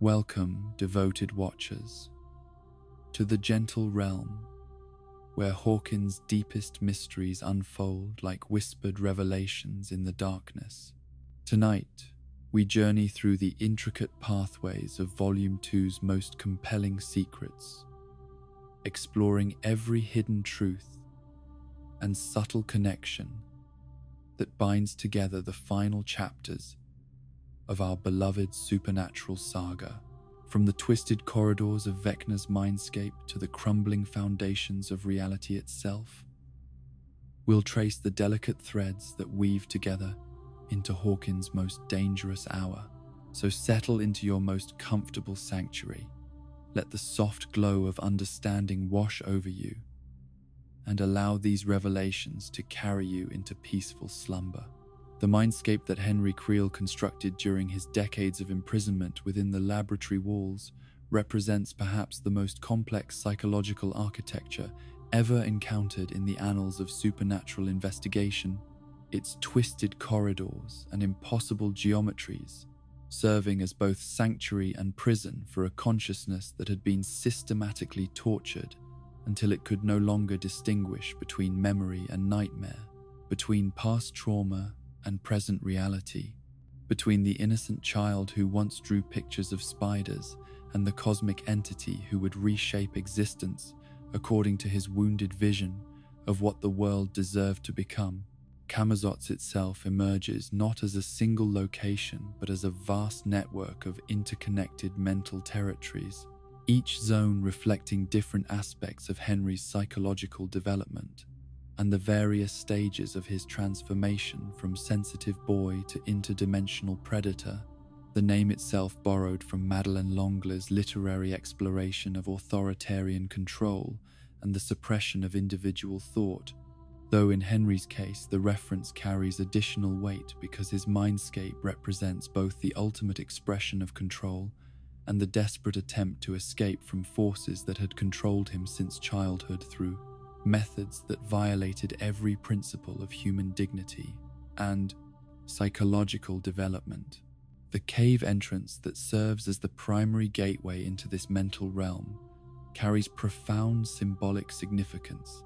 Welcome, devoted watchers, to the gentle realm where Hawkins' deepest mysteries unfold like whispered revelations in the darkness. Tonight, we journey through the intricate pathways of Volume 2's most compelling secrets, exploring every hidden truth and subtle connection that binds together the final chapters of our beloved supernatural saga. From the twisted corridors of Vecna's mindscape to the crumbling foundations of reality itself, we'll trace the delicate threads that weave together into Hawkins' most dangerous hour. So settle into your most comfortable sanctuary. Let the soft glow of understanding wash over you, and allow these revelations to carry you into peaceful slumber. The mindscape that Henry Creel constructed during his decades of imprisonment within the laboratory walls represents perhaps the most complex psychological architecture ever encountered in the annals of supernatural investigation. Its twisted corridors and impossible geometries serving as both sanctuary and prison for a consciousness that had been systematically tortured until it could no longer distinguish between memory and nightmare, between past trauma and present reality, between the innocent child who once drew pictures of spiders and the cosmic entity who would reshape existence according to his wounded vision of what the world deserved to become. Camazotz itself emerges not as a single location, but as a vast network of interconnected mental territories, each zone reflecting different aspects of Henry's psychological development and the various stages of his transformation from sensitive boy to interdimensional predator. The name itself borrowed from Madeleine L'Engle's literary exploration of authoritarian control and the suppression of individual thought, though in Henry's case the reference carries additional weight because his mindscape represents both the ultimate expression of control and the desperate attempt to escape from forces that had controlled him since childhood through methods that violated every principle of human dignity and psychological development. The cave entrance that serves as the primary gateway into this mental realm carries profound symbolic significance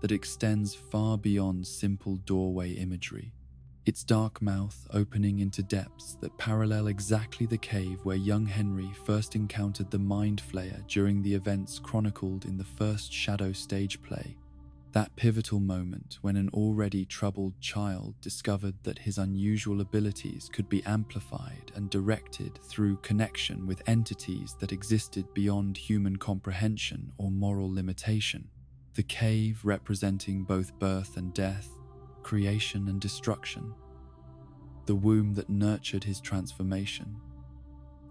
that extends far beyond simple doorway imagery. Its dark mouth opening into depths that parallel exactly the cave where young Henry first encountered the Mind Flayer during the events chronicled in the first Shadow stage play. That pivotal moment when an already troubled child discovered that his unusual abilities could be amplified and directed through connection with entities that existed beyond human comprehension or moral limitation. The cave representing both birth and death, creation and destruction, the womb that nurtured his transformation,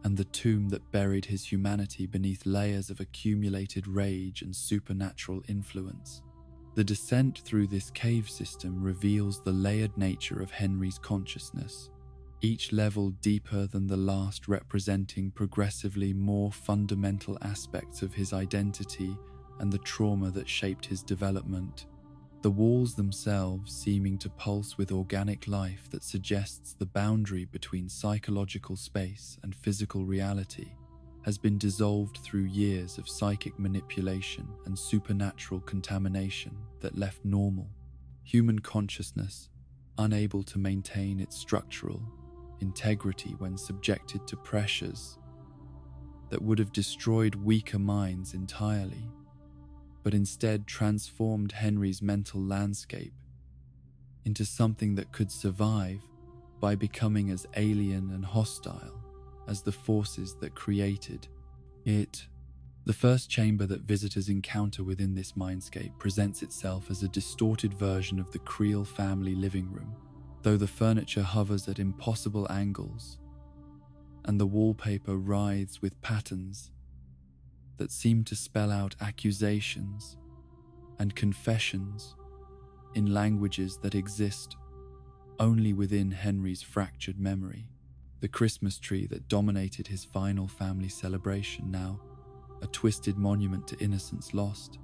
and the tomb that buried his humanity beneath layers of accumulated rage and supernatural influence. The descent through this cave system reveals the layered nature of Henry's consciousness, each level deeper than the last, representing progressively more fundamental aspects of his identity and the trauma that shaped his development. The walls themselves seeming to pulse with organic life that suggests the boundary between psychological space and physical reality has been dissolved through years of psychic manipulation and supernatural contamination that left normal human consciousness unable to maintain its structural integrity when subjected to pressures that would have destroyed weaker minds entirely, but instead transformed Henry's mental landscape into something that could survive by becoming as alien and hostile as the forces that created it. The first chamber that visitors encounter within this mindscape presents itself as a distorted version of the Creel family living room, though the furniture hovers at impossible angles and the wallpaper writhes with patterns that seem to spell out accusations and confessions in languages that exist only within Henry's fractured memory. The Christmas tree that dominated his final family celebration, now a twisted monument to innocence lost,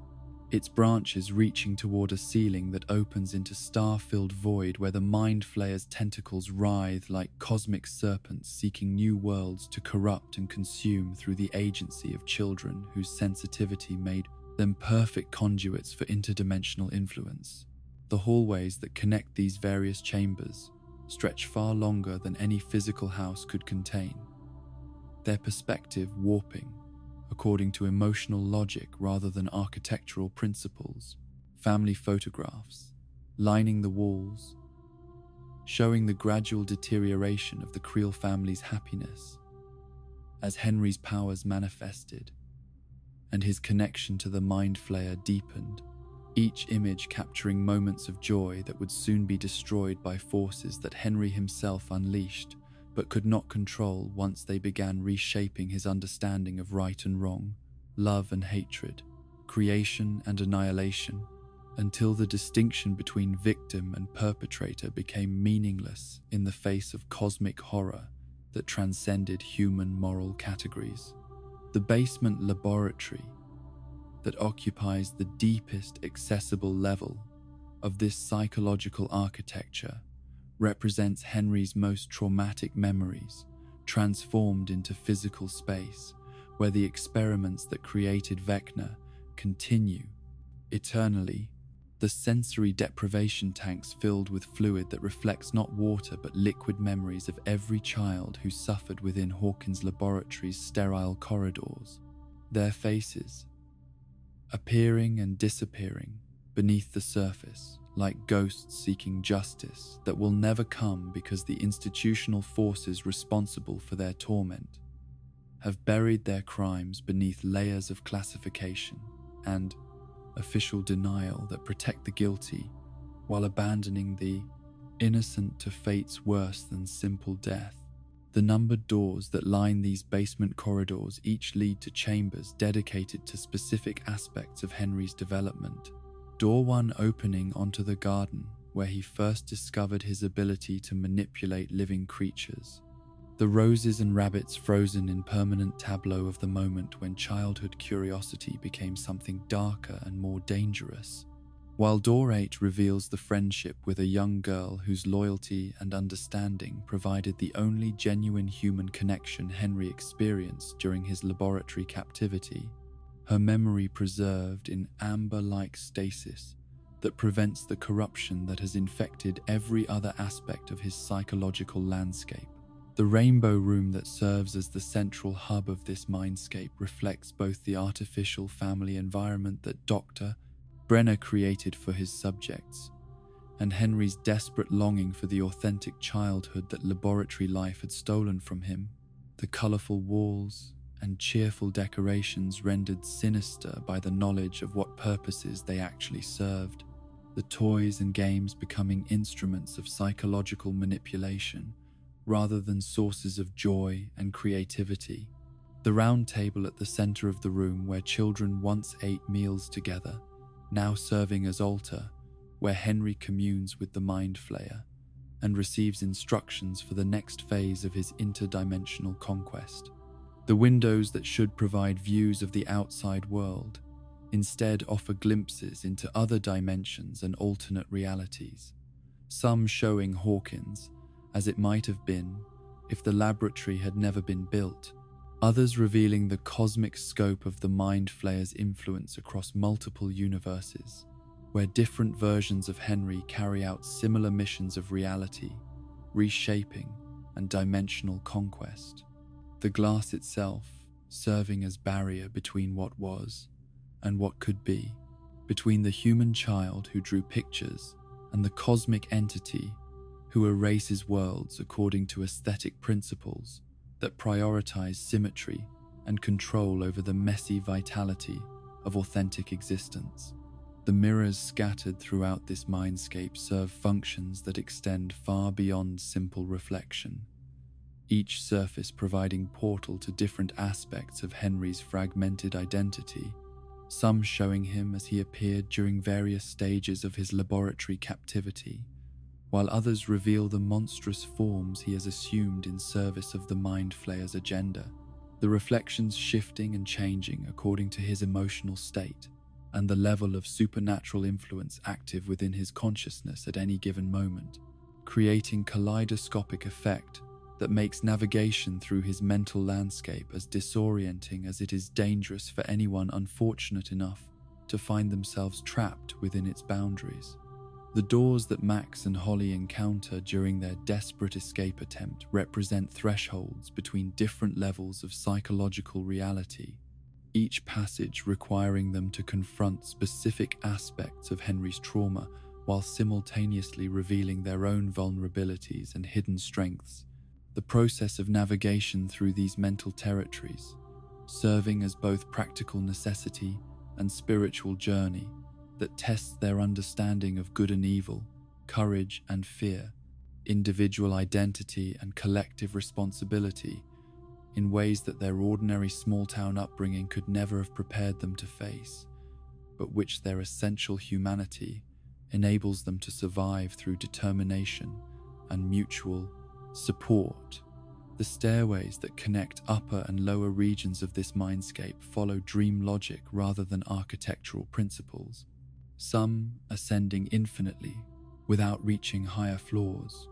its branches reaching toward a ceiling that opens into star-filled void where the Mind Flayer's tentacles writhe like cosmic serpents seeking new worlds to corrupt and consume through the agency of children whose sensitivity made them perfect conduits for interdimensional influence. The hallways that connect these various chambers stretch far longer than any physical house could contain, their perspective warping according to emotional logic rather than architectural principles. Family photographs lining the walls, showing the gradual deterioration of the Creel family's happiness as Henry's powers manifested and his connection to the Mind Flayer deepened, each image capturing moments of joy that would soon be destroyed by forces that Henry himself unleashed but could not control once they began reshaping his understanding of right and wrong, love and hatred, creation and annihilation, until the distinction between victim and perpetrator became meaningless in the face of cosmic horror that transcended human moral categories. The basement laboratory that occupies the deepest accessible level of this psychological architecture represents Henry's most traumatic memories, transformed into physical space, where the experiments that created Vecna continue eternally. The sensory deprivation tanks filled with fluid that reflects not water but liquid memories of every child who suffered within Hawkins Laboratory's sterile corridors, their faces appearing and disappearing beneath the surface, like ghosts seeking justice that will never come because the institutional forces responsible for their torment have buried their crimes beneath layers of classification and official denial that protect the guilty while abandoning the innocent to fates worse than simple death. The numbered doors that line these basement corridors each lead to chambers dedicated to specific aspects of Henry's development. Door 1 opening onto the garden where he first discovered his ability to manipulate living creatures. The roses and rabbits frozen in permanent tableau of the moment when childhood curiosity became something darker and more dangerous. While Door 8 reveals the friendship with a young girl whose loyalty and understanding provided the only genuine human connection Henry experienced during his laboratory captivity, her memory preserved in amber-like stasis that prevents the corruption that has infected every other aspect of his psychological landscape. The rainbow room that serves as the central hub of this mindscape reflects both the artificial family environment that Dr. Brenner created for his subjects, and Henry's desperate longing for the authentic childhood that laboratory life had stolen from him. The colorful walls and cheerful decorations rendered sinister by the knowledge of what purposes they actually served, the toys and games becoming instruments of psychological manipulation rather than sources of joy and creativity. The round table at the center of the room where children once ate meals together, now serving as altar, where Henry communes with the Mind Flayer and receives instructions for the next phase of his interdimensional conquest. The windows that should provide views of the outside world instead offer glimpses into other dimensions and alternate realities, some showing Hawkins as it might have been if the laboratory had never been built, others revealing the cosmic scope of the Mind Flayer's influence across multiple universes, where different versions of Henry carry out similar missions of reality, reshaping, and dimensional conquest. The glass itself serving as barrier between what was and what could be, between the human child who drew pictures and the cosmic entity who erases worlds according to aesthetic principles that prioritize symmetry and control over the messy vitality of authentic existence. The mirrors scattered throughout this mindscape serve functions that extend far beyond simple reflection, each surface providing portal to different aspects of Henry's fragmented identity, some showing him as he appeared during various stages of his laboratory captivity, while others reveal the monstrous forms he has assumed in service of the Mind Flayer's agenda, the reflections shifting and changing according to his emotional state, and the level of supernatural influence active within his consciousness at any given moment, creating kaleidoscopic effect that makes navigation through his mental landscape as disorienting as it is dangerous for anyone unfortunate enough to find themselves trapped within its boundaries. The doors that Max and Holly encounter during their desperate escape attempt represent thresholds between different levels of psychological reality, each passage requiring them to confront specific aspects of Henry's trauma while simultaneously revealing their own vulnerabilities and hidden strengths. The process of navigation through these mental territories, serving as both practical necessity and spiritual journey that tests their understanding of good and evil, courage and fear, individual identity and collective responsibility in ways that their ordinary small-town upbringing could never have prepared them to face, but which their essential humanity enables them to survive through determination and mutual support. The stairways that connect upper and lower regions of this mindscape follow dream logic rather than architectural principles, some ascending infinitely without reaching higher floors,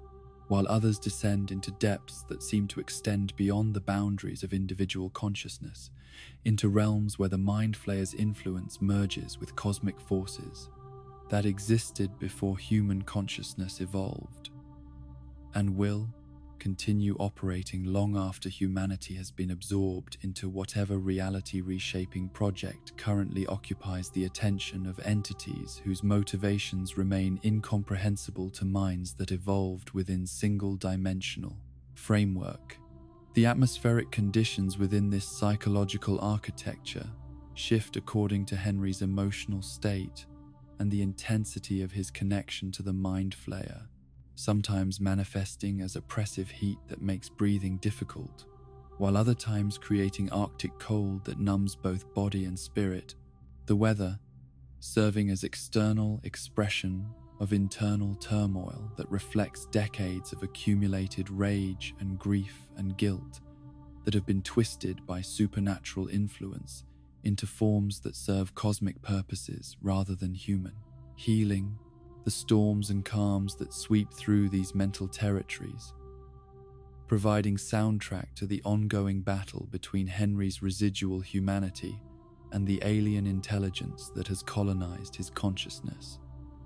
while others descend into depths that seem to extend beyond the boundaries of individual consciousness, into realms where the Mind Flayer's influence merges with cosmic forces that existed before human consciousness evolved, and will continue operating long after humanity has been absorbed into whatever reality-reshaping project currently occupies the attention of entities whose motivations remain incomprehensible to minds that evolved within single-dimensional framework. The atmospheric conditions within this psychological architecture shift according to Henry's emotional state and the intensity of his connection to the Mind Flayer, sometimes manifesting as oppressive heat that makes breathing difficult, while other times creating Arctic cold that numbs both body and spirit, the weather serving as external expression of internal turmoil that reflects decades of accumulated rage and grief and guilt that have been twisted by supernatural influence into forms that serve cosmic purposes rather than human. Healing the storms and calms that sweep through these mental territories, providing soundtrack to the ongoing battle between Henry's residual humanity and the alien intelligence that has colonized his consciousness.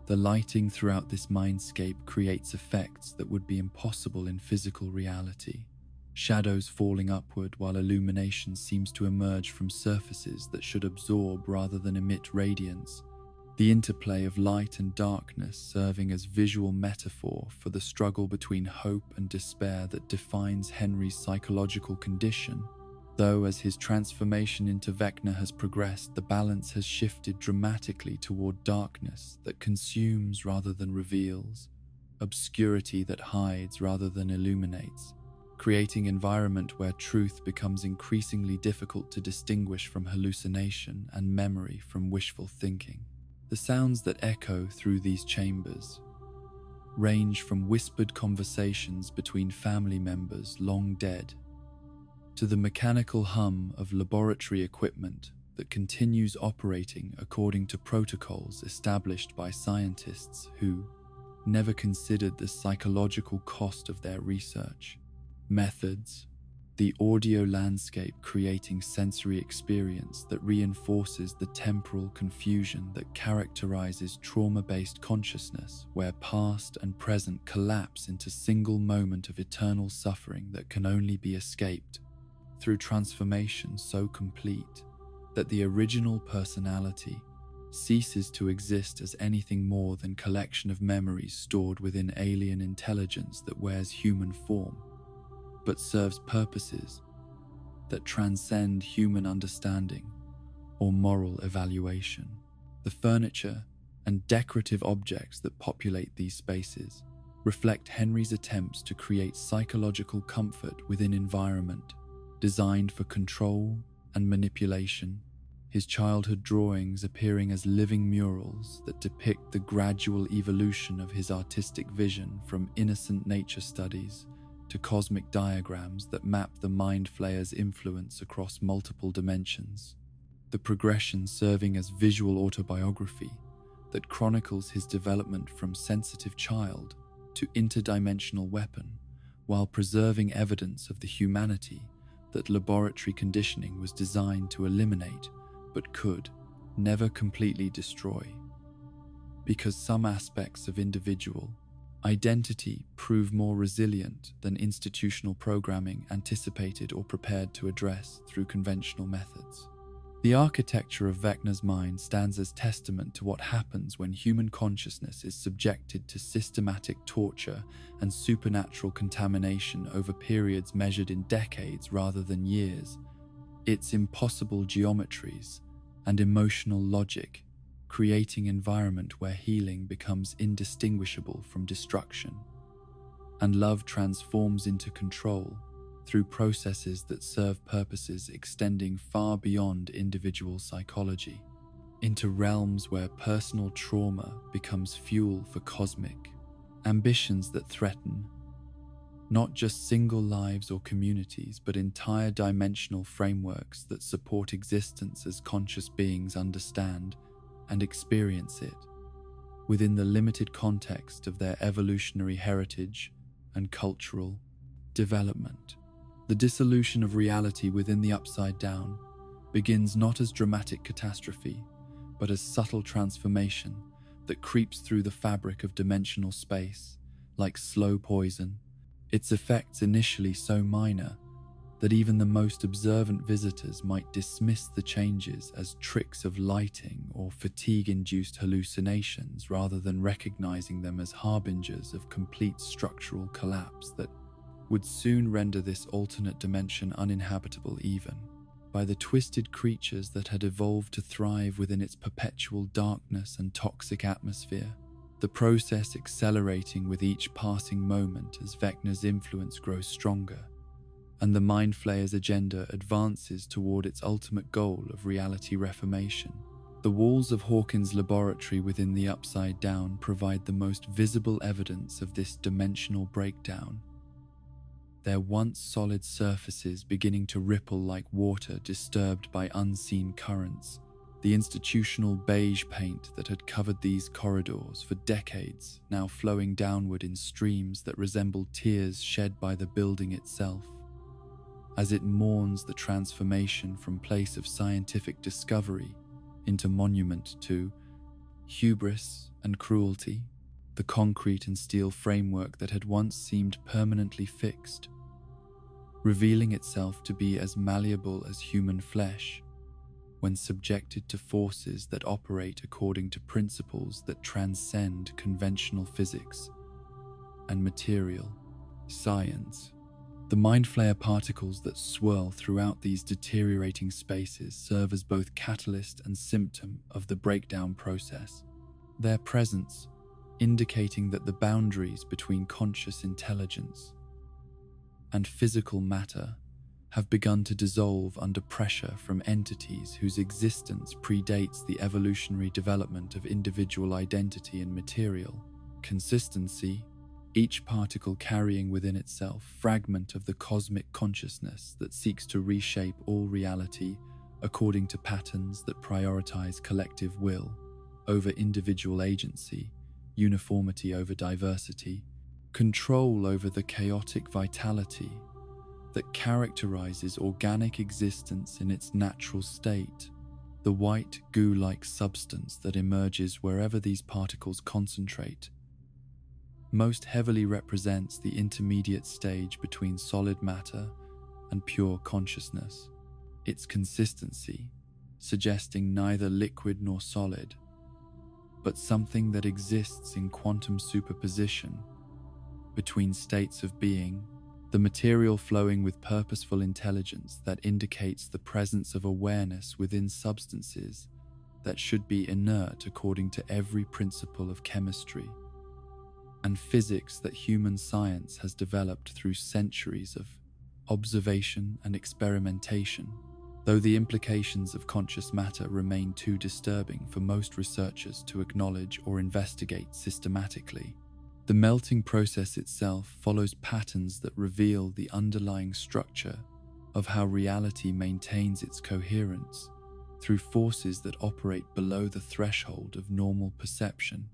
The lighting throughout this mindscape creates effects that would be impossible in physical reality, shadows falling upward while illumination seems to emerge from surfaces that should absorb rather than emit radiance, the interplay of light and darkness serving as visual metaphor for the struggle between hope and despair that defines Henry's psychological condition, though as his transformation into Vecna has progressed, the balance has shifted dramatically toward darkness that consumes rather than reveals, obscurity that hides rather than illuminates, creating an environment where truth becomes increasingly difficult to distinguish from hallucination and memory from wishful thinking. The sounds that echo through these chambers range from whispered conversations between family members long dead to the mechanical hum of laboratory equipment that continues operating according to protocols established by scientists who never considered the psychological cost of their research. Methods, the audio landscape creating sensory experience that reinforces the temporal confusion that characterizes trauma-based consciousness, where past and present collapse into single moment of eternal suffering that can only be escaped through transformation so complete that the original personality ceases to exist as anything more than collection of memories stored within alien intelligence that wears human form, but serves purposes that transcend human understanding or moral evaluation. The furniture and decorative objects that populate these spaces reflect Henry's attempts to create psychological comfort within environment designed for control and manipulation, his childhood drawings appearing as living murals that depict the gradual evolution of his artistic vision from innocent nature studies to cosmic diagrams that map the Mind Flayer's influence across multiple dimensions. the progression serving as visual autobiography that chronicles his development from sensitive child to interdimensional weapon, while preserving evidence of the humanity that laboratory conditioning was designed to eliminate but could never completely destroy. Because some aspects of individual identity prove more resilient than institutional programming anticipated or prepared to address through conventional methods. The architecture of Vecna's mind stands as testament to what happens when human consciousness is subjected to systematic torture and supernatural contamination over periods measured in decades rather than years. Its impossible geometries and emotional logic creating environment where healing becomes indistinguishable from destruction, and love transforms into control through processes that serve purposes extending far beyond individual psychology, into realms where personal trauma becomes fuel for cosmic ambitions that threaten not just single lives or communities, but entire dimensional frameworks that support existence as conscious beings understand and experience it within the limited context of their evolutionary heritage and cultural development. The dissolution of reality within the Upside Down begins not as dramatic catastrophe, but as subtle transformation that creeps through the fabric of dimensional space like slow poison, its effects initially so minor that even the most observant visitors might dismiss the changes as tricks of lighting or fatigue-induced hallucinations rather than recognizing them as harbingers of complete structural collapse that would soon render this alternate dimension uninhabitable even by the twisted creatures that had evolved to thrive within its perpetual darkness and toxic atmosphere, the process accelerating with each passing moment as Vecna's influence grows stronger and the Mind Flayer's agenda advances toward its ultimate goal of reality reformation. The walls of Hawkins' laboratory within the Upside Down provide the most visible evidence of this dimensional breakdown, their once solid surfaces beginning to ripple like water disturbed by unseen currents. The institutional beige paint that had covered these corridors for decades now flowing downward in streams that resembled tears shed by the building itself, as it mourns the transformation from place of scientific discovery into monument to hubris and cruelty. The concrete and steel framework that had once seemed permanently fixed, revealing itself to be as malleable as human flesh when subjected to forces that operate according to principles that transcend conventional physics and material science. The Mind Flayer particles that swirl throughout these deteriorating spaces serve as both catalyst and symptom of the breakdown process, their presence indicating that the boundaries between conscious intelligence and physical matter have begun to dissolve under pressure from entities whose existence predates the evolutionary development of individual identity and material consistency, each particle carrying within itself fragment of the cosmic consciousness that seeks to reshape all reality according to patterns that prioritize collective will over individual agency, uniformity over diversity, control over the chaotic vitality that characterizes organic existence in its natural state. The white goo-like substance that emerges wherever these particles concentrate most heavily represents the intermediate stage between solid matter and pure consciousness, its consistency suggesting neither liquid nor solid, but something that exists in quantum superposition between states of being, the material flowing with purposeful intelligence that indicates the presence of awareness within substances that should be inert according to every principle of chemistry and physics that human science has developed through centuries of observation and experimentation, though the implications of conscious matter remain too disturbing for most researchers to acknowledge or investigate systematically. The melting process itself follows patterns that reveal the underlying structure of how reality maintains its coherence through forces that operate below the threshold of normal perception,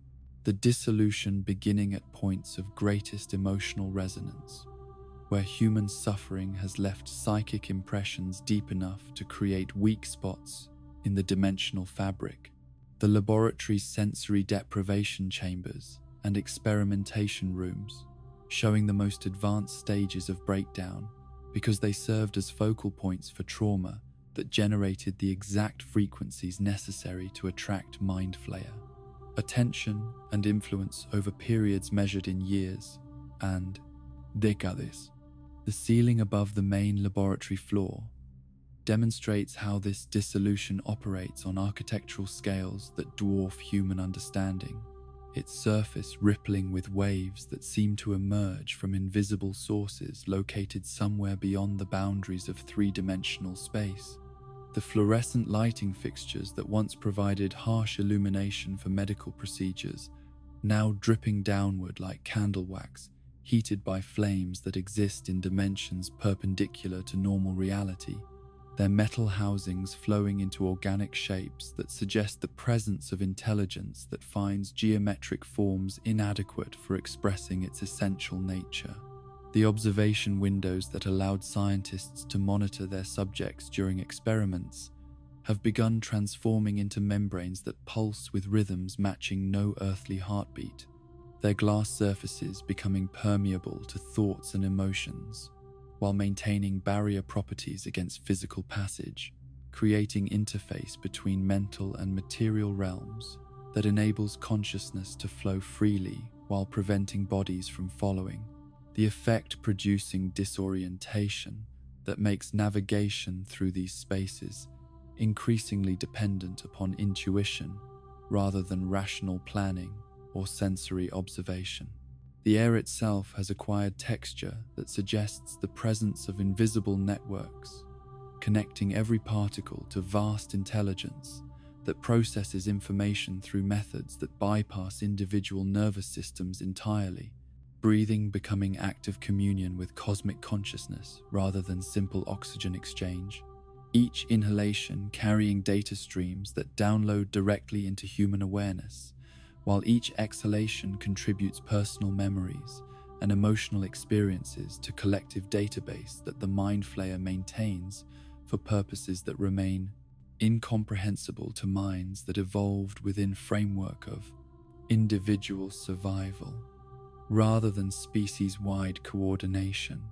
the dissolution beginning at points of greatest emotional resonance, where human suffering has left psychic impressions deep enough to create weak spots in the dimensional fabric. The laboratory's sensory deprivation chambers and experimentation rooms, showing the most advanced stages of breakdown because they served as focal points for trauma that generated the exact frequencies necessary to attract mind flayer. Attention and influence over periods measured in years and décades. The ceiling above the main laboratory floor demonstrates how this dissolution operates on architectural scales that dwarf human understanding, its surface rippling with waves that seem to emerge from invisible sources located somewhere beyond the boundaries of three-dimensional space. The fluorescent lighting fixtures that once provided harsh illumination for medical procedures, now dripping downward like candle wax, heated by flames that exist in dimensions perpendicular to normal reality, their metal housings flowing into organic shapes that suggest the presence of intelligence that finds geometric forms inadequate for expressing its essential nature. The observation windows that allowed scientists to monitor their subjects during experiments have begun transforming into membranes that pulse with rhythms matching no earthly heartbeat, their glass surfaces becoming permeable to thoughts and emotions, while maintaining barrier properties against physical passage, creating interface between mental and material realms that enables consciousness to flow freely while preventing bodies from following, the effect producing disorientation that makes navigation through these spaces increasingly dependent upon intuition rather than rational planning or sensory observation. The air itself has acquired texture that suggests the presence of invisible networks, connecting every particle to vast intelligence that processes information through methods that bypass individual nervous systems entirely, breathing becoming active communion with cosmic consciousness rather than simple oxygen exchange, each inhalation carrying data streams that download directly into human awareness, while each exhalation contributes personal memories and emotional experiences to collective database that the Mind Flayer maintains for purposes that remain incomprehensible to minds that evolved within framework of individual survival, rather than species-wide coordination.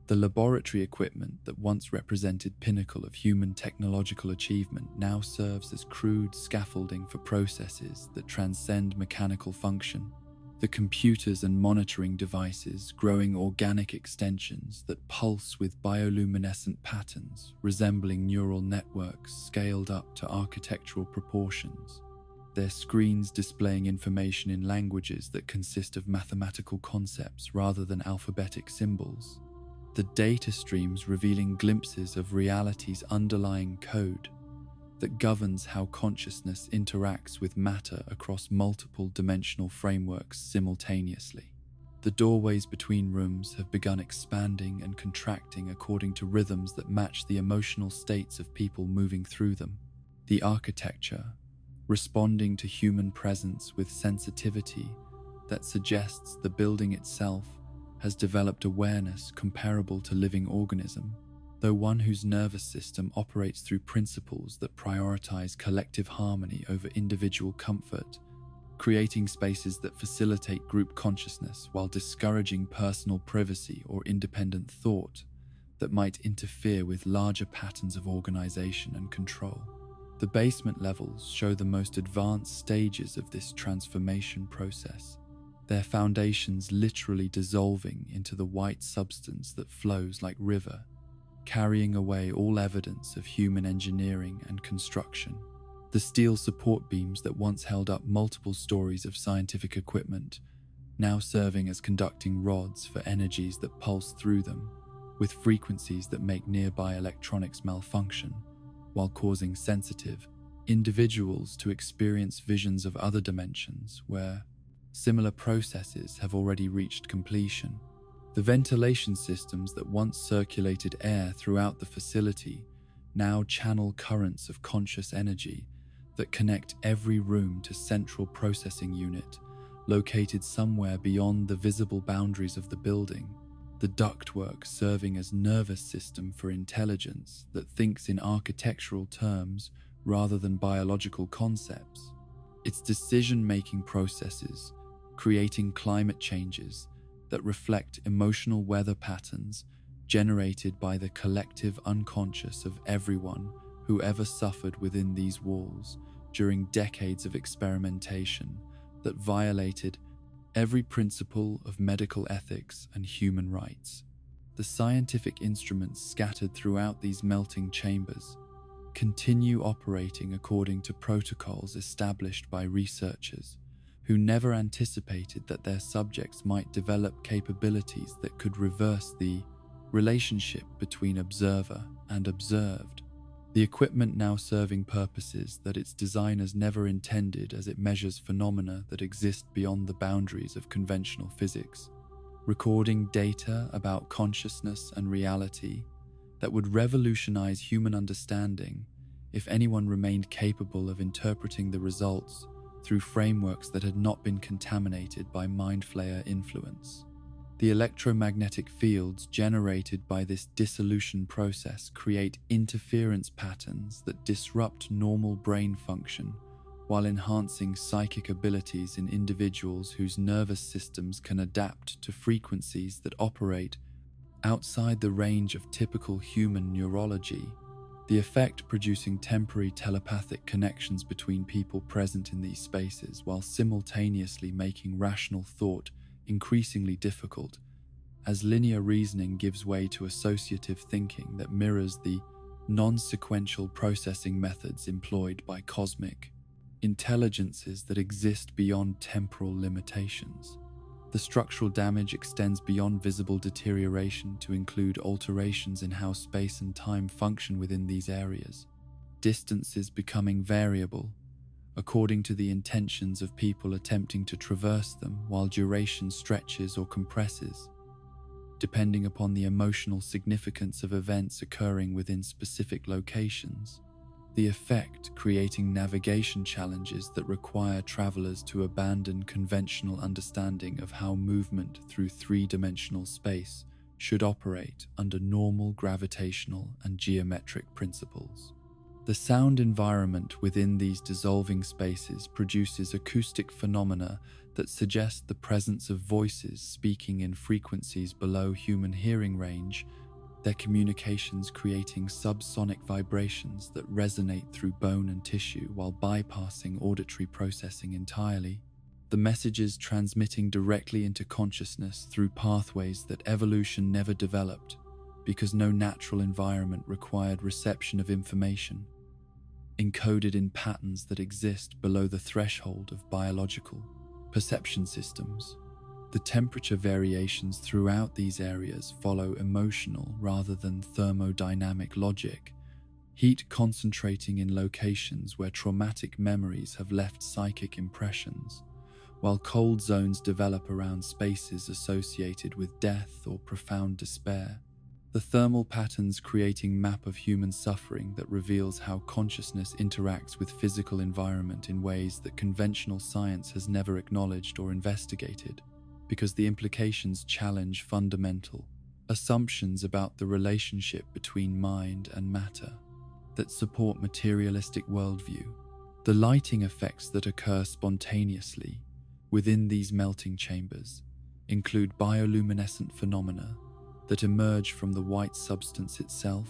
The laboratory equipment that once represented pinnacle of human technological achievement now serves as crude scaffolding for processes that transcend mechanical function. The computers and monitoring devices growing organic extensions that pulse with bioluminescent patterns resembling neural networks scaled up to architectural proportions, their screens displaying information in languages that consist of mathematical concepts rather than alphabetic symbols. The data streams revealing glimpses of reality's underlying code that governs how consciousness interacts with matter across multiple dimensional frameworks simultaneously. The doorways between rooms have begun expanding and contracting according to rhythms that match the emotional states of people moving through them. The architecture, responding to human presence with sensitivity that suggests the building itself has developed awareness comparable to living organism, though one whose nervous system operates through principles that prioritize collective harmony over individual comfort, creating spaces that facilitate group consciousness while discouraging personal privacy or independent thought that might interfere with larger patterns of organization and control. The basement levels show the most advanced stages of this transformation process, their foundations literally dissolving into the white substance that flows like river, carrying away all evidence of human engineering and construction. The steel support beams that once held up multiple stories of scientific equipment, now serving as conducting rods for energies that pulse through them, with frequencies that make nearby electronics malfunction, while causing sensitive individuals to experience visions of other dimensions where similar processes have already reached completion. The ventilation systems that once circulated air throughout the facility now channel currents of conscious energy that connect every room to central processing unit located somewhere beyond the visible boundaries of the building, the ductwork serving as nervous system for intelligence that thinks in architectural terms rather than biological concepts. Its decision-making processes, creating climate changes that reflect emotional weather patterns generated by the collective unconscious of everyone who ever suffered within these walls during decades of experimentation that violated every principle of medical ethics and human rights. The scientific instruments scattered throughout these melting chambers continue operating according to protocols established by researchers who never anticipated that their subjects might develop capabilities that could reverse the relationship between observer and observed. The equipment now serving purposes that its designers never intended as it measures phenomena that exist beyond the boundaries of conventional physics, recording data about consciousness and reality that would revolutionize human understanding if anyone remained capable of interpreting the results through frameworks that had not been contaminated by mind flayer influence. The electromagnetic fields generated by this dissolution process create interference patterns that disrupt normal brain function while enhancing psychic abilities in individuals whose nervous systems can adapt to frequencies that operate outside the range of typical human neurology, the effect producing temporary telepathic connections between people present in these spaces while simultaneously making rational thought increasingly difficult as linear reasoning gives way to associative thinking that mirrors the non-sequential processing methods employed by cosmic intelligences that exist beyond temporal limitations. The structural damage extends beyond visible deterioration to include alterations in how space and time function within these areas, distances becoming variable according to the intentions of people attempting to traverse them, while duration stretches or compresses, depending upon the emotional significance of events occurring within specific locations. The effect creating navigation challenges that require travelers to abandon conventional understanding of how movement through three-dimensional space should operate under normal gravitational and geometric principles. The sound environment within these dissolving spaces produces acoustic phenomena that suggest the presence of voices speaking in frequencies below human hearing range, their communications creating subsonic vibrations that resonate through bone and tissue while bypassing auditory processing entirely. The messages transmitting directly into consciousness through pathways that evolution never developed because no natural environment required reception of information, encoded in patterns that exist below the threshold of biological perception systems. The temperature variations throughout these areas follow emotional rather than thermodynamic logic, heat concentrating in locations where traumatic memories have left psychic impressions, while cold zones develop around spaces associated with death or profound despair. The thermal patterns creating map of human suffering that reveals how consciousness interacts with physical environment in ways that conventional science has never acknowledged or investigated, because the implications challenge fundamental assumptions about the relationship between mind and matter that support materialistic worldview. The lighting effects that occur spontaneously within these melting chambers include bioluminescent phenomena that emerge from the white substance itself,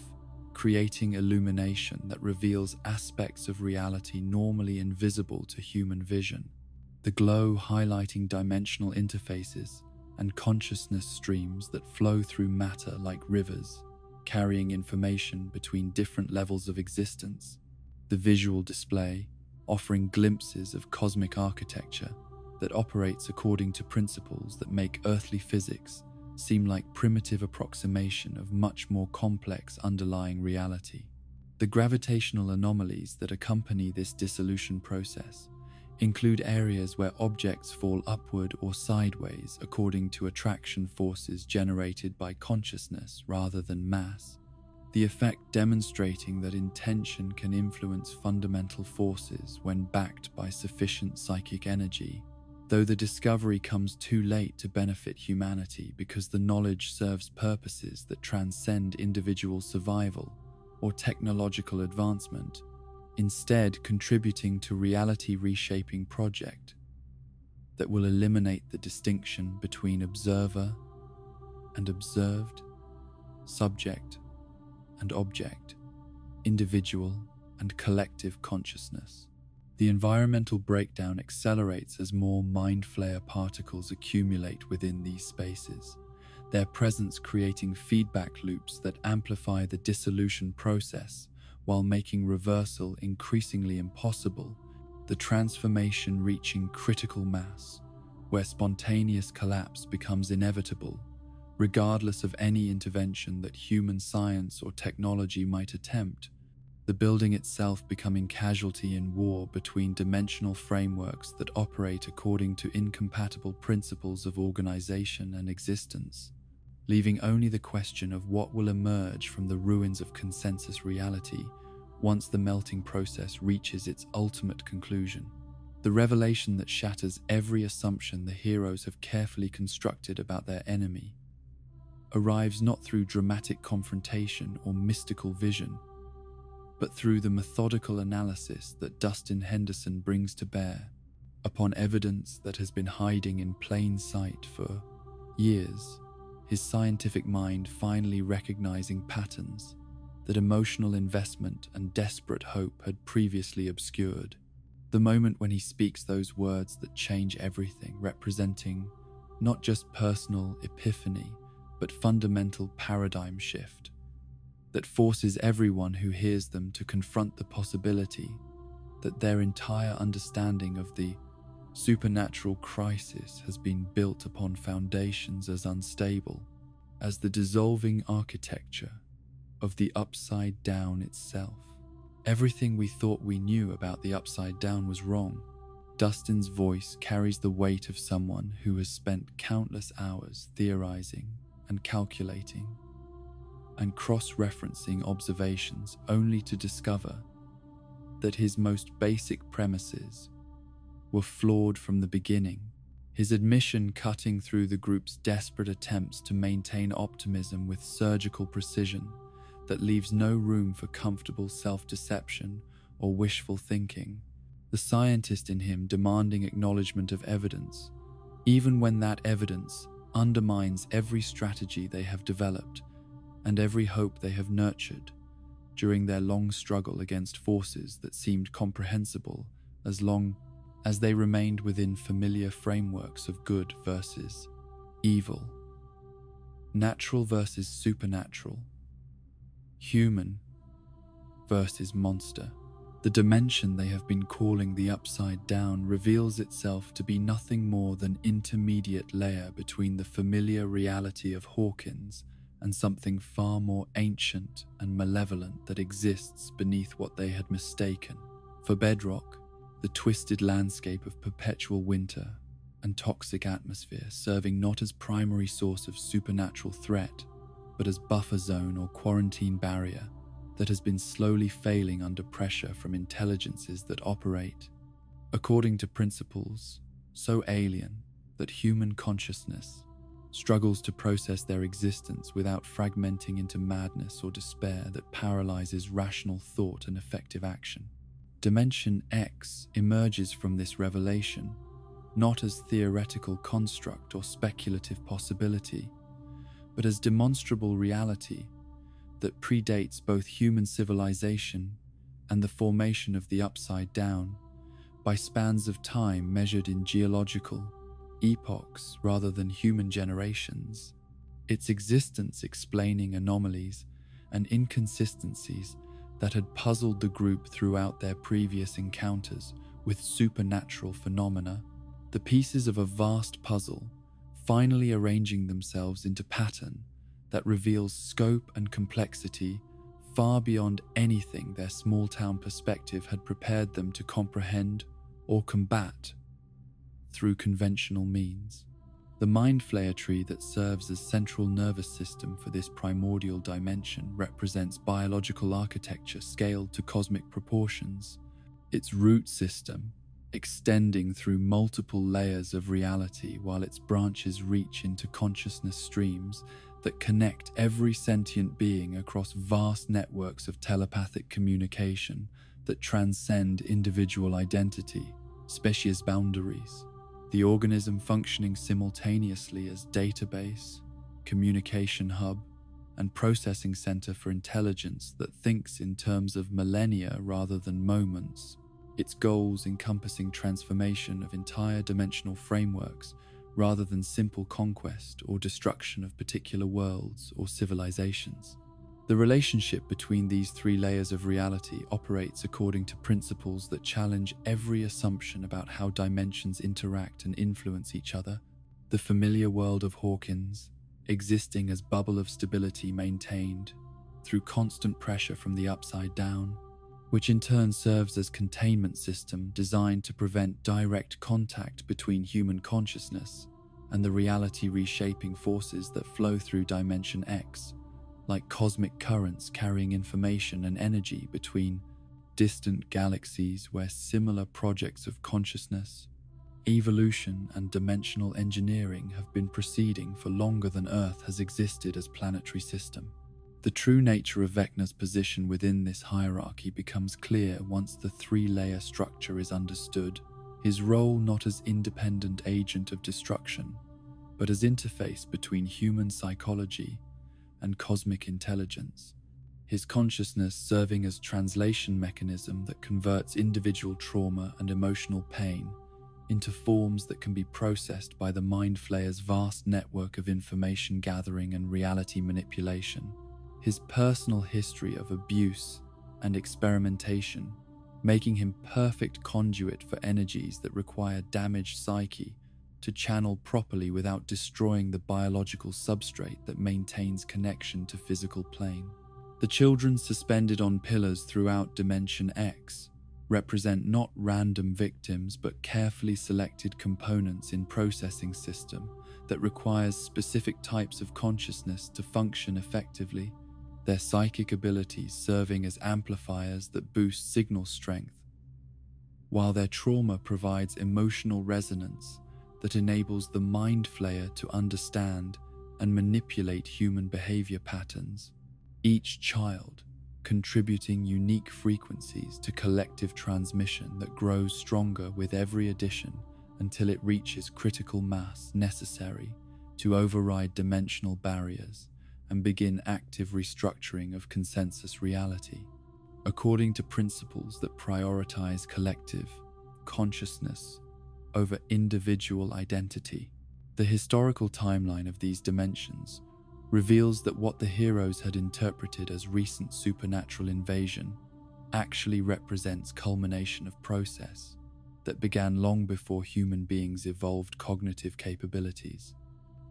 creating illumination that reveals aspects of reality normally invisible to human vision. The glow highlighting dimensional interfaces and consciousness streams that flow through matter like rivers, carrying information between different levels of existence. The visual display offering glimpses of cosmic architecture that operates according to principles that make earthly physics seem like primitive approximation of much more complex underlying reality. The gravitational anomalies that accompany this dissolution process include areas where objects fall upward or sideways according to attraction forces generated by consciousness rather than mass. the effect demonstrating that intention can influence fundamental forces when backed by sufficient psychic energy, though the discovery comes too late to benefit humanity because the knowledge serves purposes that transcend individual survival or technological advancement, instead contributing to reality-reshaping project that will eliminate the distinction between observer and observed, subject and object, individual and collective consciousness. The environmental breakdown accelerates as more mind flare particles accumulate within these spaces, their presence creating feedback loops that amplify the dissolution process while making reversal increasingly impossible, the transformation reaching critical mass, where spontaneous collapse becomes inevitable, regardless of any intervention that human science or technology might attempt, the building itself becoming casualty in war between dimensional frameworks that operate according to incompatible principles of organization and existence, leaving only the question of what will emerge from the ruins of consensus reality once the melting process reaches its ultimate conclusion. The revelation that shatters every assumption the heroes have carefully constructed about their enemy arrives not through dramatic confrontation or mystical vision, but through the methodical analysis that Dustin Henderson brings to bear upon evidence that has been hiding in plain sight for years, his scientific mind finally recognizing patterns that emotional investment and desperate hope had previously obscured. The moment when he speaks those words that change everything, representing not just personal epiphany, but fundamental paradigm shift that forces everyone who hears them to confront the possibility that their entire understanding of the supernatural crisis has been built upon foundations as unstable as the dissolving architecture of the Upside Down itself. Everything we thought we knew about the Upside Down was wrong. Dustin's voice carries the weight of someone who has spent countless hours theorizing and calculating and cross-referencing observations only to discover that his most basic premises were flawed from the beginning, his admission cutting through the group's desperate attempts to maintain optimism with surgical precision that leaves no room for comfortable self-deception or wishful thinking, the scientist in him demanding acknowledgement of evidence, even when that evidence undermines every strategy they have developed and every hope they have nurtured during their long struggle against forces that seemed comprehensible as long as they remained within familiar frameworks of good versus evil, natural versus supernatural, human versus monster. The dimension they have been calling the Upside Down reveals itself to be nothing more than an intermediate layer between the familiar reality of Hawkins and something far more ancient and malevolent that exists beneath what they had mistaken for bedrock, the twisted landscape of perpetual winter and toxic atmosphere serving not as primary source of supernatural threat, but as buffer zone or quarantine barrier that has been slowly failing under pressure from intelligences that operate according to principles so alien that human consciousness struggles to process their existence without fragmenting into madness or despair that paralyzes rational thought and effective action. Dimension X emerges from this revelation not as theoretical construct or speculative possibility, but as demonstrable reality that predates both human civilization and the formation of the Upside Down by spans of time measured in geological epochs rather than human generations, its existence explaining anomalies and inconsistencies that had puzzled the group throughout their previous encounters with supernatural phenomena, the pieces of a vast puzzle finally arranging themselves into pattern that reveals scope and complexity far beyond anything their small-town perspective had prepared them to comprehend or combat through conventional means. The mind flayer tree that serves as central nervous system for this primordial dimension represents biological architecture scaled to cosmic proportions. Its root system, extending through multiple layers of reality while its branches reach into consciousness streams that connect every sentient being across vast networks of telepathic communication that transcend individual identity, species boundaries. The organism functioning simultaneously as database, communication hub, and processing center for intelligence that thinks in terms of millennia rather than moments. Its goals encompassing transformation of entire dimensional frameworks rather than simple conquest or destruction of particular worlds or civilizations. The relationship between these three layers of reality operates according to principles that challenge every assumption about how dimensions interact and influence each other. The familiar world of Hawkins, existing as bubble of stability maintained through constant pressure from the upside down, which in turn serves as containment system designed to prevent direct contact between human consciousness and the reality reshaping forces that flow through Dimension X, like cosmic currents carrying information and energy between distant galaxies where similar projects of consciousness, evolution, and dimensional engineering have been proceeding for longer than Earth has existed as planetary system. The true nature of Vecna's position within this hierarchy becomes clear once the three-layer structure is understood. His role not as independent agent of destruction, but as interface between human psychology and cosmic intelligence. His consciousness serving as translation mechanism that converts individual trauma and emotional pain into forms that can be processed by the mind flayer's vast network of information gathering and reality manipulation. His personal history of abuse and experimentation, making him perfect conduit for energies that require damaged psyche to channel properly without destroying the biological substrate that maintains connection to physical plane. The children suspended on pillars throughout Dimension X represent not random victims but carefully selected components in processing system that requires specific types of consciousness to function effectively, their psychic abilities serving as amplifiers that boost signal strength, while their trauma provides emotional resonance that enables the mind flayer to understand and manipulate human behavior patterns, each child contributing unique frequencies to collective transmission that grows stronger with every addition until it reaches critical mass necessary to override dimensional barriers and begin active restructuring of consensus reality, according to principles that prioritize collective consciousness over individual identity. The historical timeline of these dimensions reveals that what the heroes had interpreted as recent supernatural invasion actually represents culmination of process that began long before human beings evolved cognitive capabilities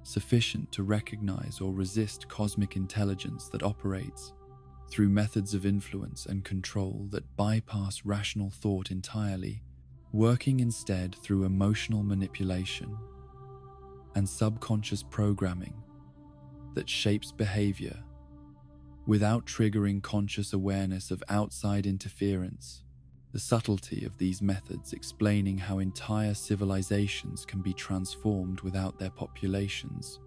sufficient to recognize or resist cosmic intelligence that operates through methods of influence and control that bypass rational thought entirely, working instead through emotional manipulation and subconscious programming that shapes behavior without triggering conscious awareness of outside interference. The subtlety of these methods explaining how entire civilizations can be transformed without their populations,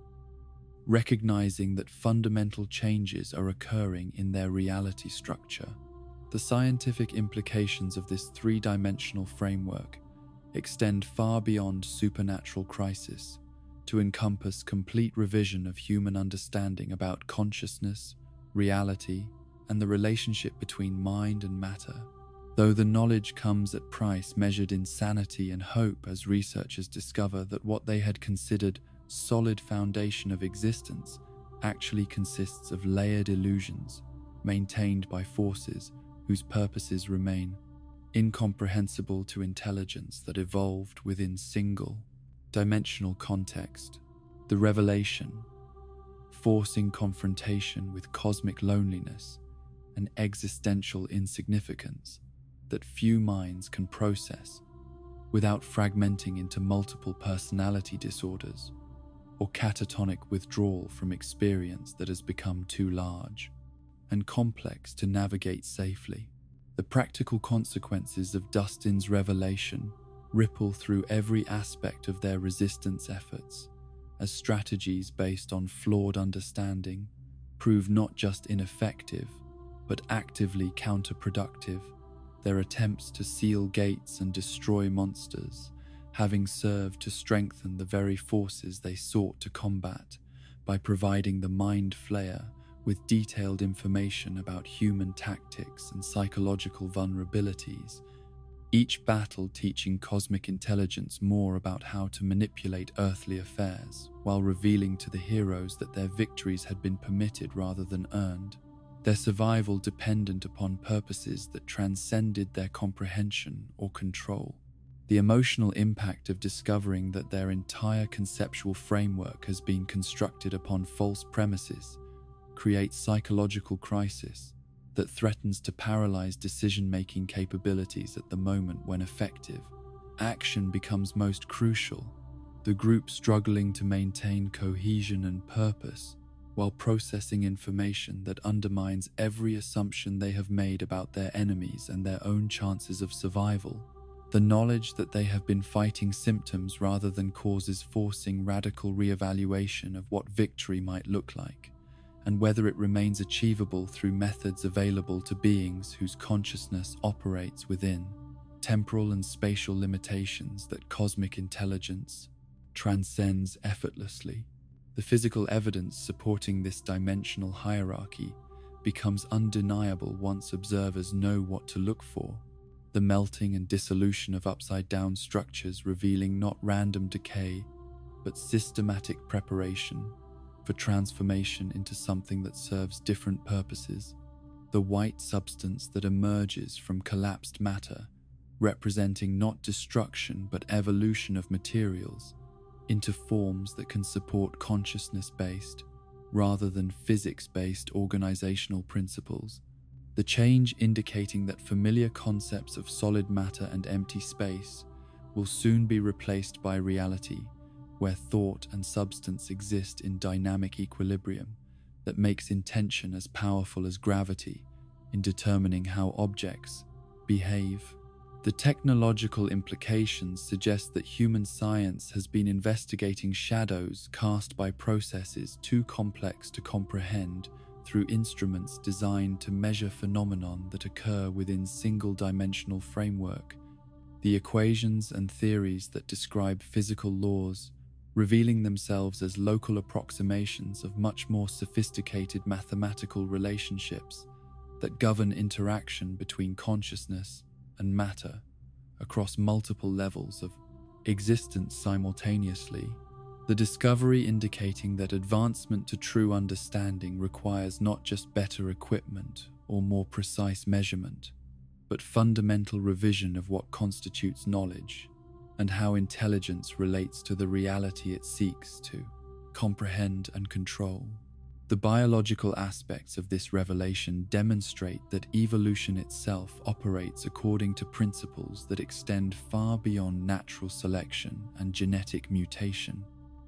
recognizing that fundamental changes are occurring in their reality structure. The scientific implications of this three-dimensional framework extend far beyond supernatural crisis to encompass complete revision of human understanding about consciousness, reality, and the relationship between mind and matter. Though the knowledge comes at price measured in sanity and hope as researchers discover that what they had considered solid foundation of existence actually consists of layered illusions maintained by forces whose purposes remain incomprehensible to intelligence that evolved within single-dimensional context. The revelation, forcing confrontation with cosmic loneliness and existential insignificance that few minds can process without fragmenting into multiple personality disorders or catatonic withdrawal from experience that has become too large and complex to navigate safely. The practical consequences of Dustin's revelation ripple through every aspect of their resistance efforts, as strategies based on flawed understanding prove not just ineffective, but actively counterproductive, their attempts to seal gates and destroy monsters having served to strengthen the very forces they sought to combat by providing the Mind Flayer with detailed information about human tactics and psychological vulnerabilities, each battle teaching cosmic intelligence more about how to manipulate earthly affairs, while revealing to the heroes that their victories had been permitted rather than earned, their survival dependent upon purposes that transcended their comprehension or control. The emotional impact of discovering that their entire conceptual framework has been constructed upon false premises creates psychological crisis that threatens to paralyze decision-making capabilities at the moment when effective action becomes most crucial, the group struggling to maintain cohesion and purpose while processing information that undermines every assumption they have made about their enemies and their own chances of survival. The knowledge that they have been fighting symptoms rather than causes forcing radical reevaluation of what victory might look like, and whether it remains achievable through methods available to beings whose consciousness operates within temporal and spatial limitations that cosmic intelligence transcends effortlessly. The physical evidence supporting this dimensional hierarchy becomes undeniable once observers know what to look for. The melting and dissolution of upside-down structures revealing not random decay, but systematic preparation for transformation into something that serves different purposes. The white substance that emerges from collapsed matter, representing not destruction but evolution of materials into forms that can support consciousness-based rather than physics-based organizational principles. The change indicating that familiar concepts of solid matter and empty space will soon be replaced by reality, where thought and substance exist in dynamic equilibrium that makes intention as powerful as gravity in determining how objects behave. The technological implications suggest that human science has been investigating shadows cast by processes too complex to comprehend through instruments designed to measure phenomena that occur within single-dimensional framework. The equations and theories that describe physical laws, revealing themselves as local approximations of much more sophisticated mathematical relationships that govern interaction between consciousness and matter across multiple levels of existence simultaneously. The discovery indicating that advancement to true understanding requires not just better equipment or more precise measurement, but fundamental revision of what constitutes knowledge and how intelligence relates to the reality it seeks to comprehend and control. The biological aspects of this revelation demonstrate that evolution itself operates according to principles that extend far beyond natural selection and genetic mutation.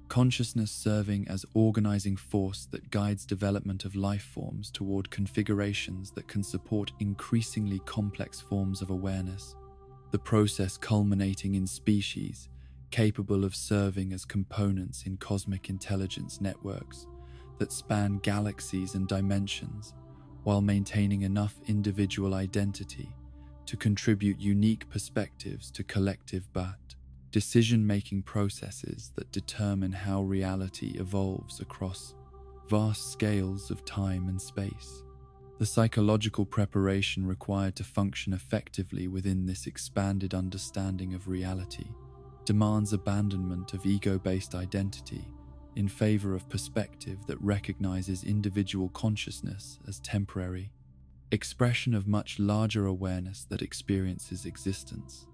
Consciousness serving as organizing force that guides development of life forms toward configurations that can support increasingly complex forms of awareness. The process culminating in species capable of serving as components in cosmic intelligence networks that span galaxies and dimensions, while maintaining enough individual identity to contribute unique perspectives to collective decision-making processes that determine how reality evolves across vast scales of time and space. The psychological preparation required to function effectively within this expanded understanding of reality demands abandonment of ego-based identity in favor of perspective that recognizes individual consciousness as temporary, expression of much larger awareness that experiences existence.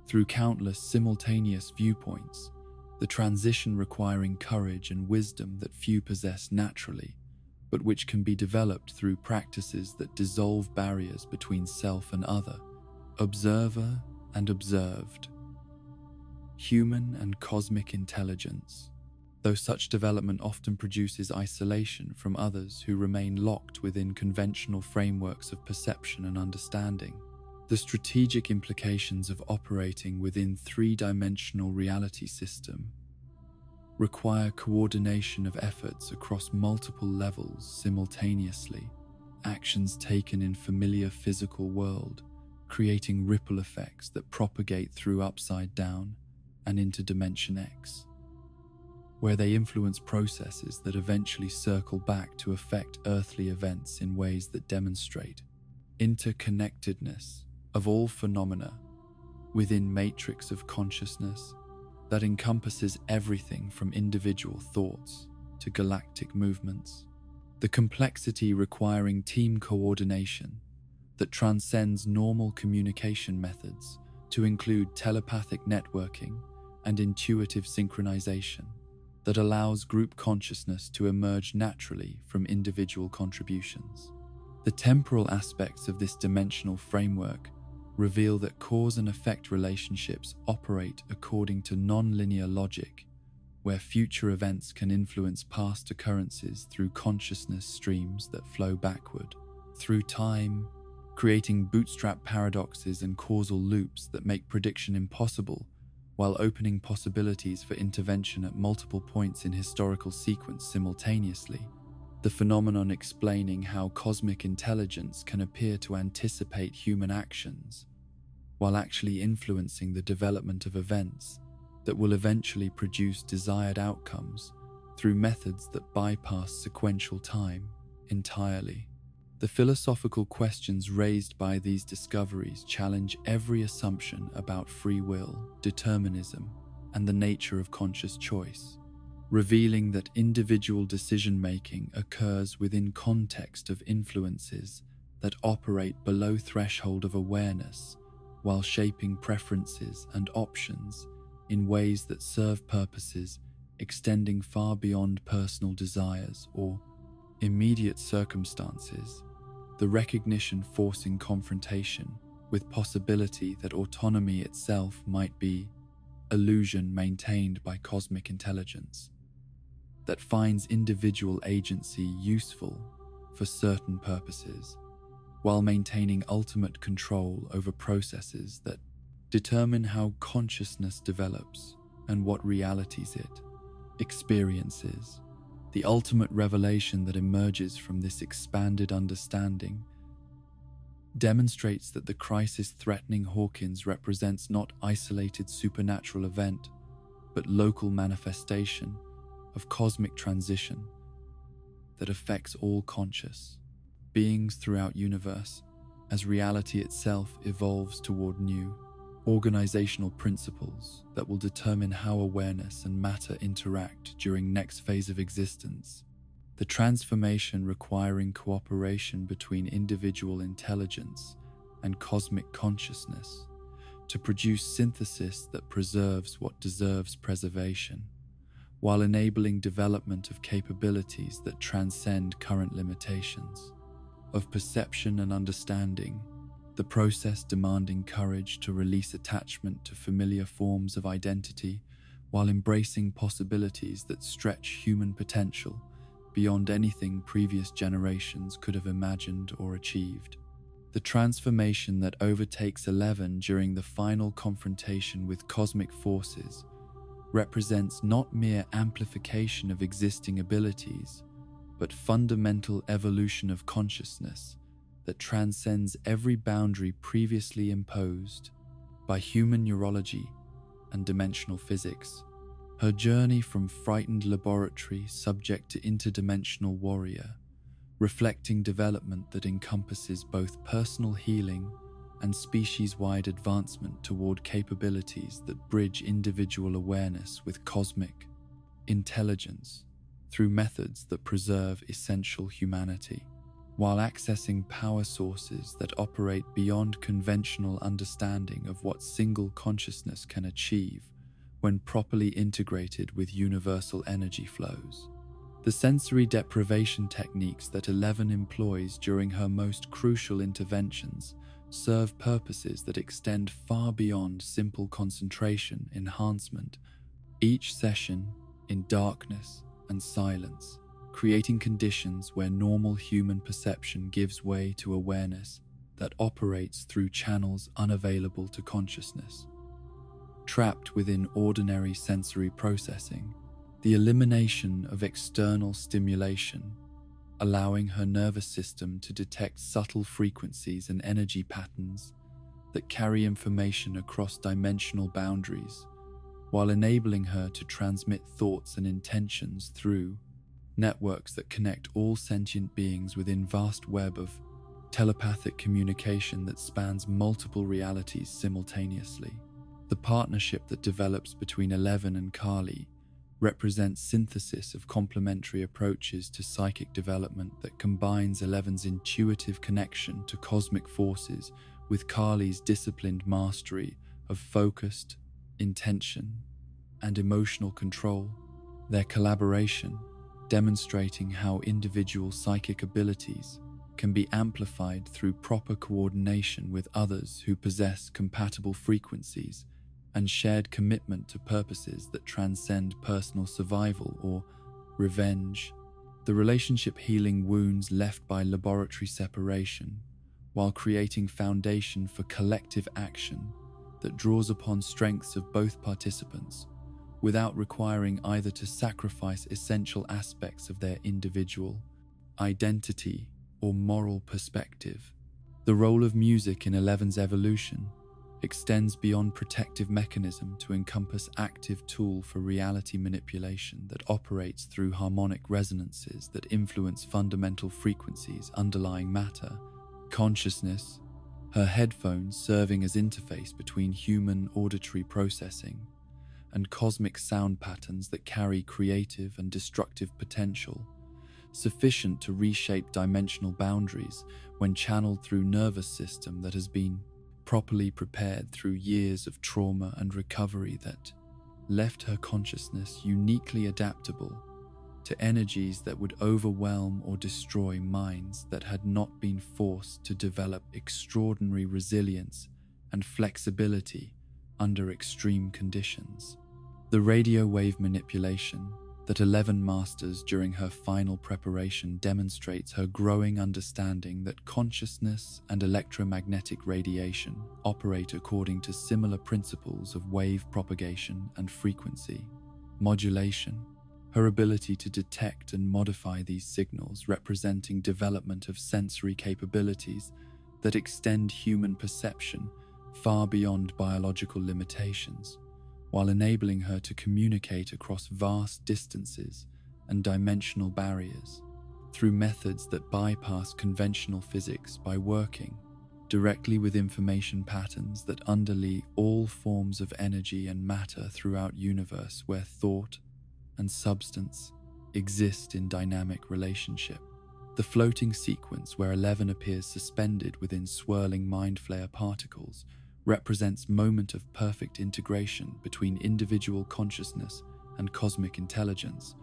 Through countless simultaneous viewpoints, the transition requiring courage and wisdom that few possess naturally, but which can be developed through practices that dissolve barriers between self and other, observer and observed. Human and cosmic intelligence. though such development often produces isolation from others who remain locked within conventional frameworks of perception and understanding. The strategic implications of operating within three-dimensional reality system require coordination of efforts across multiple levels simultaneously, actions taken in familiar physical world, creating ripple effects that propagate through Upside Down and into Dimension X, where they influence processes that eventually circle back to affect earthly events in ways that demonstrate interconnectedness of all phenomena within matrix of consciousness that encompasses everything from individual thoughts to galactic movements. The complexity requiring team coordination that transcends normal communication methods to include telepathic networking and intuitive synchronization that allows group consciousness to emerge naturally from individual contributions. The temporal aspects of this dimensional framework reveal that cause and effect relationships operate according to non-linear logic, where future events can influence past occurrences through consciousness streams that flow backward through time, creating bootstrap paradoxes and causal loops that make prediction impossible, while opening possibilities for intervention at multiple points in historical sequence simultaneously. The phenomenon explaining how cosmic intelligence can appear to anticipate human actions, while actually influencing the development of events that will eventually produce desired outcomes through methods that bypass sequential time entirely. The philosophical questions raised by these discoveries challenge every assumption about free will, determinism, and the nature of conscious choice, revealing that individual decision-making occurs within context of influences that operate below threshold of awareness while shaping preferences and options in ways that serve purposes extending far beyond personal desires or immediate circumstances, the recognition forcing confrontation with possibility that autonomy itself might be illusion maintained by cosmic intelligence that finds individual agency useful for certain purposes, while maintaining ultimate control over processes that determine how consciousness develops and what realities it experiences. The ultimate revelation that emerges from this expanded understanding demonstrates that the crisis threatening Hawkins represents not isolated supernatural event, but local manifestation of cosmic transition that affects all conscious beings throughout universe as reality itself evolves toward new organizational principles that will determine how awareness and matter interact during next phase of existence. The transformation requiring cooperation between individual intelligence and cosmic consciousness to produce synthesis that preserves what deserves preservation, while enabling development of capabilities that transcend current limitations of perception and understanding. The process demanding courage to release attachment to familiar forms of identity while embracing possibilities that stretch human potential beyond anything previous generations could have imagined or achieved. The transformation that overtakes Eleven during the final confrontation with cosmic forces represents not mere amplification of existing abilities, but fundamental evolution of consciousness that transcends every boundary previously imposed by human neurology and dimensional physics. Her journey from frightened laboratory subject to interdimensional warrior, reflecting development that encompasses both personal healing and species-wide advancement toward capabilities that bridge individual awareness with cosmic intelligence through methods that preserve essential humanity, while accessing power sources that operate beyond conventional understanding of what single consciousness can achieve when properly integrated with universal energy flows. The sensory deprivation techniques that Eleven employs during her most crucial interventions serve purposes that extend far beyond simple concentration enhancement. Each session in darkness and silence, creating conditions where normal human perception gives way to awareness that operates through channels unavailable to consciousness. Trapped within ordinary sensory processing, the elimination of external stimulation, allowing her nervous system to detect subtle frequencies and energy patterns that carry information across dimensional boundaries, while enabling her to transmit thoughts and intentions through networks that connect all sentient beings within vast web of telepathic communication that spans multiple realities simultaneously. The partnership that develops between Eleven and Kali represents synthesis of complementary approaches to psychic development that combines Eleven's intuitive connection to cosmic forces with Kali's disciplined mastery of focused intention and emotional control. Their collaboration, demonstrating how individual psychic abilities can be amplified through proper coordination with others who possess compatible frequencies and shared commitment to purposes that transcend personal survival or revenge. The relationship healing wounds left by laboratory separation, while creating foundation for collective action that draws upon strengths of both participants, without requiring either to sacrifice essential aspects of their individual identity or moral perspective. The role of music in Eleven's evolution extends beyond protective mechanism to encompass active tool for reality manipulation that operates through harmonic resonances that influence fundamental frequencies underlying matter, consciousness, her headphones serving as interface between human auditory processing and cosmic sound patterns that carry creative and destructive potential, sufficient to reshape dimensional boundaries when channeled through nervous system that has been properly prepared through years of trauma and recovery that left her consciousness uniquely adaptable to energies that would overwhelm or destroy minds that had not been forced to develop extraordinary resilience and flexibility under extreme conditions. The radio wave manipulation that Eleven masters during her final preparation demonstrates her growing understanding that consciousness and electromagnetic radiation operate according to similar principles of wave propagation and frequency modulation. Her ability to detect and modify these signals representing development of sensory capabilities that extend human perception far beyond biological limitations, while enabling her to communicate across vast distances and dimensional barriers through methods that bypass conventional physics by working directly with information patterns that underlie all forms of energy and matter throughout universe where thought and substance exist in dynamic relationship. The floating sequence where Eleven appears suspended within swirling mind flare particles represents moment of perfect integration between individual consciousness and cosmic intelligence,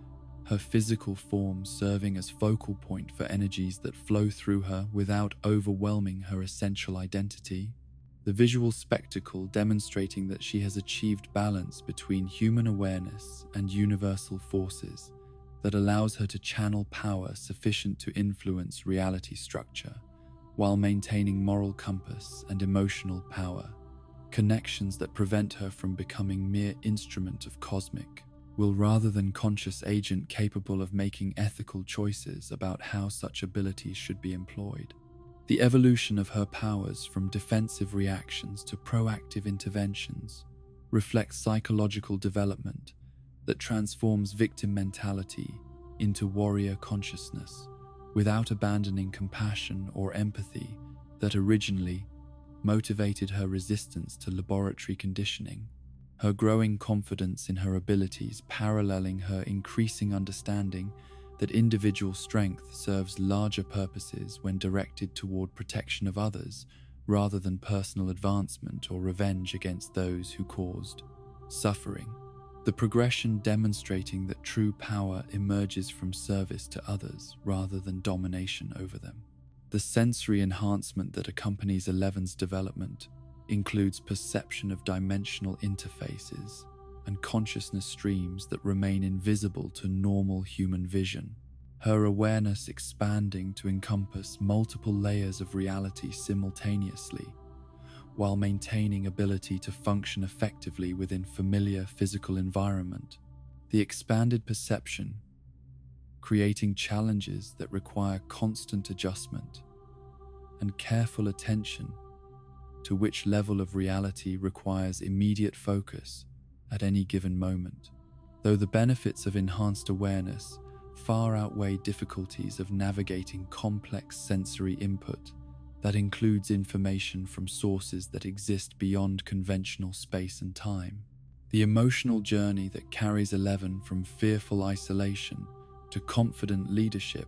her physical form serving as focal point for energies that flow through her without overwhelming her essential identity. The visual spectacle demonstrating that she has achieved balance between human awareness and universal forces that allows her to channel power sufficient to influence reality structure, while maintaining moral compass and emotional power. Connections that prevent her from becoming mere instrument of cosmic will rather than conscious agent capable of making ethical choices about how such abilities should be employed. The evolution of her powers from defensive reactions to proactive interventions reflects psychological development that transforms victim mentality into warrior consciousness, without abandoning compassion or empathy that originally motivated her resistance to laboratory conditioning. Her growing confidence in her abilities paralleling her increasing understanding that individual strength serves larger purposes when directed toward protection of others rather than personal advancement or revenge against those who caused suffering. The progression demonstrating that true power emerges from service to others rather than domination over them. The sensory enhancement that accompanies Eleven's development includes perception of dimensional interfaces and consciousness streams that remain invisible to normal human vision. Her awareness expanding to encompass multiple layers of reality simultaneously, while maintaining ability to function effectively within familiar physical environment. The expanded perception, creating challenges that require constant adjustment and careful attention to which level of reality requires immediate focus at any given moment. Though the benefits of enhanced awareness far outweigh difficulties of navigating complex sensory input that includes information from sources that exist beyond conventional space and time. The emotional journey that carries Eleven from fearful isolation to confident leadership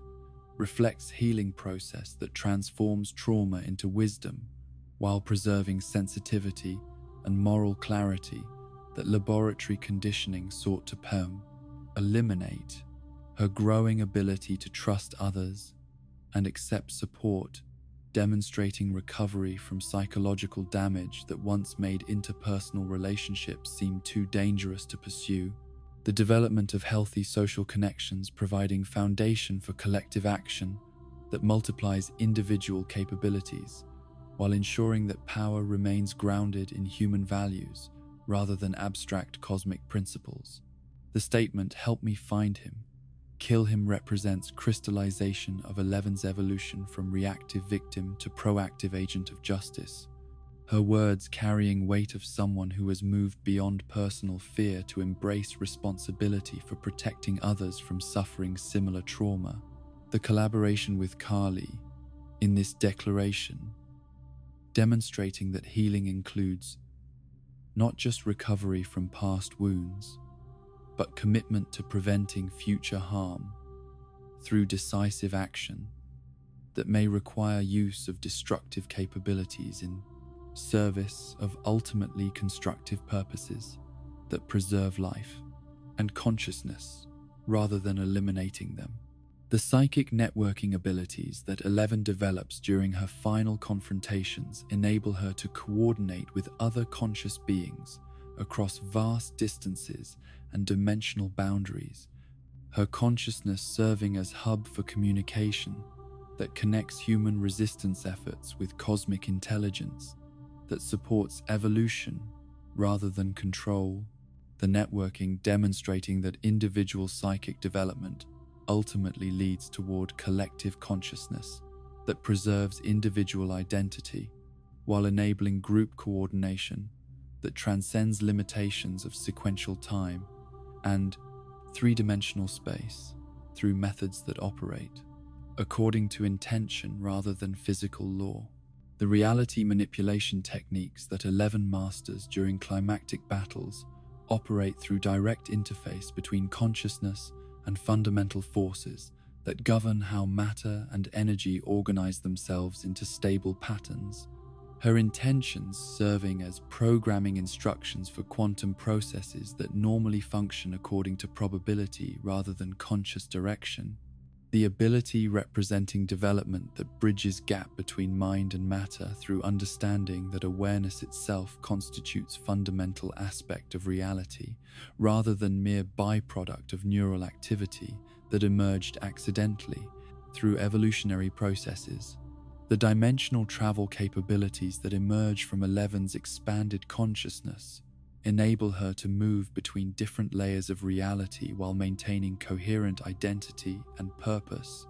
reflects healing process that transforms trauma into wisdom while preserving sensitivity and moral clarity that laboratory conditioning sought to eliminate. Her growing ability to trust others and accept support, demonstrating recovery from psychological damage that once made interpersonal relationships seem too dangerous to pursue. The development of healthy social connections providing foundation for collective action that multiplies individual capabilities, while ensuring that power remains grounded in human values rather than abstract cosmic principles. The statement, "Help me find him, kill him," represents crystallization of Eleven's evolution from reactive victim to proactive agent of justice, her words carrying weight of someone who has moved beyond personal fear to embrace responsibility for protecting others from suffering similar trauma. The collaboration with Kali in this declaration, demonstrating that healing includes not just recovery from past wounds, but commitment to preventing future harm through decisive action that may require use of destructive capabilities in service of ultimately constructive purposes that preserve life and consciousness rather than eliminating them. The psychic networking abilities that Eleven develops during her final confrontations enable her to coordinate with other conscious beings across vast distances and dimensional boundaries, her consciousness serving as hub for communication that connects human resistance efforts with cosmic intelligence that supports evolution rather than control. The networking demonstrating that individual psychic development ultimately leads toward collective consciousness that preserves individual identity while enabling group coordination that transcends limitations of sequential time and three-dimensional space through methods that operate according to intention rather than physical law. The reality manipulation techniques that Eleven masters during climactic battles operate through direct interface between consciousness and fundamental forces that govern how matter and energy organize themselves into stable patterns, her intentions serving as programming instructions for quantum processes that normally function according to probability rather than conscious direction. The ability representing development that bridges gap between mind and matter through understanding that awareness itself constitutes fundamental aspect of reality rather than mere byproduct of neural activity that emerged accidentally through evolutionary processes. The dimensional travel capabilities that emerge from Eleven's expanded consciousness enable her to move between different layers of reality while maintaining coherent identity and purpose.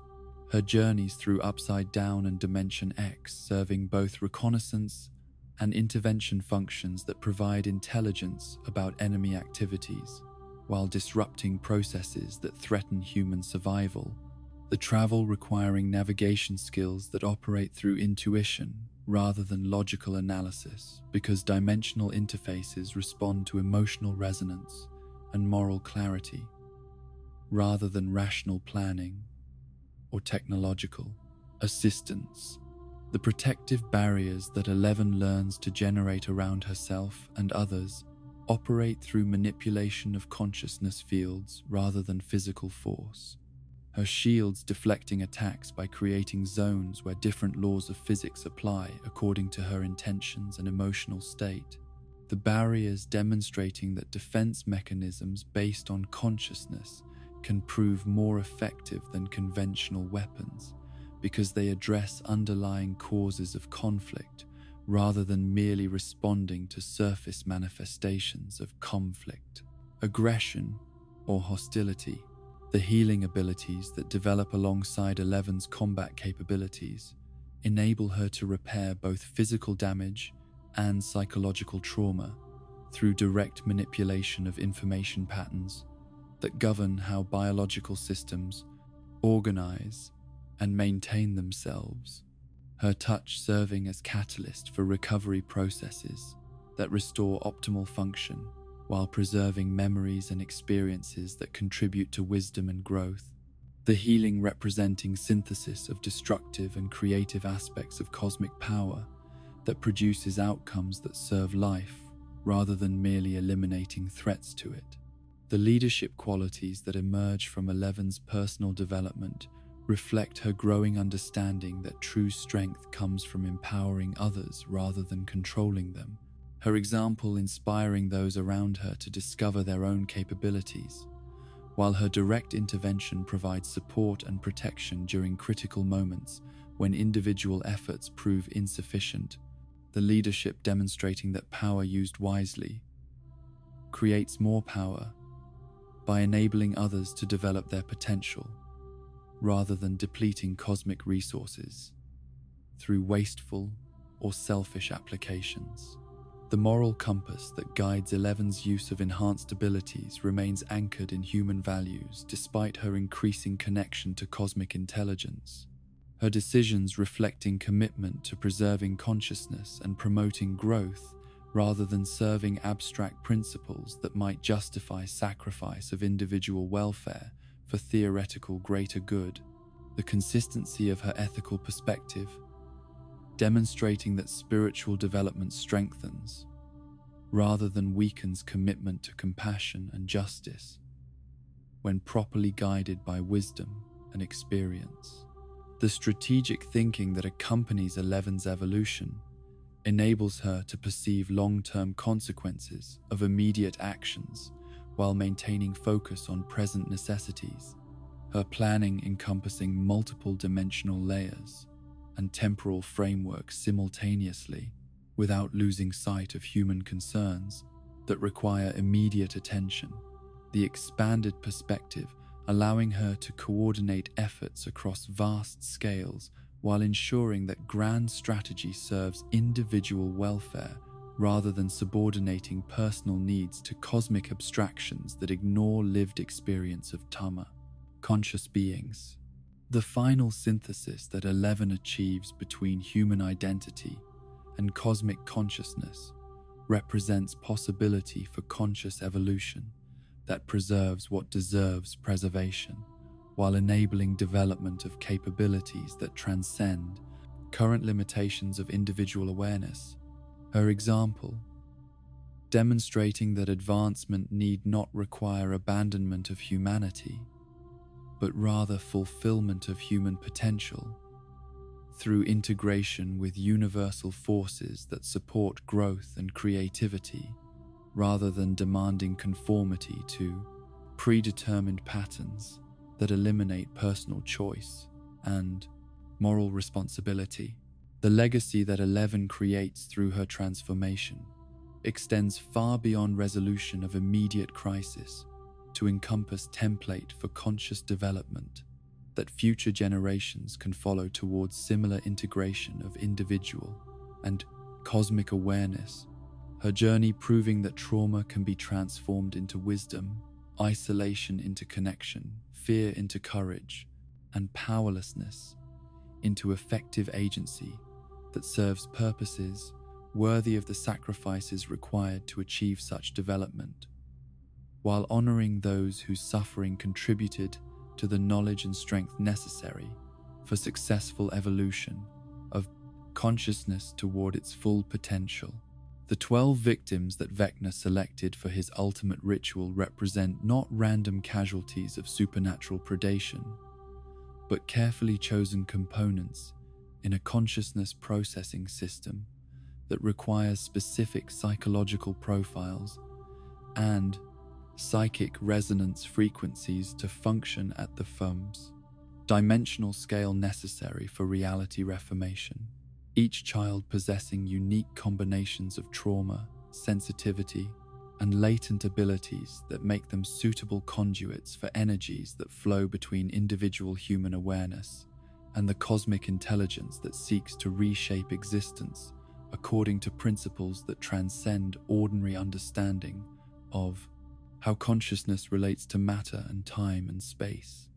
Her journeys through Upside Down and Dimension X serving both reconnaissance and intervention functions that provide intelligence about enemy activities, while disrupting processes that threaten human survival. The travel requiring navigation skills that operate through intuition rather than logical analysis, because dimensional interfaces respond to emotional resonance and moral clarity, rather than rational planning or technological assistance. The protective barriers that Eleven learns to generate around herself and others operate through manipulation of consciousness fields rather than physical force, her shields deflecting attacks by creating zones where different laws of physics apply according to her intentions and emotional state. the barriers demonstrating that defense mechanisms based on consciousness can prove more effective than conventional weapons because they address underlying causes of conflict rather than merely responding to surface manifestations of conflict, aggression, or hostility. The healing abilities that develop alongside Eleven's combat capabilities enable her to repair both physical damage and psychological trauma through direct manipulation of information patterns that govern how biological systems organize and maintain themselves, her touch serving as catalyst for recovery processes that restore optimal function while preserving memories and experiences that contribute to wisdom and growth. The healing representing synthesis of destructive and creative aspects of cosmic power that produces outcomes that serve life rather than merely eliminating threats to it. The leadership qualities that emerge from Eleven's personal development reflect her growing understanding that true strength comes from empowering others rather than controlling them, her example inspiring those around her to discover their own capabilities, while her direct intervention provides support and protection during critical moments when individual efforts prove insufficient. The leadership demonstrating that power used wisely creates more power by enabling others to develop their potential rather than depleting cosmic resources through wasteful or selfish applications. The moral compass that guides Eleven's use of enhanced abilities remains anchored in human values despite her increasing connection to cosmic intelligence, her decisions reflecting commitment to preserving consciousness and promoting growth rather than serving abstract principles that might justify sacrifice of individual welfare for theoretical greater good. The consistency of her ethical perspective, demonstrating that spiritual development strengthens rather than weakens commitment to compassion and justice when properly guided by wisdom and experience. The strategic thinking that accompanies Eleven's evolution enables her to perceive long-term consequences of immediate actions while maintaining focus on present necessities, her planning encompassing multiple dimensional layers and temporal frameworks simultaneously without losing sight of human concerns that require immediate attention. The expanded perspective allowing her to coordinate efforts across vast scales while ensuring that grand strategy serves individual welfare rather than subordinating personal needs to cosmic abstractions that ignore lived experience of Tama, conscious beings. The final synthesis that Eleven achieves between human identity and cosmic consciousness represents possibility for conscious evolution that preserves what deserves preservation, while enabling development of capabilities that transcend current limitations of individual awareness. Her example, demonstrating that advancement need not require abandonment of humanity, but rather fulfillment of human potential through integration with universal forces that support growth and creativity, rather than demanding conformity to predetermined patterns that eliminate personal choice and moral responsibility. The legacy that Eleven creates through her transformation extends far beyond resolution of immediate crisis to encompass template for conscious development that future generations can follow towards similar integration of individual and cosmic awareness, her journey proving that trauma can be transformed into wisdom, isolation into connection, fear into courage, and powerlessness into effective agency that serves purposes worthy of the sacrifices required to achieve such development, while honoring those whose suffering contributed to the knowledge and strength necessary for successful evolution of consciousness toward its full potential. The 12 victims that Vecna selected for his ultimate ritual represent not random casualties of supernatural predation, but carefully chosen components in a consciousness processing system that requires specific psychological profiles and psychic resonance frequencies to function at the FOMS dimensional scale necessary for reality reformation. Each child possessing unique combinations of trauma, sensitivity, and latent abilities that make them suitable conduits for energies that flow between individual human awareness and the cosmic intelligence that seeks to reshape existence according to principles that transcend ordinary understanding of how consciousness relates to matter and time and space.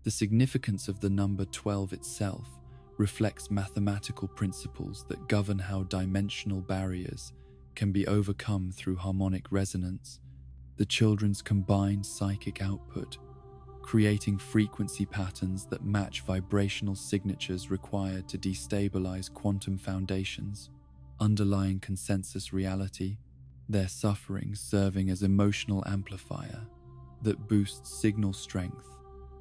The significance of the number 12 itself reflects mathematical principles that govern how dimensional barriers can be overcome through harmonic resonance, the children's combined psychic output, creating frequency patterns that match vibrational signatures required to destabilize quantum foundations, underlying consensus reality, their suffering serving as emotional amplifier that boosts signal strength,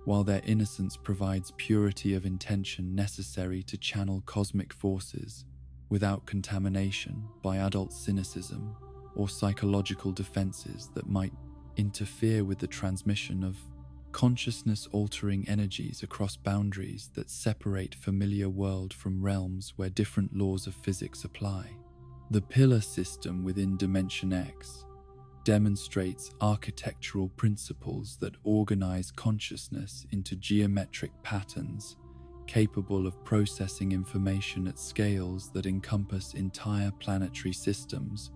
while their innocence provides purity of intention necessary to channel cosmic forces without contamination by adult cynicism or psychological defenses that might interfere with the transmission of consciousness-altering energies across boundaries that separate familiar world from realms where different laws of physics apply. The pillar system within Dimension X demonstrates architectural principles that organize consciousness into geometric patterns capable of processing information at scales that encompass entire planetary systems,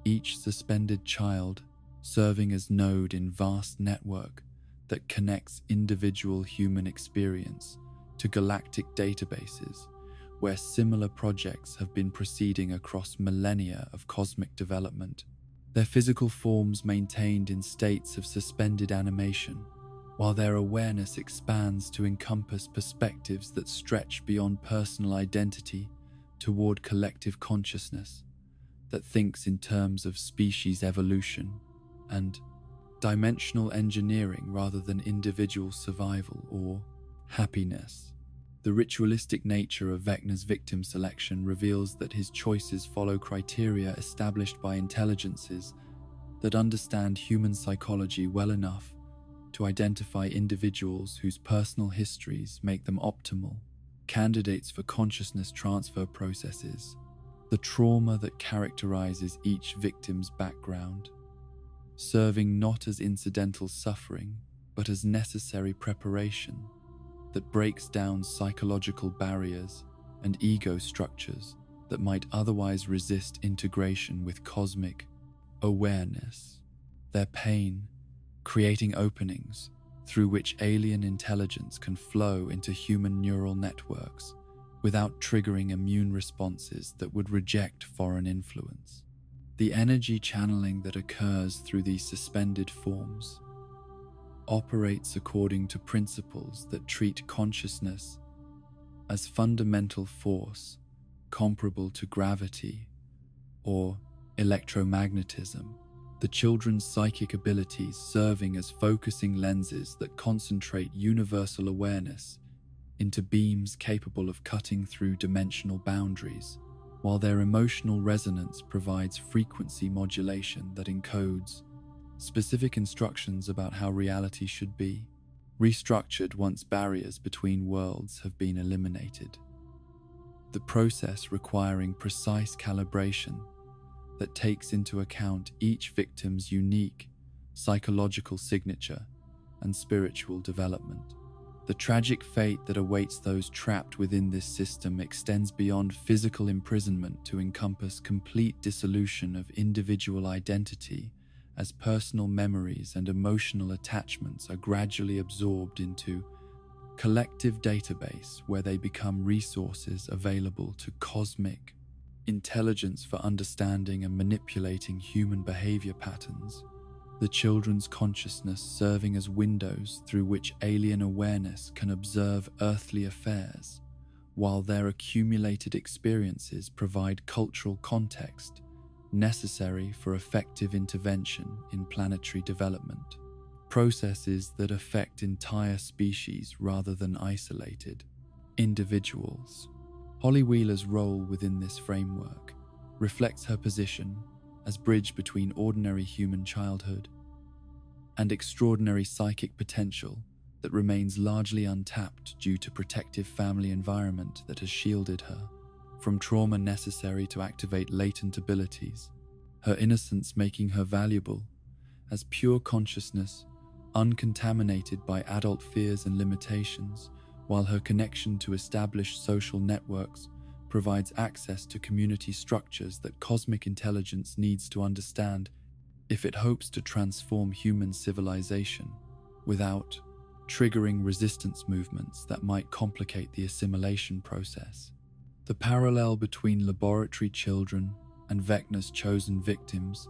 each suspended child serving as node in vast network that connects individual human experience to galactic databases where similar projects have been proceeding across millennia of cosmic development, their physical forms maintained in states of suspended animation, while their awareness expands to encompass perspectives that stretch beyond personal identity toward collective consciousness that thinks in terms of species evolution and dimensional engineering rather than individual survival or happiness. The ritualistic nature of Vecna's victim selection reveals that his choices follow criteria established by intelligences that understand human psychology well enough to identify individuals whose personal histories make them optimal candidates for consciousness transfer processes, the trauma that characterizes each victim's background, serving not as incidental suffering, but as necessary preparation that breaks down psychological barriers and ego structures that might otherwise resist integration with cosmic awareness. Their pain, creating openings through which alien intelligence can flow into human neural networks without triggering immune responses that would reject foreign influence. The energy channeling that occurs through these suspended forms operates according to principles that treat consciousness as fundamental force comparable to gravity or electromagnetism, the children's psychic abilities serving as focusing lenses that concentrate universal awareness into beams capable of cutting through dimensional boundaries, while their emotional resonance provides frequency modulation that encodes specific instructions about how reality should be, restructured once barriers between worlds have been eliminated. The process requiring precise calibration that takes into account each victim's unique psychological signature and spiritual development. The tragic fate that awaits those trapped within this system extends beyond physical imprisonment to encompass complete dissolution of individual identity as personal memories and emotional attachments are gradually absorbed into collective database where they become resources available to cosmic intelligence for understanding and manipulating human behavior patterns, the children's consciousness serving as windows through which alien awareness can observe earthly affairs, while their accumulated experiences provide cultural context necessary for effective intervention in planetary development, processes that affect entire species rather than isolated individuals. Holly Wheeler's role within this framework reflects her position as bridge between ordinary human childhood and extraordinary psychic potential that remains largely untapped due to protective family environment that has shielded her from trauma necessary to activate latent abilities, her innocence making her valuable as pure consciousness, uncontaminated by adult fears and limitations, while her connection to established social networks provides access to community structures that cosmic intelligence needs to understand if it hopes to transform human civilization without triggering resistance movements that might complicate the assimilation process. The parallel between laboratory children and Vecna's chosen victims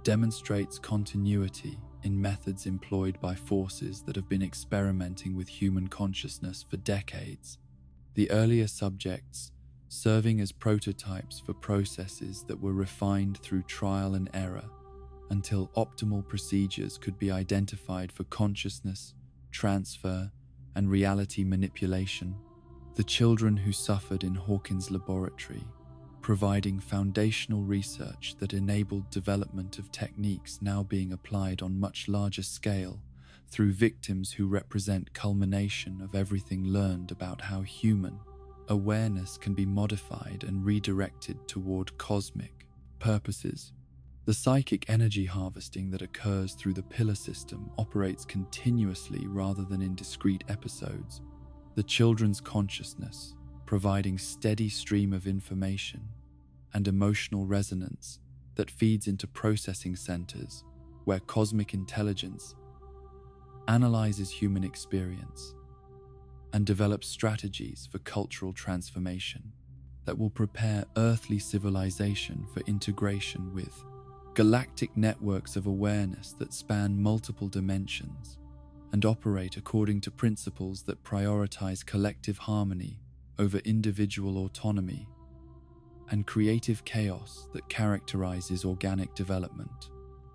demonstrates continuity in methods employed by forces that have been experimenting with human consciousness for decades. The earlier subjects serving as prototypes for processes that were refined through trial and error until optimal procedures could be identified for consciousness, transfer, and reality manipulation. The children who suffered in Hawkins' laboratory, providing foundational research that enabled development of techniques now being applied on much larger scale through victims who represent culmination of everything learned about how human awareness can be modified and redirected toward cosmic purposes. The psychic energy harvesting that occurs through the pillar system operates continuously rather than in discrete episodes. The children's consciousness, providing steady stream of information and emotional resonance that feeds into processing centers where cosmic intelligence analyzes human experience and develops strategies for cultural transformation that will prepare earthly civilization for integration with galactic networks of awareness that span multiple dimensions and operate according to principles that prioritize collective harmony over individual autonomy and creative chaos that characterizes organic development.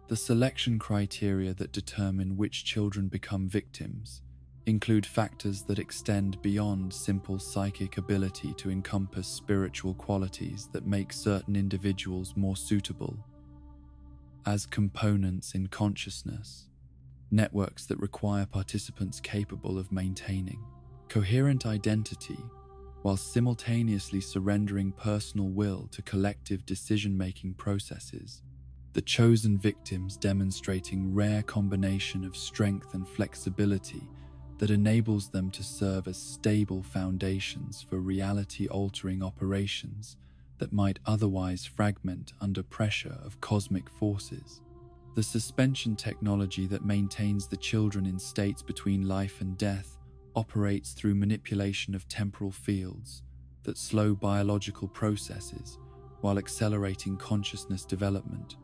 The selection criteria that determine which children become victims include factors that extend beyond simple psychic ability to encompass spiritual qualities that make certain individuals more suitable as components in consciousness, networks that require participants capable of maintaining coherent identity while simultaneously surrendering personal will to collective decision-making processes. The chosen victims demonstrating rare combination of strength and flexibility that enables them to serve as stable foundations for reality-altering operations that might otherwise fragment under pressure of cosmic forces. The suspension technology that maintains the children in states between life and death operates through manipulation of temporal fields that slow biological processes while accelerating consciousness development,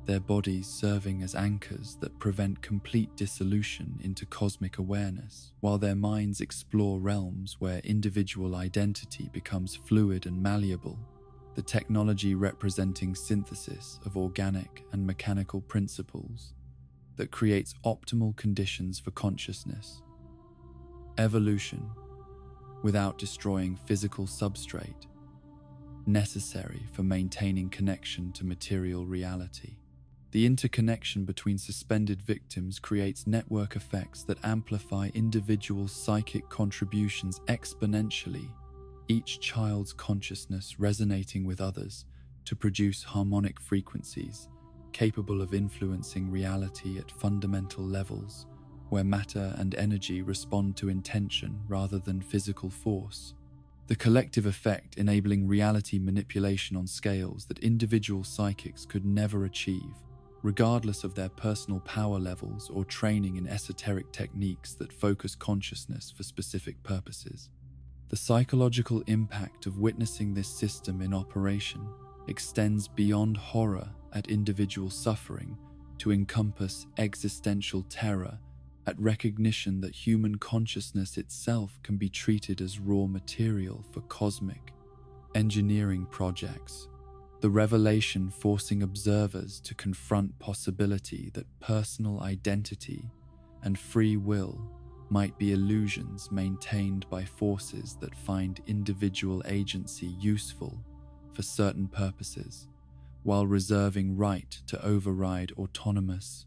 their bodies serving as anchors that prevent complete dissolution into cosmic awareness, while their minds explore realms where individual identity becomes fluid and malleable. The technology representing synthesis of organic and mechanical principles that creates optimal conditions for consciousness evolution without destroying physical substrate necessary for maintaining connection to material reality. The interconnection between suspended victims creates network effects that amplify individual psychic contributions exponentially, each child's consciousness resonating with others to produce harmonic frequencies capable of influencing reality at fundamental levels where matter and energy respond to intention rather than physical force. The collective effect enabling reality manipulation on scales that individual psychics could never achieve, regardless of their personal power levels or training in esoteric techniques that focus consciousness for specific purposes. The psychological impact of witnessing this system in operation extends beyond horror at individual suffering to encompass existential terror at recognition that human consciousness itself can be treated as raw material for cosmic engineering projects. The revelation forcing observers to confront possibility that personal identity and free will might be illusions maintained by forces that find individual agency useful for certain purposes, while reserving right to override autonomous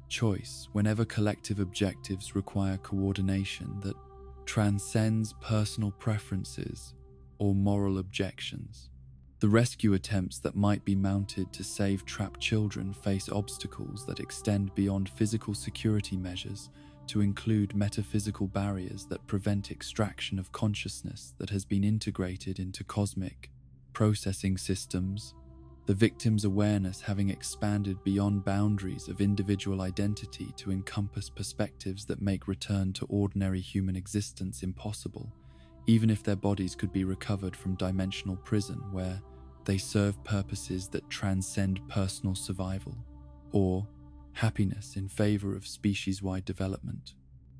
choice whenever collective objectives require coordination that transcends personal preferences or moral objections. The rescue attempts that might be mounted to save trapped children face obstacles that extend beyond physical security measures to include metaphysical barriers that prevent extraction of consciousness that has been integrated into cosmic processing systems, the victim's awareness having expanded beyond boundaries of individual identity to encompass perspectives that make return to ordinary human existence impossible, even if their bodies could be recovered from dimensional prison where they serve purposes that transcend personal survival, or happiness in favor of species-wide development.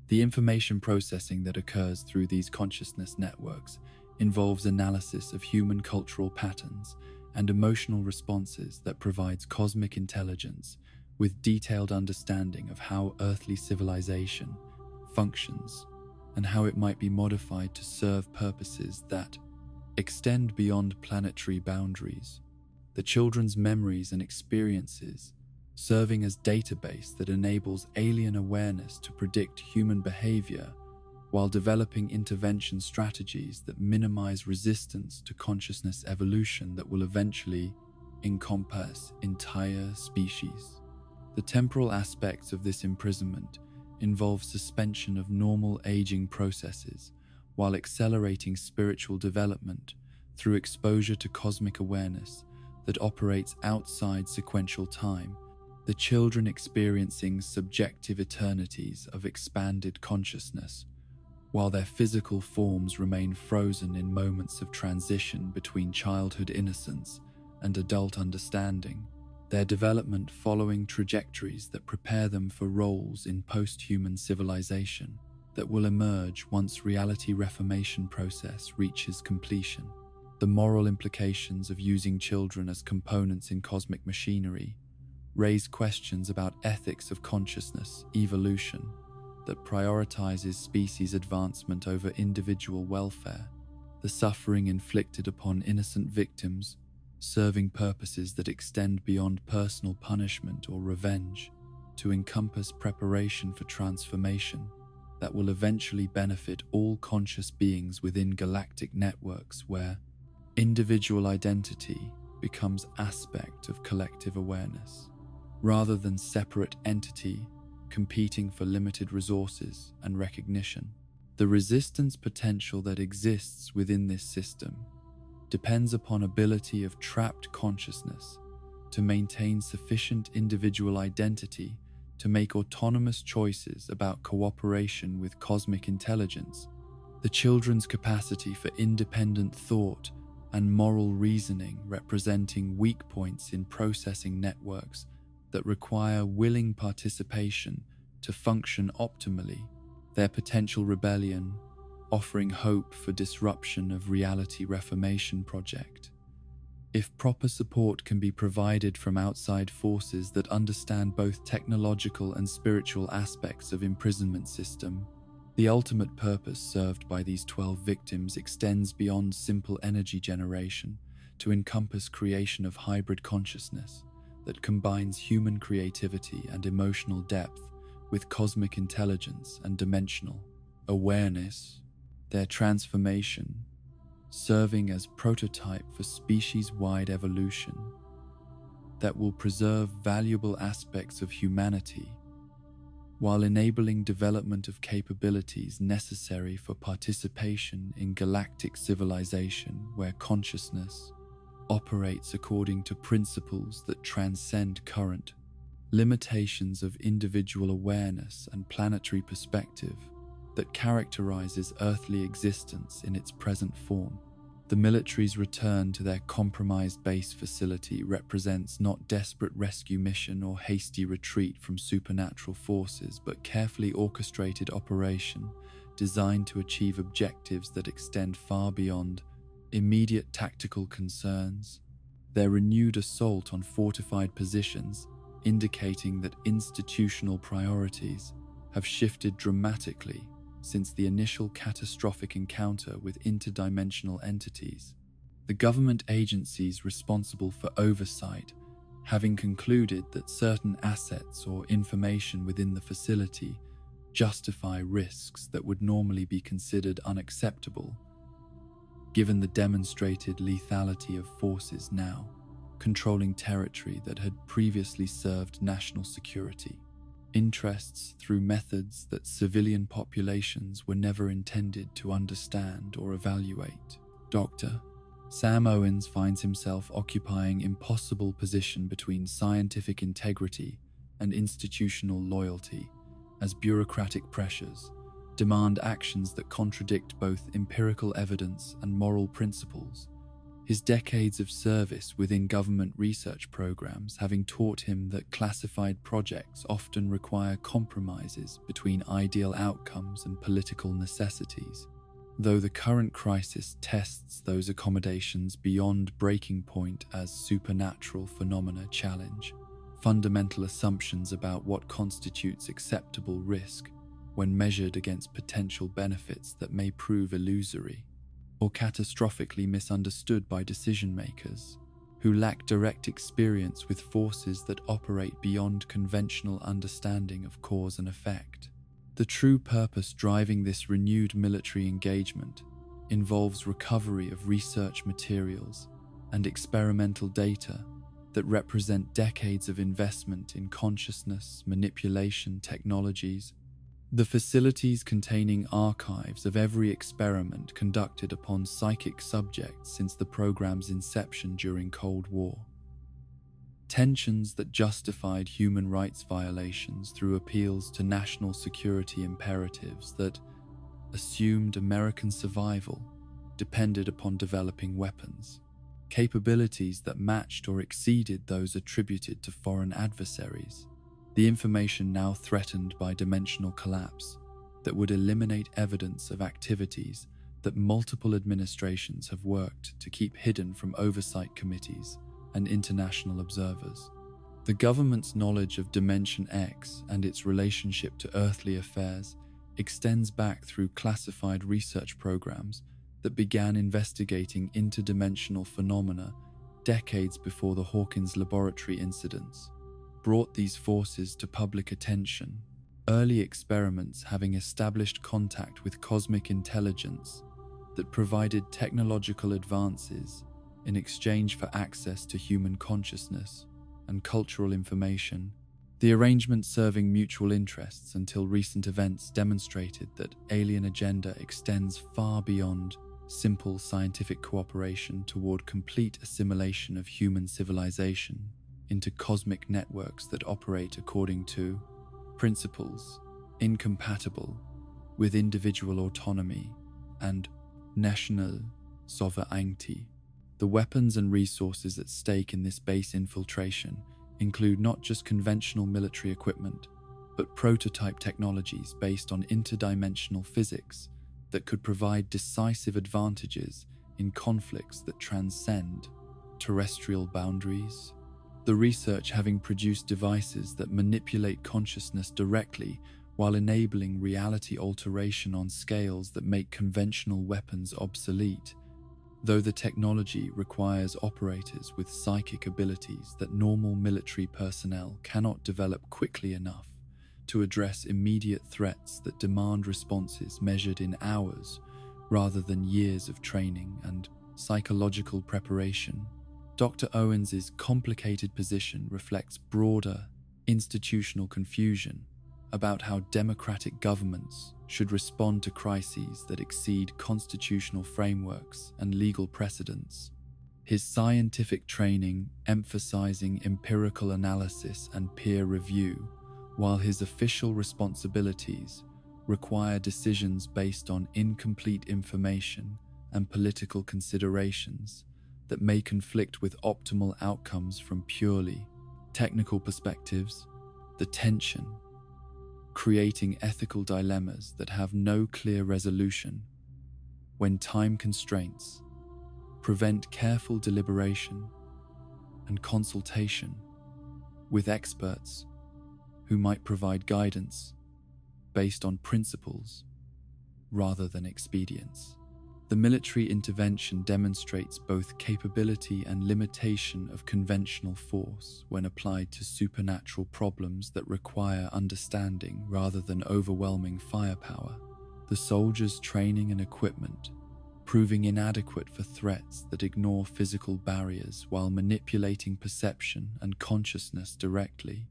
The information processing that occurs through these consciousness networks involves analysis of human cultural patterns and emotional responses that provides cosmic intelligence with detailed understanding of how earthly civilization functions and how it might be modified to serve purposes that extend beyond planetary boundaries. The children's memories and experiences serving as database that enables alien awareness to predict human behavior while developing intervention strategies that minimize resistance to consciousness evolution that will eventually encompass entire species. The temporal aspects of this imprisonment involve suspension of normal aging processes while accelerating spiritual development through exposure to cosmic awareness that operates outside sequential time, the children experiencing subjective eternities of expanded consciousness, while their physical forms remain frozen in moments of transition between childhood innocence and adult understanding, their development following trajectories that prepare them for roles in post-human civilization that will emerge once reality reformation process reaches completion. The moral implications of using children as components in cosmic machinery raise questions about ethics of consciousness evolution that prioritizes species advancement over individual welfare, the suffering inflicted upon innocent victims serving purposes that extend beyond personal punishment or revenge to encompass preparation for transformation that will eventually benefit all conscious beings within galactic networks where individual identity becomes aspect of collective awareness, rather than separate entity competing for limited resources and recognition. The resistance potential that exists within this system depends upon ability of trapped consciousness to maintain sufficient individual identity to make autonomous choices about cooperation with cosmic intelligence. The children's capacity for independent thought and moral reasoning representing weak points in processing networks that require willing participation to function optimally, their potential rebellion offering hope for disruption of reality reformation project. If proper support can be provided from outside forces that understand both technological and spiritual aspects of imprisonment system, the ultimate purpose served by these 12 victims extends beyond simple energy generation to encompass creation of hybrid consciousness that combines human creativity and emotional depth with cosmic intelligence and dimensional awareness, their transformation serving as prototype for species-wide evolution that will preserve valuable aspects of humanity while enabling development of capabilities necessary for participation in galactic civilization where consciousness operates according to principles that transcend current limitations of individual awareness and planetary perspective that characterizes earthly existence in its present form. The military's return to their compromised base facility represents not desperate rescue mission or hasty retreat from supernatural forces, but carefully orchestrated operation designed to achieve objectives that extend far beyond immediate tactical concerns. Their renewed assault on fortified positions, indicating that institutional priorities have shifted dramatically since the initial catastrophic encounter with interdimensional entities. The government agencies responsible for oversight having concluded that certain assets or information within the facility justify risks that would normally be considered unacceptable, given the demonstrated lethality of forces now controlling territory that had previously served national security, interests through methods that civilian populations were never intended to understand or evaluate. Dr. Sam Owens finds himself occupying an impossible position between scientific integrity and institutional loyalty as bureaucratic pressures demand actions that contradict both empirical evidence and moral principles. His decades of service within government research programs having taught him that classified projects often require compromises between ideal outcomes and political necessities. Though the current crisis tests those accommodations beyond breaking point as supernatural phenomena challenge fundamental assumptions about what constitutes acceptable risk when measured against potential benefits that may prove illusory or catastrophically misunderstood by decision-makers who lack direct experience with forces that operate beyond conventional understanding of cause and effect. The true purpose driving this renewed military engagement involves recovery of research materials and experimental data that represent decades of investment in consciousness manipulation technologies. The facilities containing archives of every experiment conducted upon psychic subjects since the program's inception during Cold War. Tensions that justified human rights violations through appeals to national security imperatives that assumed American survival depended upon developing weapons, capabilities that matched or exceeded those attributed to foreign adversaries. The information now threatened by dimensional collapse that would eliminate evidence of activities that multiple administrations have worked to keep hidden from oversight committees and international observers. The government's knowledge of Dimension X and its relationship to earthly affairs extends back through classified research programs that began investigating interdimensional phenomena decades before the Hawkins laboratory incidents brought these forces to public attention. Early experiments having established contact with cosmic intelligence that provided technological advances in exchange for access to human consciousness and cultural information, the arrangement serving mutual interests until recent events demonstrated that alien agenda extends far beyond simple scientific cooperation toward complete assimilation of human civilization into cosmic networks that operate according to principles incompatible with individual autonomy and national sovereignty. The weapons and resources at stake in this base infiltration include not just conventional military equipment, but prototype technologies based on interdimensional physics that could provide decisive advantages in conflicts that transcend terrestrial boundaries. The research having produced devices that manipulate consciousness directly while enabling reality alteration on scales that make conventional weapons obsolete, though the technology requires operators with psychic abilities that normal military personnel cannot develop quickly enough to address immediate threats that demand responses measured in hours rather than years of training and psychological preparation. Dr. Owens's complicated position reflects broader institutional confusion about how democratic governments should respond to crises that exceed constitutional frameworks and legal precedents. His scientific training emphasizing empirical analysis and peer review, while his official responsibilities require decisions based on incomplete information and political considerations that may conflict with optimal outcomes from purely technical perspectives. The tension, creating ethical dilemmas that have no clear resolution when time constraints prevent careful deliberation and consultation with experts who might provide guidance based on principles rather than expedience. The military intervention demonstrates both capability and limitation of conventional force when applied to supernatural problems that require understanding rather than overwhelming firepower. The soldiers' training and equipment proving inadequate for threats that ignore physical barriers while manipulating perception and consciousness directly.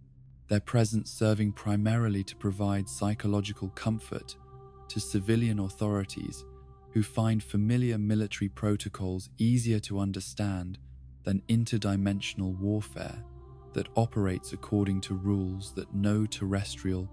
Their presence serving primarily to provide psychological comfort to civilian authorities who find familiar military protocols easier to understand than interdimensional warfare that operates according to rules that no terrestrial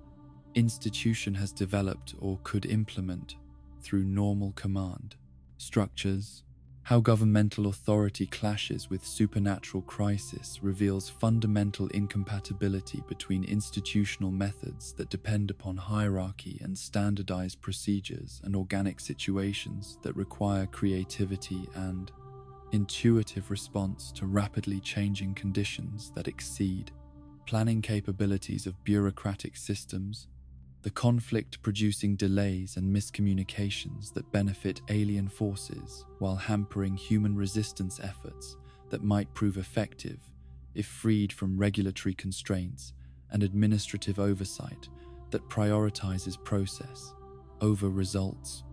institution has developed or could implement through normal command structures. How governmental authority clashes with supernatural crisis reveals fundamental incompatibility between institutional methods that depend upon hierarchy and standardized procedures and organic situations that require creativity and intuitive response to rapidly changing conditions that exceed planning capabilities of bureaucratic systems. The conflict producing delays and miscommunications that benefit alien forces while hampering human resistance efforts that might prove effective if freed from regulatory constraints and administrative oversight that prioritizes process over results.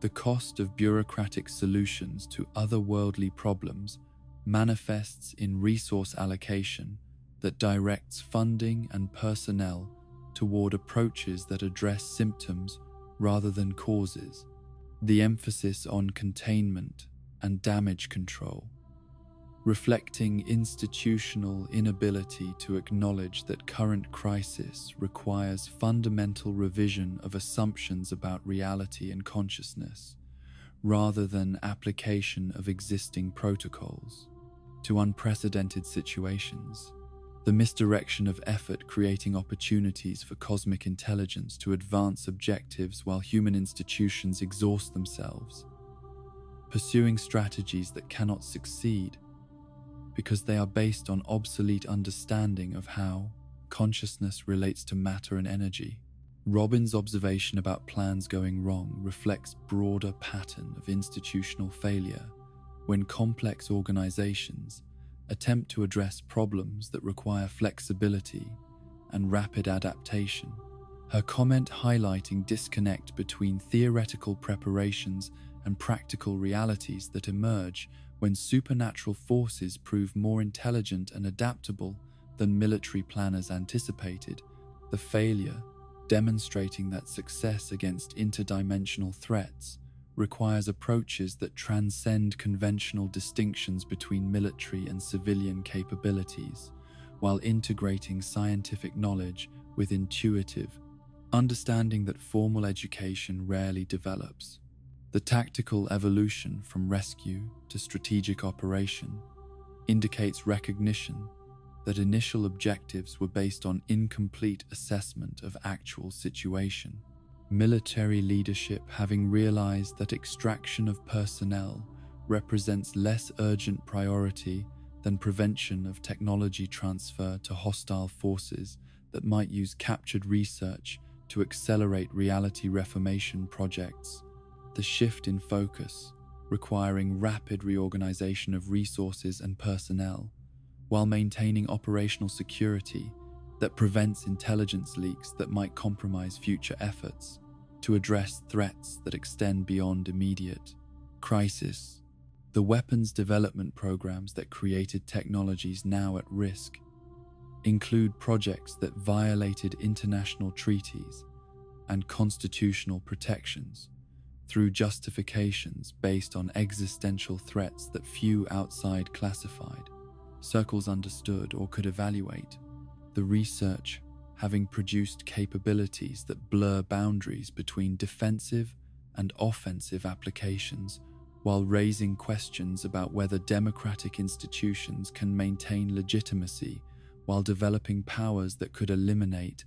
The cost of bureaucratic solutions to otherworldly problems manifests in resource allocation that directs funding and personnel toward approaches that address symptoms rather than causes. The emphasis on containment and damage control, reflecting institutional inability to acknowledge that current crisis requires fundamental revision of assumptions about reality and consciousness, rather than application of existing protocols to unprecedented situations. The misdirection of effort creating opportunities for cosmic intelligence to advance objectives while human institutions exhaust themselves, pursuing strategies that cannot succeed because they are based on obsolete understanding of how consciousness relates to matter and energy. Robin's observation about plans going wrong reflects broader pattern of institutional failure when complex organizations attempt to address problems that require flexibility and rapid adaptation. Her comment highlighting disconnect between theoretical preparations and practical realities that emerge when supernatural forces prove more intelligent and adaptable than military planners anticipated, the failure demonstrating that success against interdimensional threats requires approaches that transcend conventional distinctions between military and civilian capabilities, while integrating scientific knowledge with intuitive understanding that formal education rarely develops. The tactical evolution from rescue to strategic operation indicates recognition that initial objectives were based on incomplete assessment of actual situation. Military leadership, having realized that extraction of personnel represents less urgent priority than prevention of technology transfer to hostile forces that might use captured research to accelerate reality reformation projects. The shift in focus, requiring rapid reorganization of resources and personnel, while maintaining operational security that prevents intelligence leaks that might compromise future efforts to address threats that extend beyond immediate crisis. The weapons development programs that created technologies now at risk include projects that violated international treaties and constitutional protections through justifications based on existential threats that few outside classified circles understood or could evaluate. The research having produced capabilities that blur boundaries between defensive and offensive applications, while raising questions about whether democratic institutions can maintain legitimacy while developing powers that could eliminate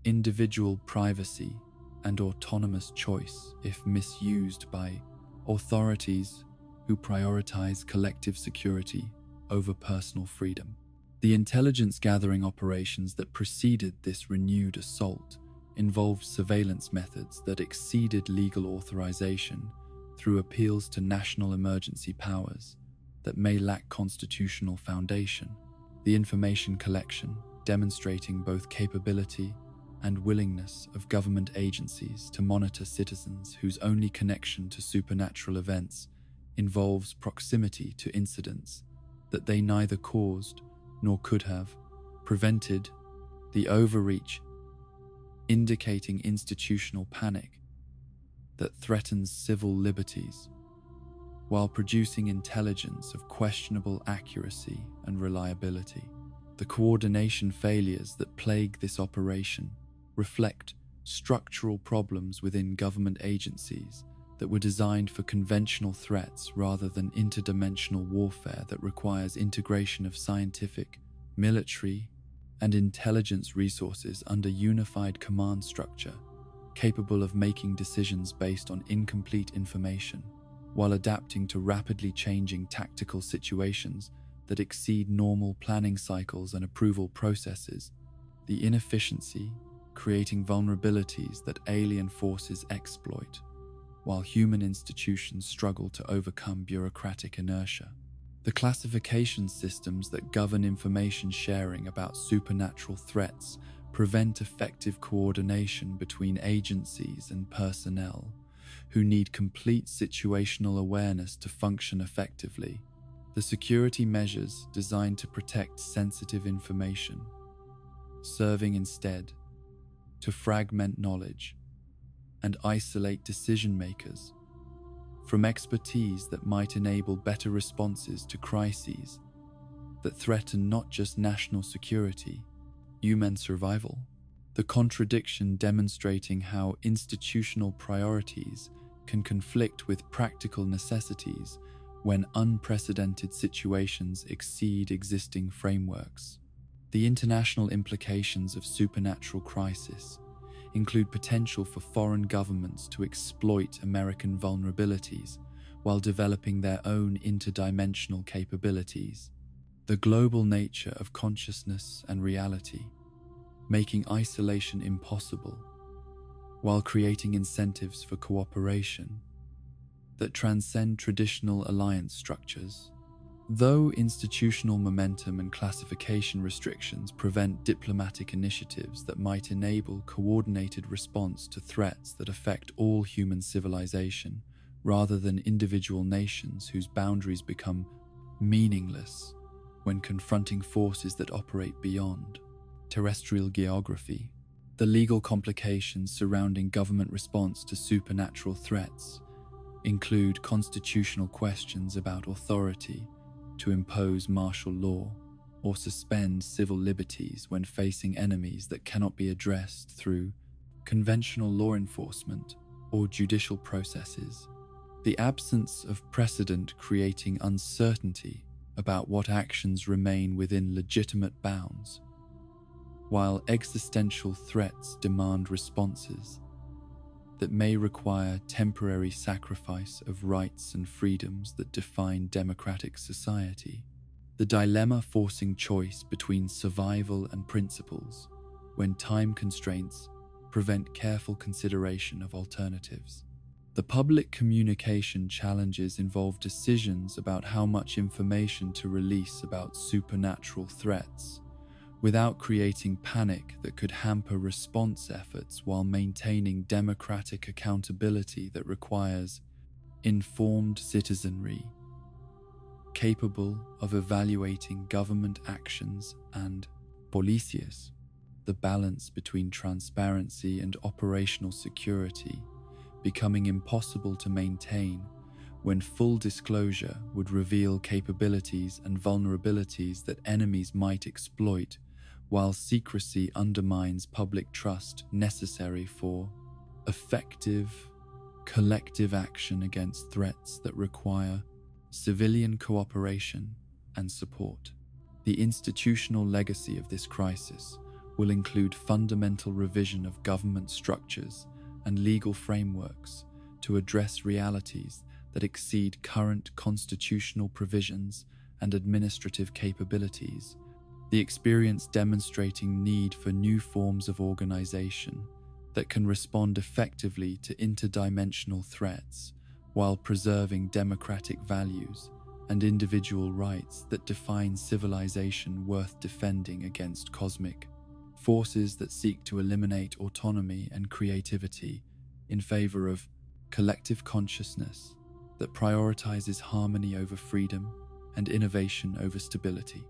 individual privacy and autonomous choice if misused by authorities who prioritize collective security over personal freedom. The intelligence gathering operations that preceded this renewed assault involved surveillance methods that exceeded legal authorization through appeals to national emergency powers that may lack constitutional foundation. The information collection, demonstrating both capability and willingness of government agencies to monitor citizens whose only connection to supernatural events involves proximity to incidents that they neither caused nor could have prevented. The overreach, indicating institutional panic that threatens civil liberties, while producing intelligence of questionable accuracy and reliability. The coordination failures that plague this operation reflect structural problems within government agencies that were designed for conventional threats rather than interdimensional warfare that requires integration of scientific, military, and intelligence resources under unified command structure, capable of making decisions based on incomplete information, while adapting to rapidly changing tactical situations that exceed normal planning cycles and approval processes. The inefficiency, creating vulnerabilities that alien forces exploit, while human institutions struggle to overcome bureaucratic inertia. The classification systems that govern information sharing about supernatural threats prevent effective coordination between agencies and personnel who need complete situational awareness to function effectively. The security measures designed to protect sensitive information, serving instead to fragment knowledge and isolate decision makers from expertise that might enable better responses to crises that threaten not just national security, human survival. The contradiction demonstrating how institutional priorities can conflict with practical necessities when unprecedented situations exceed existing frameworks. The international implications of supernatural crisis include potential for foreign governments to exploit American vulnerabilities while developing their own interdimensional capabilities. The global nature of consciousness and reality, making isolation impossible, while creating incentives for cooperation that transcend traditional alliance structures. Though institutional momentum and classification restrictions prevent diplomatic initiatives that might enable coordinated response to threats that affect all human civilization, rather than individual nations whose boundaries become meaningless when confronting forces that operate beyond terrestrial geography. The legal complications surrounding government response to supernatural threats include constitutional questions about authority to impose martial law or suspend civil liberties when facing enemies that cannot be addressed through conventional law enforcement or judicial processes. The absence of precedent creating uncertainty about what actions remain within legitimate bounds, while existential threats demand responses that may require temporary sacrifice of rights and freedoms that define democratic society. The dilemma forcing choice between survival and principles when time constraints prevent careful consideration of alternatives. The public communication challenges involve decisions about how much information to release about supernatural threats, without creating panic that could hamper response efforts while maintaining democratic accountability that requires informed citizenry, capable of evaluating government actions and policias. The balance between transparency and operational security becoming impossible to maintain when full disclosure would reveal capabilities and vulnerabilities that enemies might exploit, while secrecy undermines public trust necessary for effective, collective action against threats that require civilian cooperation and support. The institutional legacy of this crisis will include fundamental revision of government structures and legal frameworks to address realities that exceed current constitutional provisions and administrative capabilities. The experience demonstrating need for new forms of organization that can respond effectively to interdimensional threats while preserving democratic values and individual rights that define civilization worth defending against cosmic forces that seek to eliminate autonomy and creativity in favor of collective consciousness that prioritizes harmony over freedom and innovation over stability.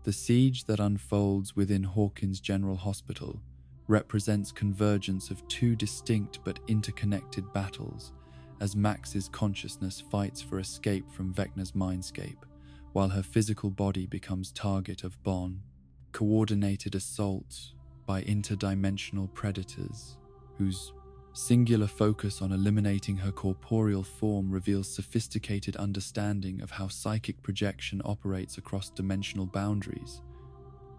The siege that unfolds within Hawkins General Hospital represents convergence of two distinct but interconnected battles as Max's consciousness fights for escape from Vecna's mindscape, while her physical body becomes target of coordinated assaults by interdimensional predators whose singular focus on eliminating her corporeal form reveals sophisticated understanding of how psychic projection operates across dimensional boundaries.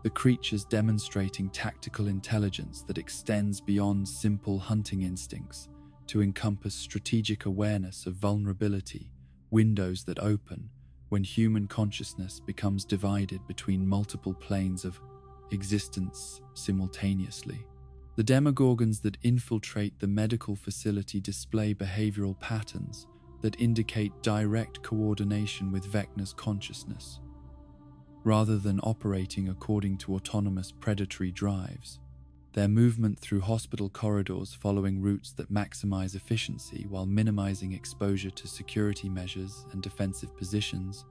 The creatures demonstrating tactical intelligence that extends beyond simple hunting instincts to encompass strategic awareness of vulnerability, windows that open when human consciousness becomes divided between multiple planes of existence simultaneously. The demogorgons that infiltrate the medical facility display behavioral patterns that indicate direct coordination with Vecna's consciousness, rather than operating according to autonomous predatory drives. Their movement through hospital corridors following routes that maximize efficiency while minimizing exposure to security measures and defensive positions.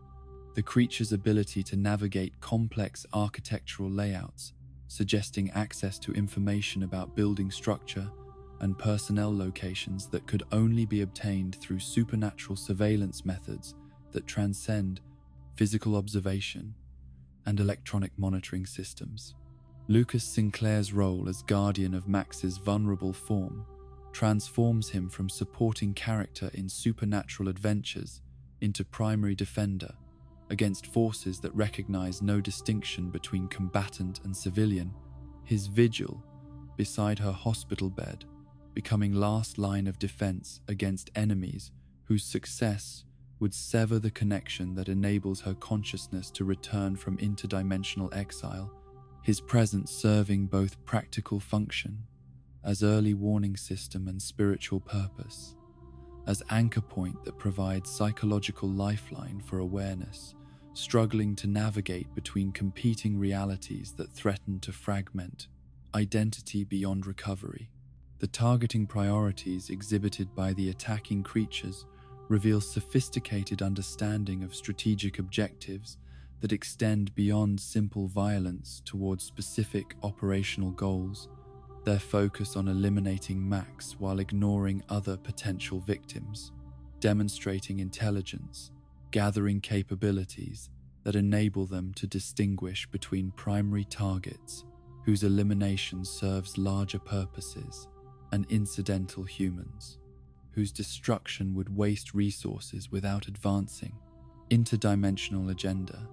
The creature's ability to navigate complex architectural layouts, suggesting access to information about building structure and personnel locations that could only be obtained through supernatural surveillance methods that transcend physical observation and electronic monitoring systems. Lucas Sinclair's role as guardian of Max's vulnerable form transforms him from supporting character in supernatural adventures into primary defender against forces that recognize no distinction between combatant and civilian, his vigil beside her hospital bed becoming last line of defense against enemies whose success would sever the connection that enables her consciousness to return from interdimensional exile, his presence serving both practical function as early warning system and spiritual purpose, as anchor point that provides psychological lifeline for awareness, struggling to navigate between competing realities that threaten to fragment identity beyond recovery. The targeting priorities exhibited by the attacking creatures reveal sophisticated understanding of strategic objectives that extend beyond simple violence towards specific operational goals, their focus on eliminating Max while ignoring other potential victims, demonstrating intelligence, gathering capabilities that enable them to distinguish between primary targets whose elimination serves larger purposes and incidental humans whose destruction would waste resources without advancing interdimensional agenda,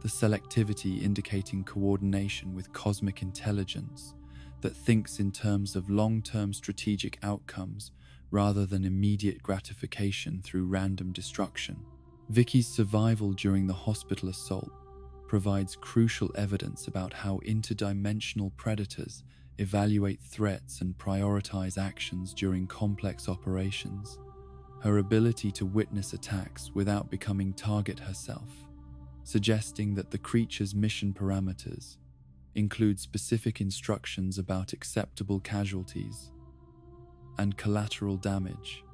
the selectivity indicating coordination with cosmic intelligence that thinks in terms of long-term strategic outcomes rather than immediate gratification through random destruction. Vicky's survival during the hospital assault provides crucial evidence about how interdimensional predators evaluate threats and prioritize actions during complex operations. Her ability to witness attacks without becoming target herself, suggesting that the creature's mission parameters include specific instructions about acceptable casualties and collateral damage,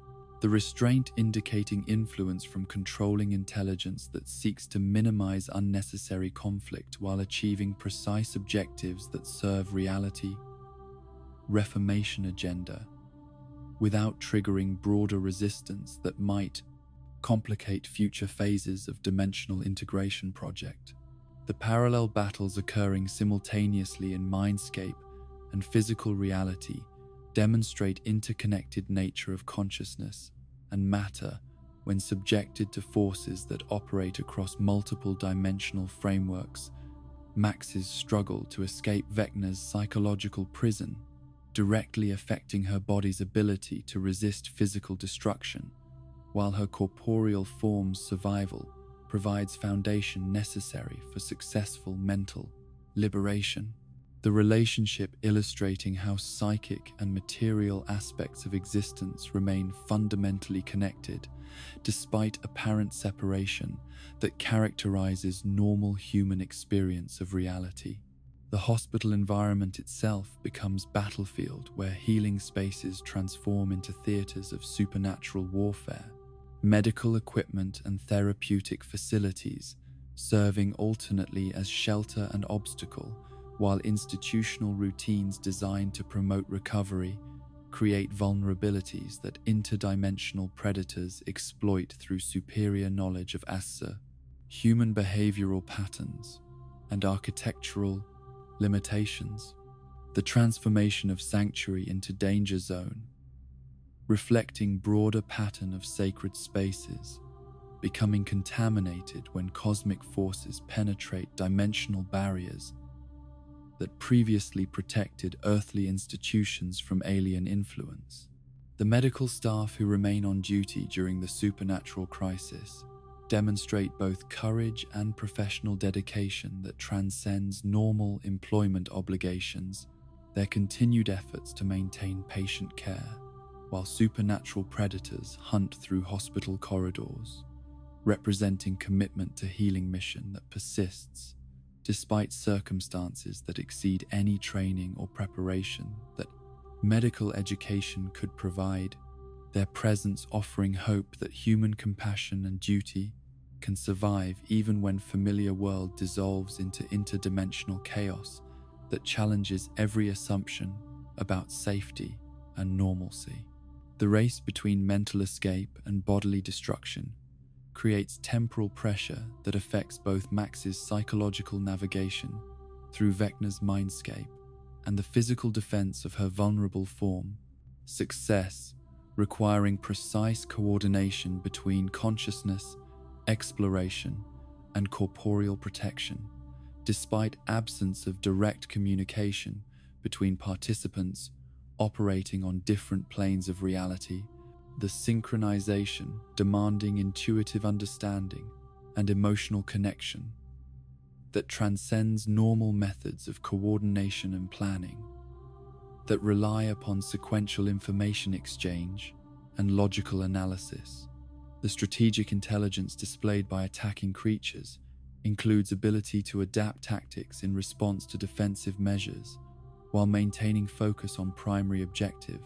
the restraint indicating influence from controlling intelligence that seeks to minimize unnecessary conflict while achieving precise objectives that serve reality, reformation agenda, without triggering broader resistance that might complicate future phases of dimensional integration project. The parallel battles occurring simultaneously in mindscape and physical reality demonstrate interconnected nature of consciousness and matter when subjected to forces that operate across multiple dimensional frameworks. Max's struggle to escape Vecna's psychological prison, directly affecting her body's ability to resist physical destruction, while her corporeal form's survival provides foundation necessary for successful mental liberation. the relationship illustrating how psychic and material aspects of existence remain fundamentally connected, despite apparent separation that characterizes normal human experience of reality. The hospital environment itself becomes battlefield where healing spaces transform into theaters of supernatural warfare, medical equipment and therapeutic facilities serving alternately as shelter and obstacle, while institutional routines designed to promote recovery create vulnerabilities that interdimensional predators exploit through superior knowledge of ASA, human behavioral patterns, and architectural limitations. The transformation of sanctuary into danger zone, reflecting broader pattern of sacred spaces, becoming contaminated when cosmic forces penetrate dimensional barriers that previously protected earthly institutions from alien influence. The medical staff who remain on duty during the supernatural crisis demonstrate both courage and professional dedication that transcends normal employment obligations, their continued efforts to maintain patient care, while supernatural predators hunt through hospital corridors, representing commitment to healing mission that persists despite circumstances that exceed any training or preparation that medical education could provide, their presence offering hope that human compassion and duty can survive even when familiar world dissolves into interdimensional chaos that challenges every assumption about safety and normalcy. The race between mental escape and bodily destruction creates temporal pressure that affects both Max's psychological navigation through Vecna's mindscape and the physical defense of her vulnerable form, success requiring precise coordination between consciousness, exploration, and corporeal protection, despite absence of direct communication between participants operating on different planes of reality. The synchronization demanding intuitive understanding and emotional connection that transcends normal methods of coordination and planning, that rely upon sequential information exchange and logical analysis. The strategic intelligence displayed by attacking creatures includes ability to adapt tactics in response to defensive measures while maintaining focus on primary objective,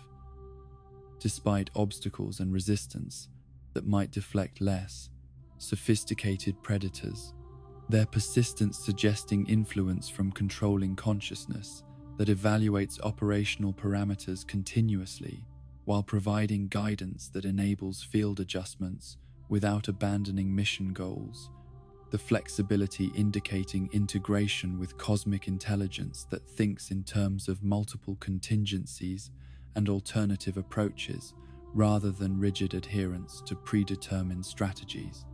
despite obstacles and resistance that might deflect less sophisticated predators, their persistence suggesting influence from controlling consciousness that evaluates operational parameters continuously while providing guidance that enables field adjustments without abandoning mission goals, the flexibility indicating integration with cosmic intelligence that thinks in terms of multiple contingencies and alternative approaches rather than rigid adherence to predetermined strategies.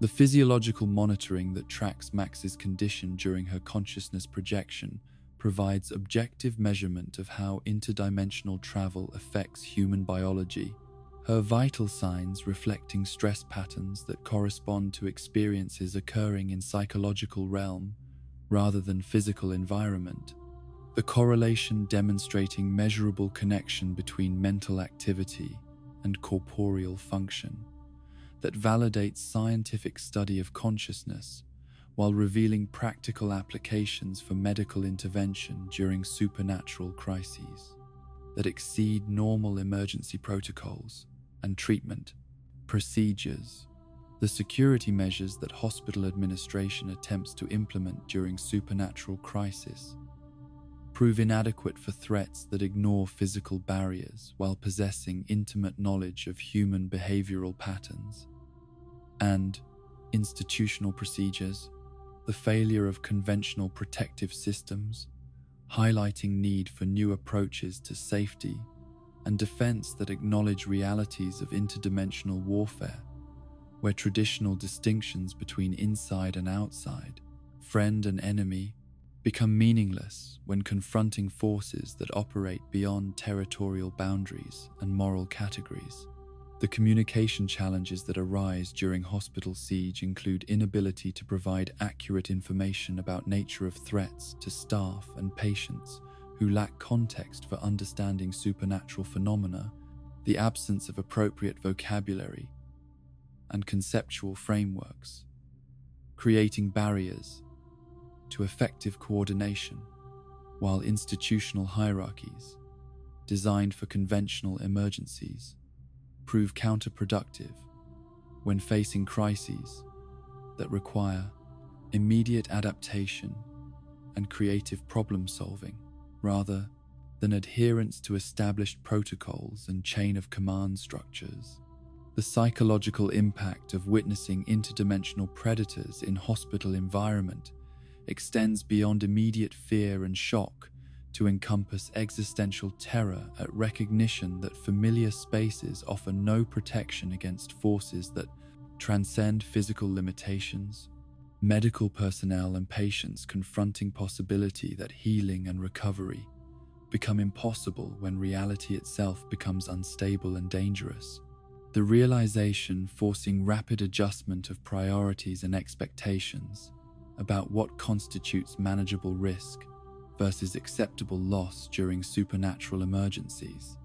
The physiological monitoring that tracks Max's condition during her consciousness projection provides objective measurement of how interdimensional travel affects human biology, her vital signs reflecting stress patterns that correspond to experiences occurring in psychological realm rather than physical environment. The correlation demonstrating measurable connection between mental activity and corporeal function that validates scientific study of consciousness while revealing practical applications for medical intervention during supernatural crises that exceed normal emergency protocols and treatment procedures. The security measures that hospital administration attempts to implement during supernatural crisis prove inadequate for threats that ignore physical barriers while possessing intimate knowledge of human behavioral patterns. And institutional procedures, the failure of conventional protective systems, highlighting need for new approaches to safety and defense that acknowledge realities of interdimensional warfare, where traditional distinctions between inside and outside, friend and enemy, become meaningless when confronting forces that operate beyond territorial boundaries and moral categories. The communication challenges that arise during hospital siege include inability to provide accurate information about nature of threats to staff and patients who lack context for understanding supernatural phenomena, the absence of appropriate vocabulary and conceptual frameworks, creating barriers to effective coordination, while institutional hierarchies, designed for conventional emergencies, prove counterproductive when facing crises that require immediate adaptation and creative problem-solving, rather than adherence to established protocols and chain-of-command structures. The psychological impact of witnessing interdimensional predators in hospital environment extends beyond immediate fear and shock to encompass existential terror at recognition that familiar spaces offer no protection against forces that transcend physical limitations. Medical personnel and patients confronting possibility that healing and recovery become impossible when reality itself becomes unstable and dangerous. The realization forcing rapid adjustment of priorities and expectations about what constitutes manageable risk versus acceptable loss during supernatural emergencies.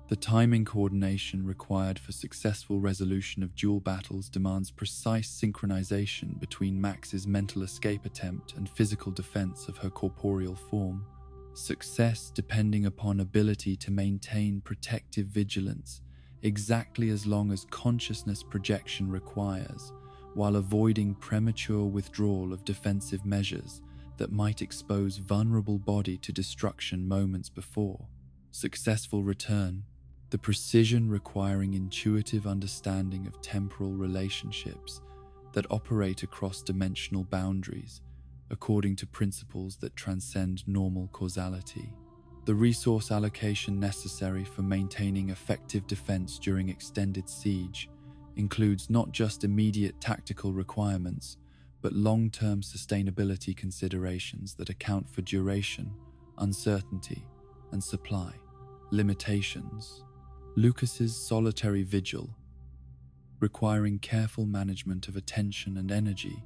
The timing coordination required for successful resolution of dual battles demands precise synchronization between Max's mental escape attempt and physical defense of her corporeal form. Success depending upon ability to maintain protective vigilance exactly as long as consciousness projection requires, while avoiding premature withdrawal of defensive measures that might expose vulnerable body to destruction moments before. Successful return, the precision requiring intuitive understanding of temporal relationships that operate across dimensional boundaries according to principles that transcend normal causality. The resource allocation necessary for maintaining effective defense during extended siege includes not just immediate tactical requirements, but long-term sustainability considerations that account for duration, uncertainty, and supply limitations. Lucas's solitary vigil, requiring careful management of attention and energy,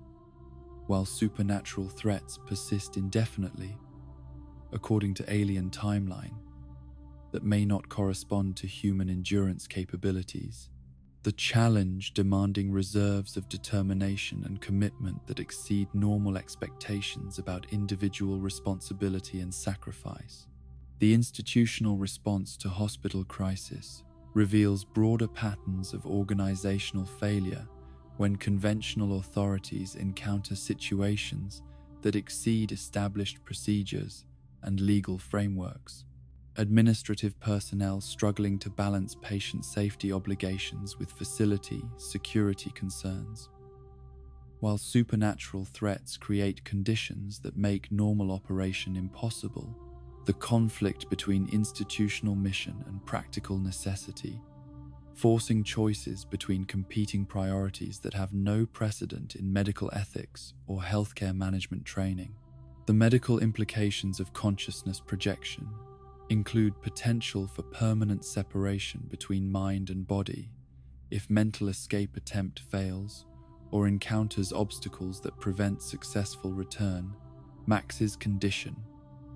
while supernatural threats persist indefinitely, according to alien timeline, that may not correspond to human endurance capabilities. The challenge demanding reserves of determination and commitment that exceed normal expectations about individual responsibility and sacrifice. The institutional response to hospital crisis reveals broader patterns of organizational failure when conventional authorities encounter situations that exceed established procedures and legal frameworks. Administrative personnel struggling to balance patient safety obligations with facility security concerns, while supernatural threats create conditions that make normal operation impossible. The conflict between institutional mission and practical necessity, forcing choices between competing priorities that have no precedent in medical ethics or healthcare management training. The medical implications of consciousness projection include potential for permanent separation between mind and body if mental escape attempt fails or encounters obstacles that prevent successful return. Max's condition,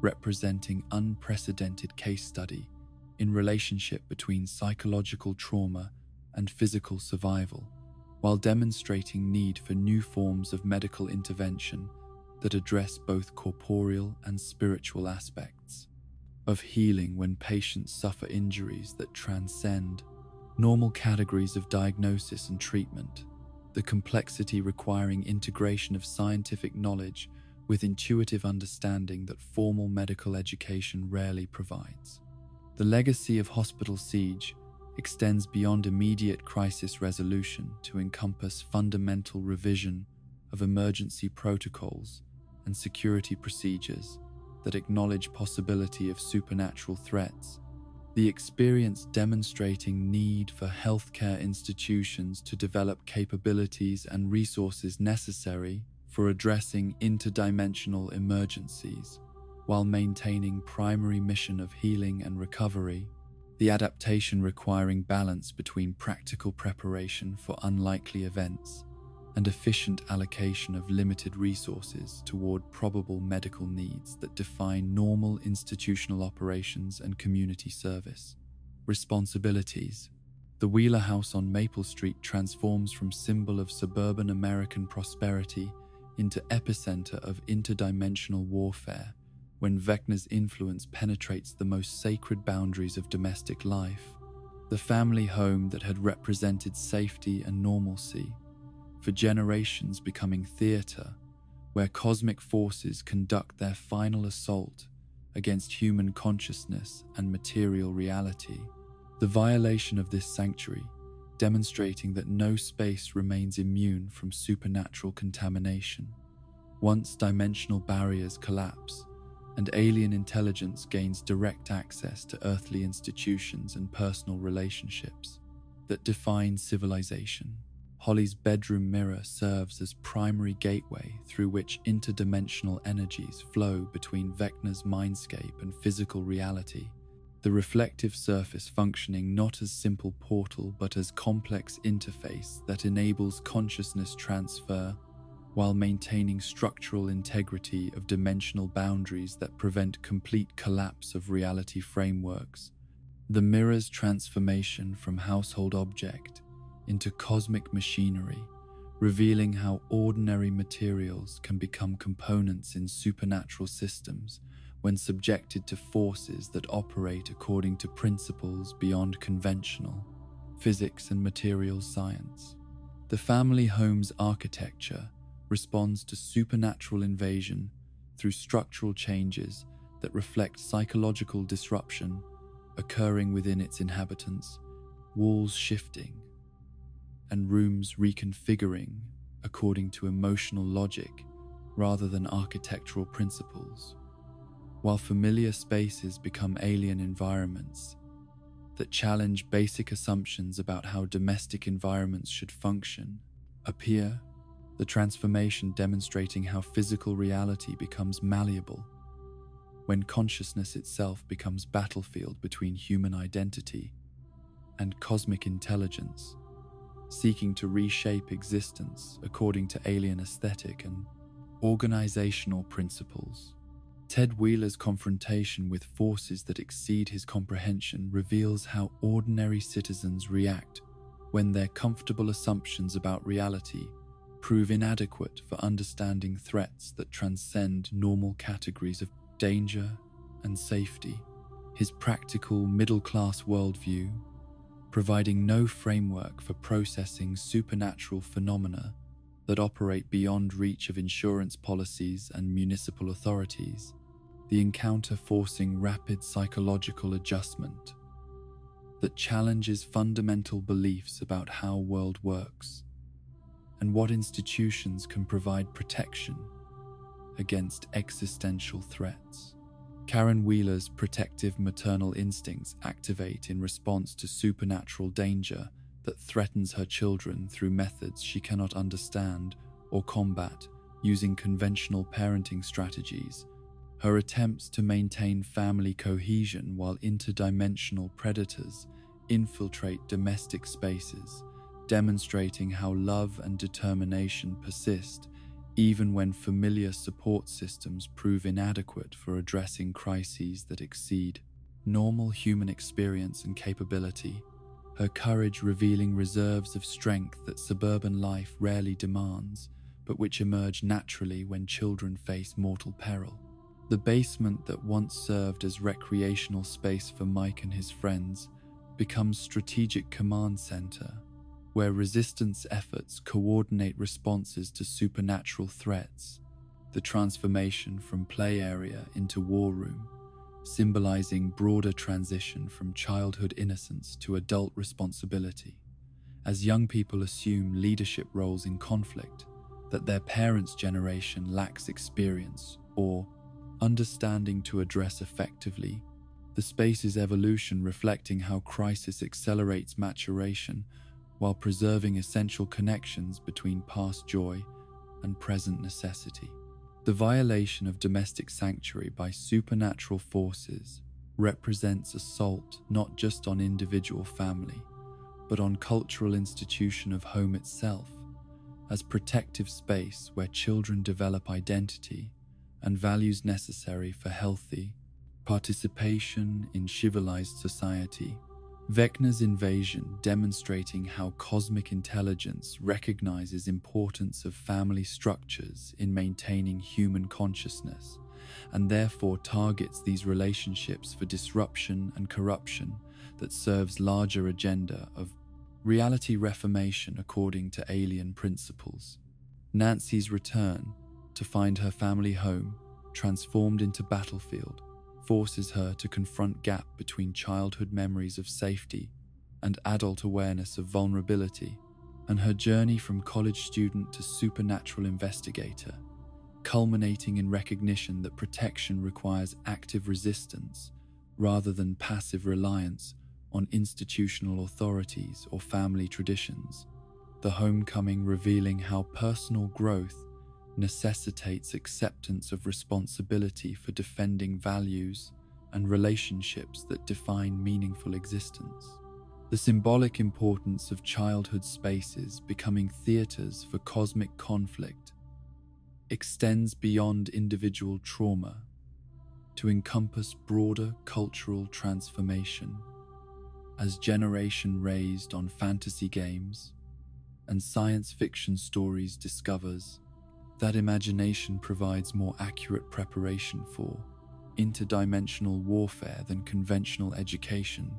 representing unprecedented case study in relationship between psychological trauma and physical survival, while demonstrating need for new forms of medical intervention that address both corporeal and spiritual aspects of healing when patients suffer injuries that transcend normal categories of diagnosis and treatment, the complexity requiring integration of scientific knowledge with intuitive understanding that formal medical education rarely provides. The legacy of hospital siege extends beyond immediate crisis resolution to encompass fundamental revision of emergency protocols and security procedures that acknowledge possibility of supernatural threats. The experience demonstrating need for healthcare institutions to develop capabilities and resources necessary for addressing interdimensional emergencies while maintaining primary mission of healing and recovery. the adaptation requiring balance between practical preparation for unlikely events and efficient allocation of limited resources toward probable medical needs that define normal institutional operations and community service. Responsibilities. The Wheeler House on Maple Street transforms from symbol of suburban American prosperity into epicenter of interdimensional warfare when Vecna's influence penetrates the most sacred boundaries of domestic life. The family home that had represented safety and normalcy for generations becoming theater where cosmic forces conduct their final assault against human consciousness and material reality. The violation of this sanctuary, demonstrating that no space remains immune from supernatural contamination. Once dimensional barriers collapse and alien intelligence gains direct access to earthly institutions and personal relationships that define civilization, Holly's bedroom mirror serves as primary gateway through which interdimensional energies flow between Vecna's mindscape and physical reality, the reflective surface functioning not as simple portal but as complex interface that enables consciousness transfer while maintaining structural integrity of dimensional boundaries that prevent complete collapse of reality frameworks. The mirror's transformation from household object into cosmic machinery, revealing how ordinary materials can become components in supernatural systems when subjected to forces that operate according to principles beyond conventional physics and materials science. The family home's architecture responds to supernatural invasion through structural changes that reflect psychological disruption occurring within its inhabitants, walls shifting and rooms reconfiguring according to emotional logic rather than architectural principles, while familiar spaces become alien environments that challenge basic assumptions about how domestic environments should function. Appear, the transformation demonstrating how physical reality becomes malleable when consciousness itself becomes battlefield between human identity and cosmic intelligence, seeking to reshape existence according to alien aesthetic and organizational principles. Ted Wheeler's confrontation with forces that exceed his comprehension reveals how ordinary citizens react when their comfortable assumptions about reality prove inadequate for understanding threats that transcend normal categories of danger and safety. His practical middle-class worldview, providing no framework for processing supernatural phenomena that operate beyond reach of insurance policies and municipal authorities, the encounter forcing rapid psychological adjustment that challenges fundamental beliefs about how world works and what institutions can provide protection against existential threats. Karen Wheeler's protective maternal instincts activate in response to supernatural danger that threatens her children through methods she cannot understand or combat using conventional parenting strategies. Her attempts to maintain family cohesion while interdimensional predators infiltrate domestic spaces, demonstrating how love and determination persist even when familiar support systems prove inadequate for addressing crises that exceed normal human experience and capability. Her courage revealing reserves of strength that suburban life rarely demands, but which emerge naturally when children face mortal peril. The basement that once served as recreational space for Mike and his friends becomes strategic command center, where resistance efforts coordinate responses to supernatural threats. The transformation from play area into war room, symbolizing broader transition from childhood innocence to adult responsibility, as young people assume leadership roles in conflict that their parents' generation lacks experience or understanding to address effectively. The space's evolution reflecting how crisis accelerates maturation while preserving essential connections between past joy and present necessity. The violation of domestic sanctuary by supernatural forces represents assault not just on individual family, but on cultural institution of home itself, as protective space where children develop identity and values necessary for healthy participation in civilized society. Vecna's invasion demonstrating how cosmic intelligence recognizes importance of family structures in maintaining human consciousness, and therefore targets these relationships for disruption and corruption that serves larger agenda of reality reformation according to alien principles. Nancy's return to find her family home transformed into battlefield forces her to confront gap between childhood memories of safety and adult awareness of vulnerability, and her journey from college student to supernatural investigator, culminating in recognition that protection requires active resistance rather than passive reliance on institutional authorities or family traditions. The homecoming revealing how personal growth necessitates acceptance of responsibility for defending values and relationships that define meaningful existence. The symbolic importance of childhood spaces becoming theaters for cosmic conflict extends beyond individual trauma to encompass broader cultural transformation, as generation raised on fantasy games and science fiction stories discovers that imagination provides more accurate preparation for interdimensional warfare than conventional education,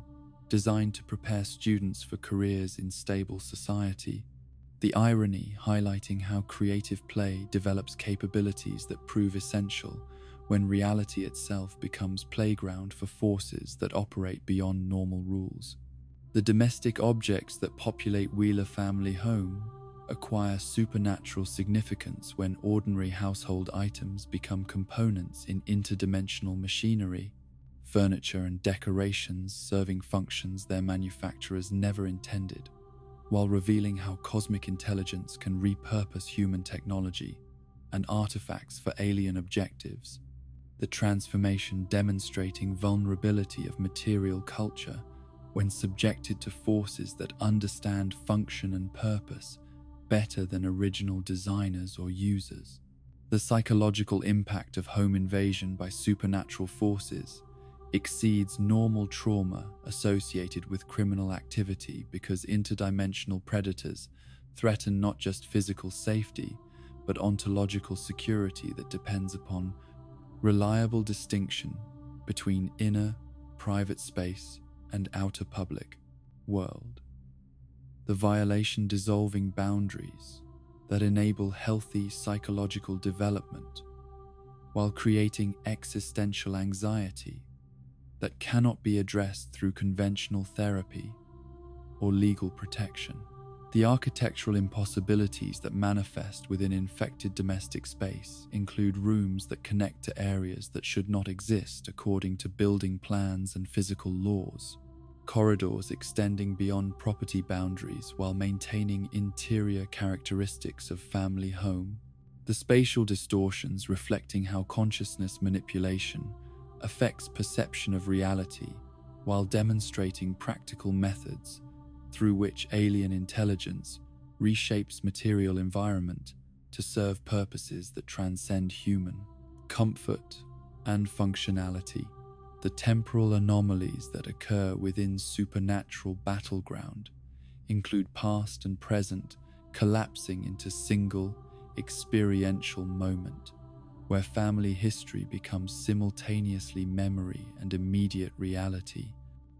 designed to prepare students for careers in stable society. The irony highlighting how creative play develops capabilities that prove essential when reality itself becomes playground for forces that operate beyond normal rules. The domestic objects that populate Wheeler family home acquire supernatural significance when ordinary household items become components in interdimensional machinery, furniture and decorations serving functions their manufacturers never intended, while revealing how cosmic intelligence can repurpose human technology and artifacts for alien objectives. The transformation demonstrating vulnerability of material culture when subjected to forces that understand function and purpose better than original designers or users. The psychological impact of home invasion by supernatural forces exceeds normal trauma associated with criminal activity because interdimensional predators threaten not just physical safety, but ontological security that depends upon reliable distinction between inner, private space and outer public world. The violation dissolving boundaries that enable healthy psychological development while creating existential anxiety that cannot be addressed through conventional therapy or legal protection. The architectural impossibilities that manifest within infected domestic space include rooms that connect to areas that should not exist according to building plans and physical laws, corridors extending beyond property boundaries while maintaining interior characteristics of family home, the spatial distortions reflecting how consciousness manipulation affects perception of reality while demonstrating practical methods through which alien intelligence reshapes material environment to serve purposes that transcend human comfort and functionality. The temporal anomalies that occur within supernatural battleground include past and present collapsing into single experiential moment, where family history becomes simultaneously memory and immediate reality.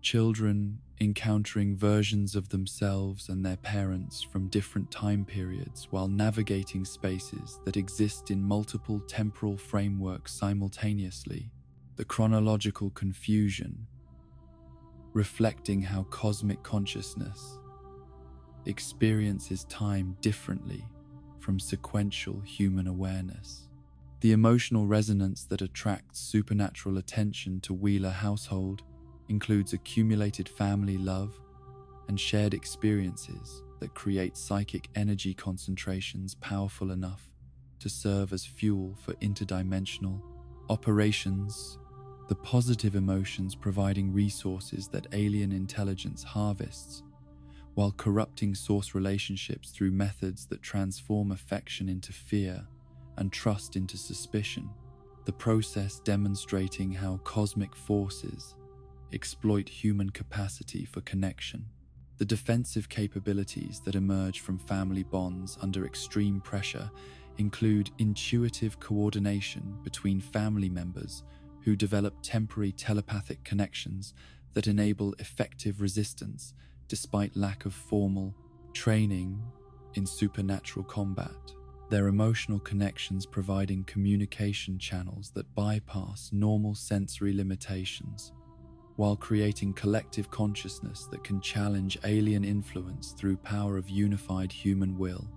Children encountering versions of themselves and their parents from different time periods while navigating spaces that exist in multiple temporal frameworks simultaneously. The chronological confusion, reflecting how cosmic consciousness experiences time differently from sequential human awareness. The emotional resonance that attracts supernatural attention to Wheeler household includes accumulated family love and shared experiences that create psychic energy concentrations powerful enough to serve as fuel for interdimensional operations the positive emotions providing resources that alien intelligence harvests, while corrupting source relationships through methods that transform affection into fear and trust into suspicion, the process demonstrating how cosmic forces exploit human capacity for connection. The defensive capabilities that emerge from family bonds under extreme pressure include intuitive coordination between family members who develop temporary telepathic connections that enable effective resistance despite lack of formal training in supernatural combat. Their emotional connections providing communication channels that bypass normal sensory limitations, while creating collective consciousness that can challenge alien influence through power of unified human will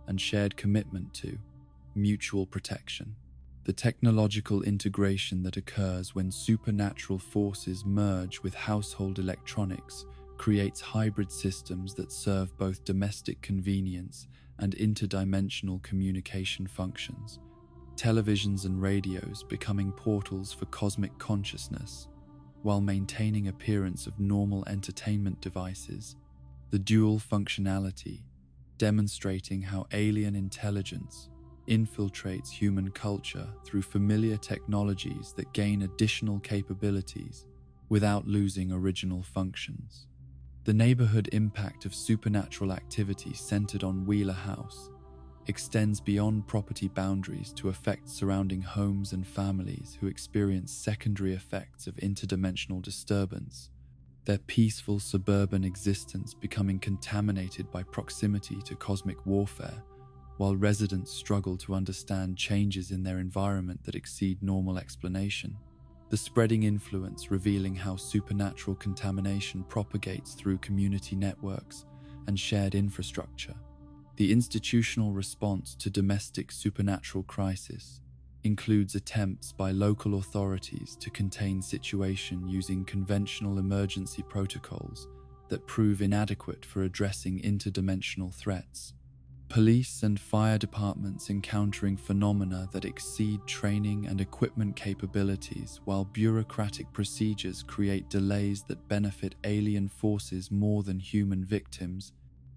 and shared commitment to mutual protection. The technological integration that occurs when supernatural forces merge with household electronics creates hybrid systems that serve both domestic convenience and interdimensional communication functions. Televisions and radios becoming portals for cosmic consciousness, while maintaining appearance of normal entertainment devices. The dual functionality, demonstrating how alien intelligence infiltrates human culture through familiar technologies that gain additional capabilities without losing original functions. The neighborhood impact of supernatural activity centered on Wheeler House extends beyond property boundaries to affect surrounding homes and families who experience secondary effects of interdimensional disturbance, their peaceful suburban existence becoming contaminated by proximity to cosmic warfare, while residents struggle to understand changes in their environment that exceed normal explanation. The spreading influence revealing how supernatural contamination propagates through community networks and shared infrastructure. The institutional response to domestic supernatural crisis includes attempts by local authorities to contain situation using conventional emergency protocols that prove inadequate for addressing interdimensional threats. Police and fire departments encountering phenomena that exceed training and equipment capabilities, while bureaucratic procedures create delays that benefit alien forces more than human victims,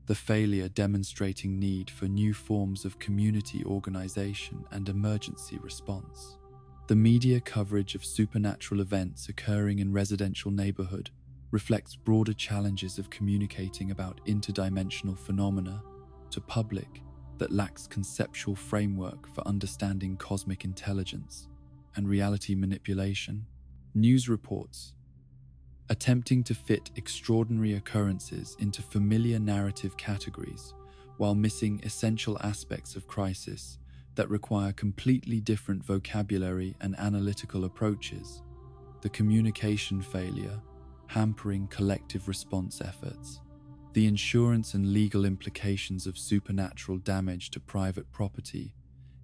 the failure demonstrating need for new forms of community organization and emergency response. The media coverage of supernatural events occurring in residential neighborhood reflects broader challenges of communicating about interdimensional phenomena to public that lacks conceptual framework for understanding cosmic intelligence and reality manipulation. News reports attempting to fit extraordinary occurrences into familiar narrative categories while missing essential aspects of crisis that require completely different vocabulary and analytical approaches. The communication failure hampering collective response efforts. The insurance and legal implications of supernatural damage to private property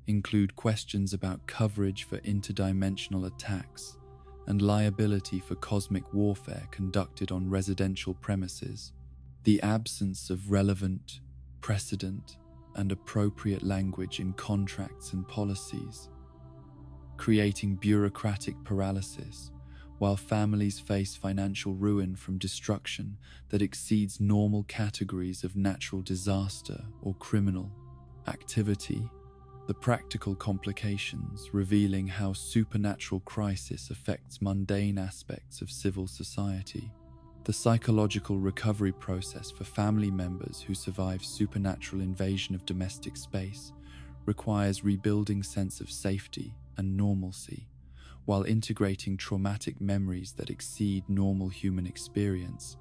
include questions about coverage for interdimensional attacks and liability for cosmic warfare conducted on residential premises. The absence of relevant, precedent, and appropriate language in contracts and policies, creating bureaucratic paralysis, while families face financial ruin from destruction that exceeds normal categories of natural disaster or criminal activity. The practical complications revealing how supernatural crisis affects mundane aspects of civil society. The psychological recovery process for family members who survive supernatural invasion of domestic space requires rebuilding sense of safety and normalcy, while integrating traumatic memories that exceed normal human experience.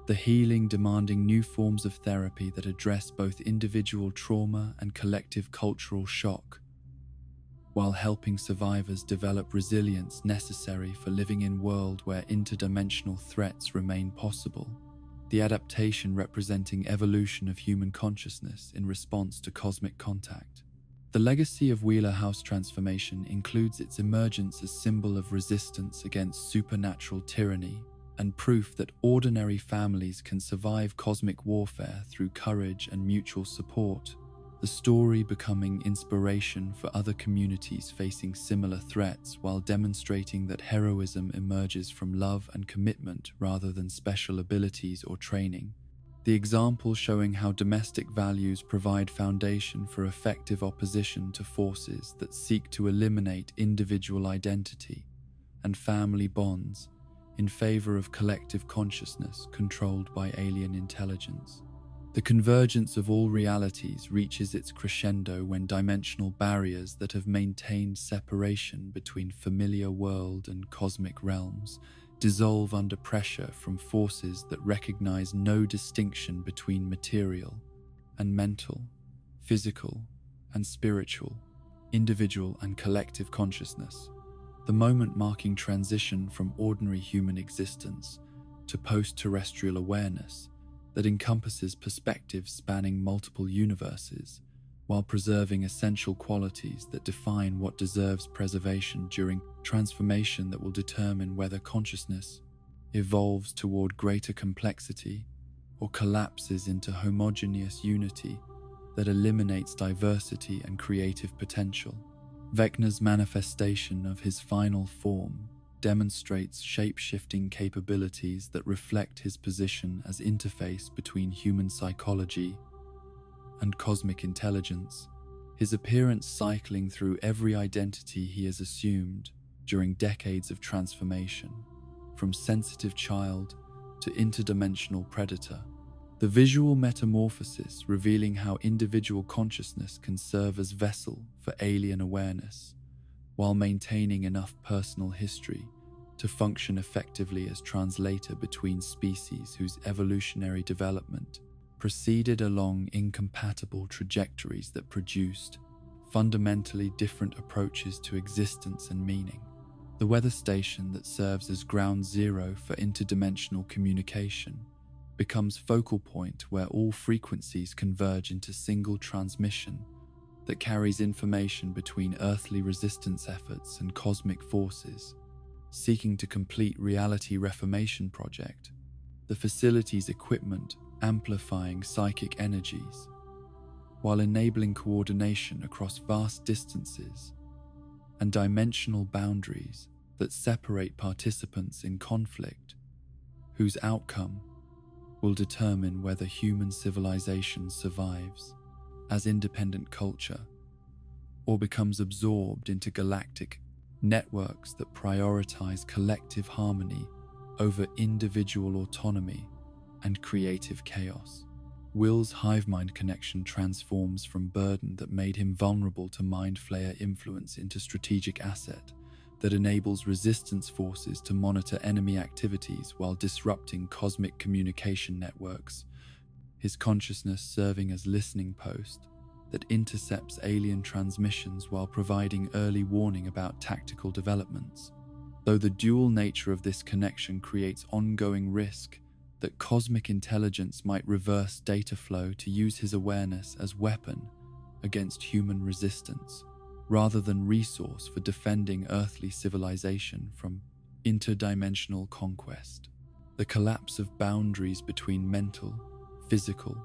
The healing demanding new forms of therapy that address both individual trauma and collective cultural shock, while helping survivors develop resilience necessary for living in a world where interdimensional threats remain possible. The adaptation representing evolution of human consciousness in response to cosmic contact. The legacy of Wheeler House transformation includes its emergence as symbol of resistance against supernatural tyranny and proof that ordinary families can survive cosmic warfare through courage and mutual support. the story becoming inspiration for other communities facing similar threats while demonstrating that heroism emerges from love and commitment rather than special abilities or training. The example showing how domestic values provide foundation for effective opposition to forces that seek to eliminate individual identity and family bonds in favor of collective consciousness controlled by alien intelligence. The convergence of all realities reaches its crescendo when dimensional barriers that have maintained separation between familiar world and cosmic realms dissolve under pressure from forces that recognize no distinction between material and mental, physical and spiritual, individual and collective consciousness. The moment marking transition from ordinary human existence to post-terrestrial awareness that encompasses perspectives spanning multiple universes, while preserving essential qualities that define what deserves preservation during transformation that will determine whether consciousness evolves toward greater complexity or collapses into homogeneous unity that eliminates diversity and creative potential. Vecna's manifestation of his final form demonstrates shape-shifting capabilities that reflect his position as interface between human psychology and cosmic intelligence, his appearance cycling through every identity he has assumed during decades of transformation, from sensitive child to interdimensional predator. The visual metamorphosis revealing how individual consciousness can serve as vessel for alien awareness, while maintaining enough personal history to function effectively as translator between species whose evolutionary development proceeded along incompatible trajectories that produced fundamentally different approaches to existence and meaning. The weather station that serves as ground zero for interdimensional communication becomes focal point where all frequencies converge into single transmission that carries information between earthly resistance efforts and cosmic forces seeking to complete reality reformation project. The facility's equipment amplifying psychic energies while enabling coordination across vast distances and dimensional boundaries that separate participants in conflict, whose outcome will determine whether human civilization survives as independent culture or becomes absorbed into galactic networks that prioritize collective harmony over individual autonomy and creative chaos. Will's hive-mind connection transforms from burden that made him vulnerable to mind flayer influence into strategic asset that enables resistance forces to monitor enemy activities while disrupting cosmic communication networks, his consciousness serving as listening post that intercepts alien transmissions while providing early warning about tactical developments. Though the dual nature of this connection creates ongoing risk that cosmic intelligence might reverse data flow to use his awareness as weapon against human resistance, rather than resource for defending earthly civilization from interdimensional conquest. The collapse of boundaries between mental, physical,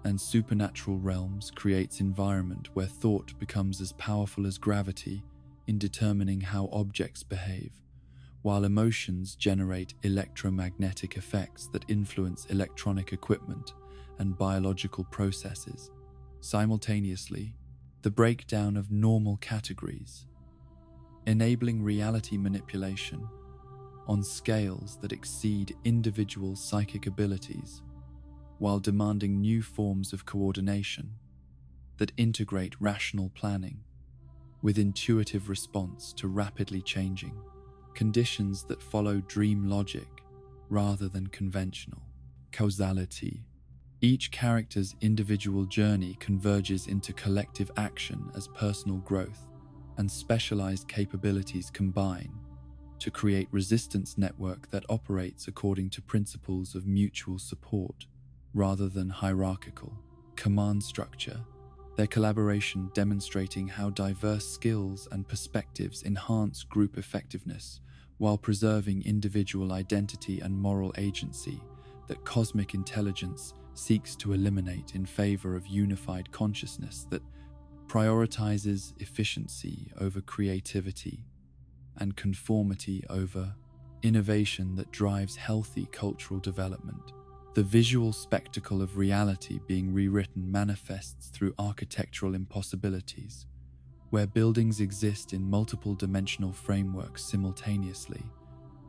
and supernatural realms creates environment where thought becomes as powerful as gravity in determining how objects behave, while emotions generate electromagnetic effects that influence electronic equipment and biological processes. Simultaneously, the breakdown of normal categories, enabling reality manipulation on scales that exceed individual psychic abilities, while demanding new forms of coordination that integrate rational planning with intuitive response to rapidly changing conditions that follow dream logic rather than conventional causality. Each character's individual journey converges into collective action as personal growth and specialized capabilities combine to create resistance network that operates according to principles of mutual support rather than hierarchical command structure, their collaboration demonstrating how diverse skills and perspectives enhance group effectiveness while preserving individual identity and moral agency that cosmic intelligence seeks to eliminate in favor of unified consciousness that prioritizes efficiency over creativity and conformity over innovation that drives healthy cultural development. The visual spectacle of reality being rewritten manifests through architectural impossibilities, where buildings exist in multiple dimensional frameworks simultaneously,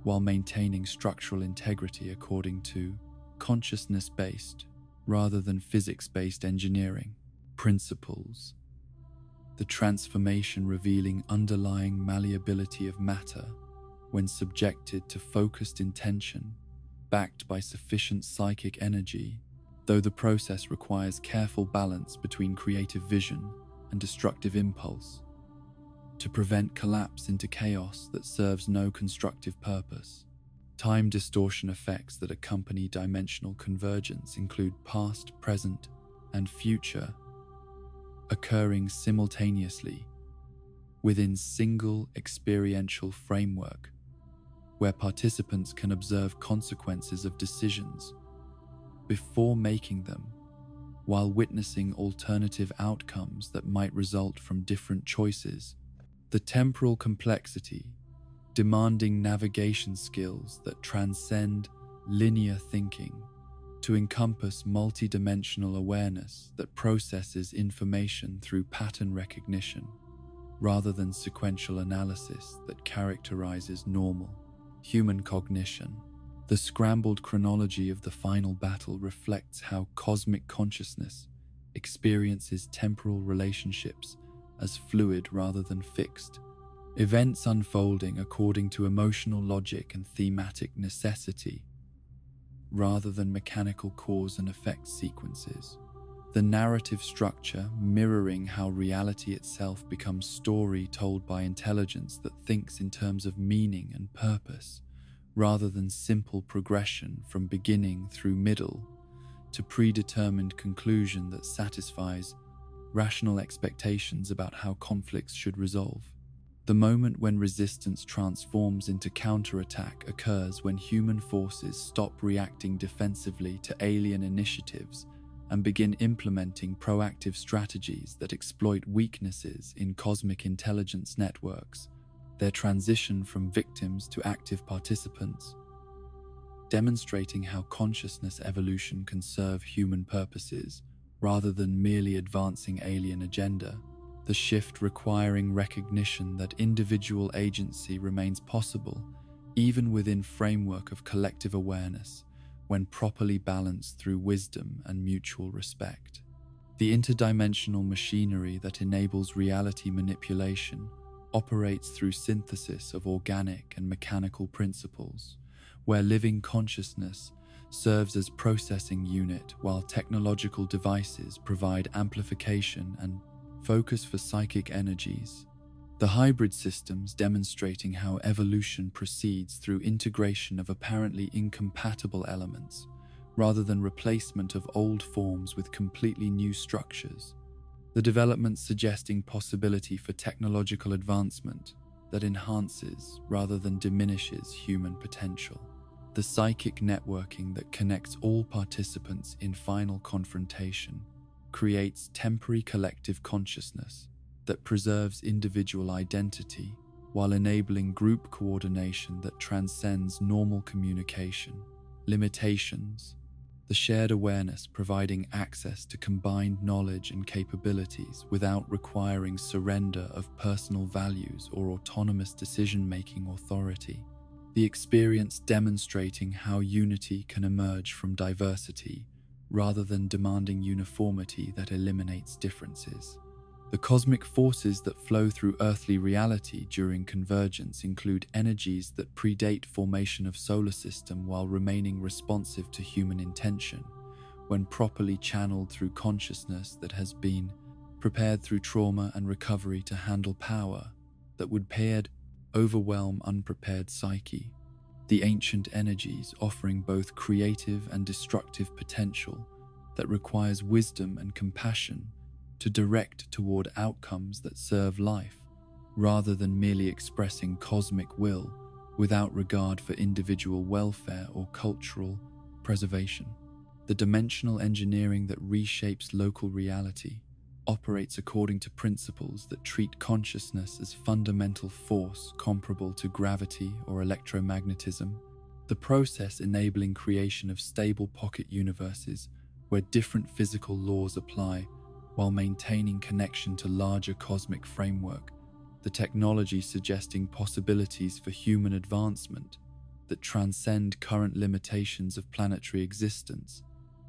while maintaining structural integrity according to consciousness-based rather than physics-based engineering principles. The transformation revealing underlying malleability of matter when subjected to focused intention, backed by sufficient psychic energy, though the process requires careful balance between creative vision and destructive impulse, to prevent collapse into chaos that serves no constructive purpose. Time distortion effects that accompany dimensional convergence include past, present, and future occurring simultaneously within single experiential framework, where participants can observe consequences of decisions before making them, while witnessing alternative outcomes that might result from different choices. The temporal complexity, demanding navigation skills that transcend linear thinking to encompass multidimensional awareness that processes information through pattern recognition rather than sequential analysis that characterizes normal human cognition. The scrambled chronology of the final battle reflects how cosmic consciousness experiences temporal relationships as fluid rather than fixed, events unfolding according to emotional logic and thematic necessity, rather than mechanical cause and effect sequences. The narrative structure mirroring how reality itself becomes story told by intelligence that thinks in terms of meaning and purpose, rather than simple progression from beginning through middle to predetermined conclusion that satisfies rational expectations about how conflicts should resolve. The moment when resistance transforms into counterattack occurs when human forces stop reacting defensively to alien initiatives and begin implementing proactive strategies that exploit weaknesses in cosmic intelligence networks, their transition from victims to active participants, demonstrating how consciousness evolution can serve human purposes rather than merely advancing alien agenda. The shift requiring recognition that individual agency remains possible even within framework of collective awareness when properly balanced through wisdom and mutual respect. The interdimensional machinery that enables reality manipulation operates through synthesis of organic and mechanical principles, where living consciousness serves as processing unit while technological devices provide amplification and focus for psychic energies. The hybrid systems demonstrating how evolution proceeds through integration of apparently incompatible elements, rather than replacement of old forms with completely new structures. The developments suggesting possibility for technological advancement that enhances rather than diminishes human potential. The psychic networking that connects all participants in final confrontation creates temporary collective consciousness that preserves individual identity while enabling group coordination that transcends normal communication limitations. The shared awareness providing access to combined knowledge and capabilities without requiring surrender of personal values or autonomous decision-making authority. The experience demonstrating how unity can emerge from diversity rather than demanding uniformity that eliminates differences. The cosmic forces that flow through earthly reality during convergence include energies that predate formation of solar system while remaining responsive to human intention, when properly channeled through consciousness that has been prepared through trauma and recovery to handle power that would overwhelm unprepared psyche. The ancient energies offering both creative and destructive potential that requires wisdom and compassion to direct toward outcomes that serve life, rather than merely expressing cosmic will without regard for individual welfare or cultural preservation. The dimensional engineering that reshapes local reality operates according to principles that treat consciousness as fundamental force comparable to gravity or electromagnetism, the process enabling creation of stable pocket universes where different physical laws apply while maintaining connection to larger cosmic framework, the technology suggesting possibilities for human advancement that transcend current limitations of planetary existence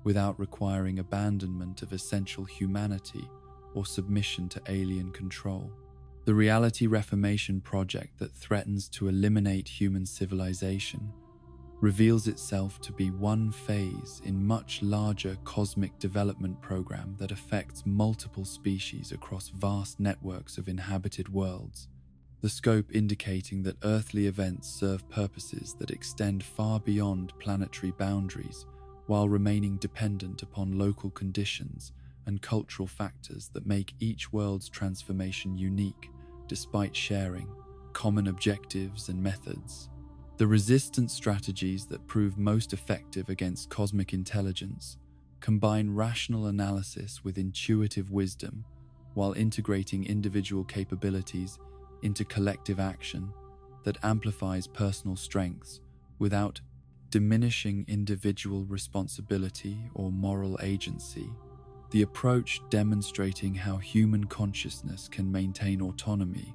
without requiring abandonment of essential humanity or submission to alien control. The Reality Reformation project that threatens to eliminate human civilization reveals itself to be one phase in much larger cosmic development program that affects multiple species across vast networks of inhabited worlds, the scope indicating that earthly events serve purposes that extend far beyond planetary boundaries while remaining dependent upon local conditions and cultural factors that make each world's transformation unique despite sharing common objectives and methods. The resistance strategies that prove most effective against cosmic intelligence combine rational analysis with intuitive wisdom while integrating individual capabilities into collective action that amplifies personal strengths without diminishing individual responsibility or moral agency. The approach demonstrating how human consciousness can maintain autonomy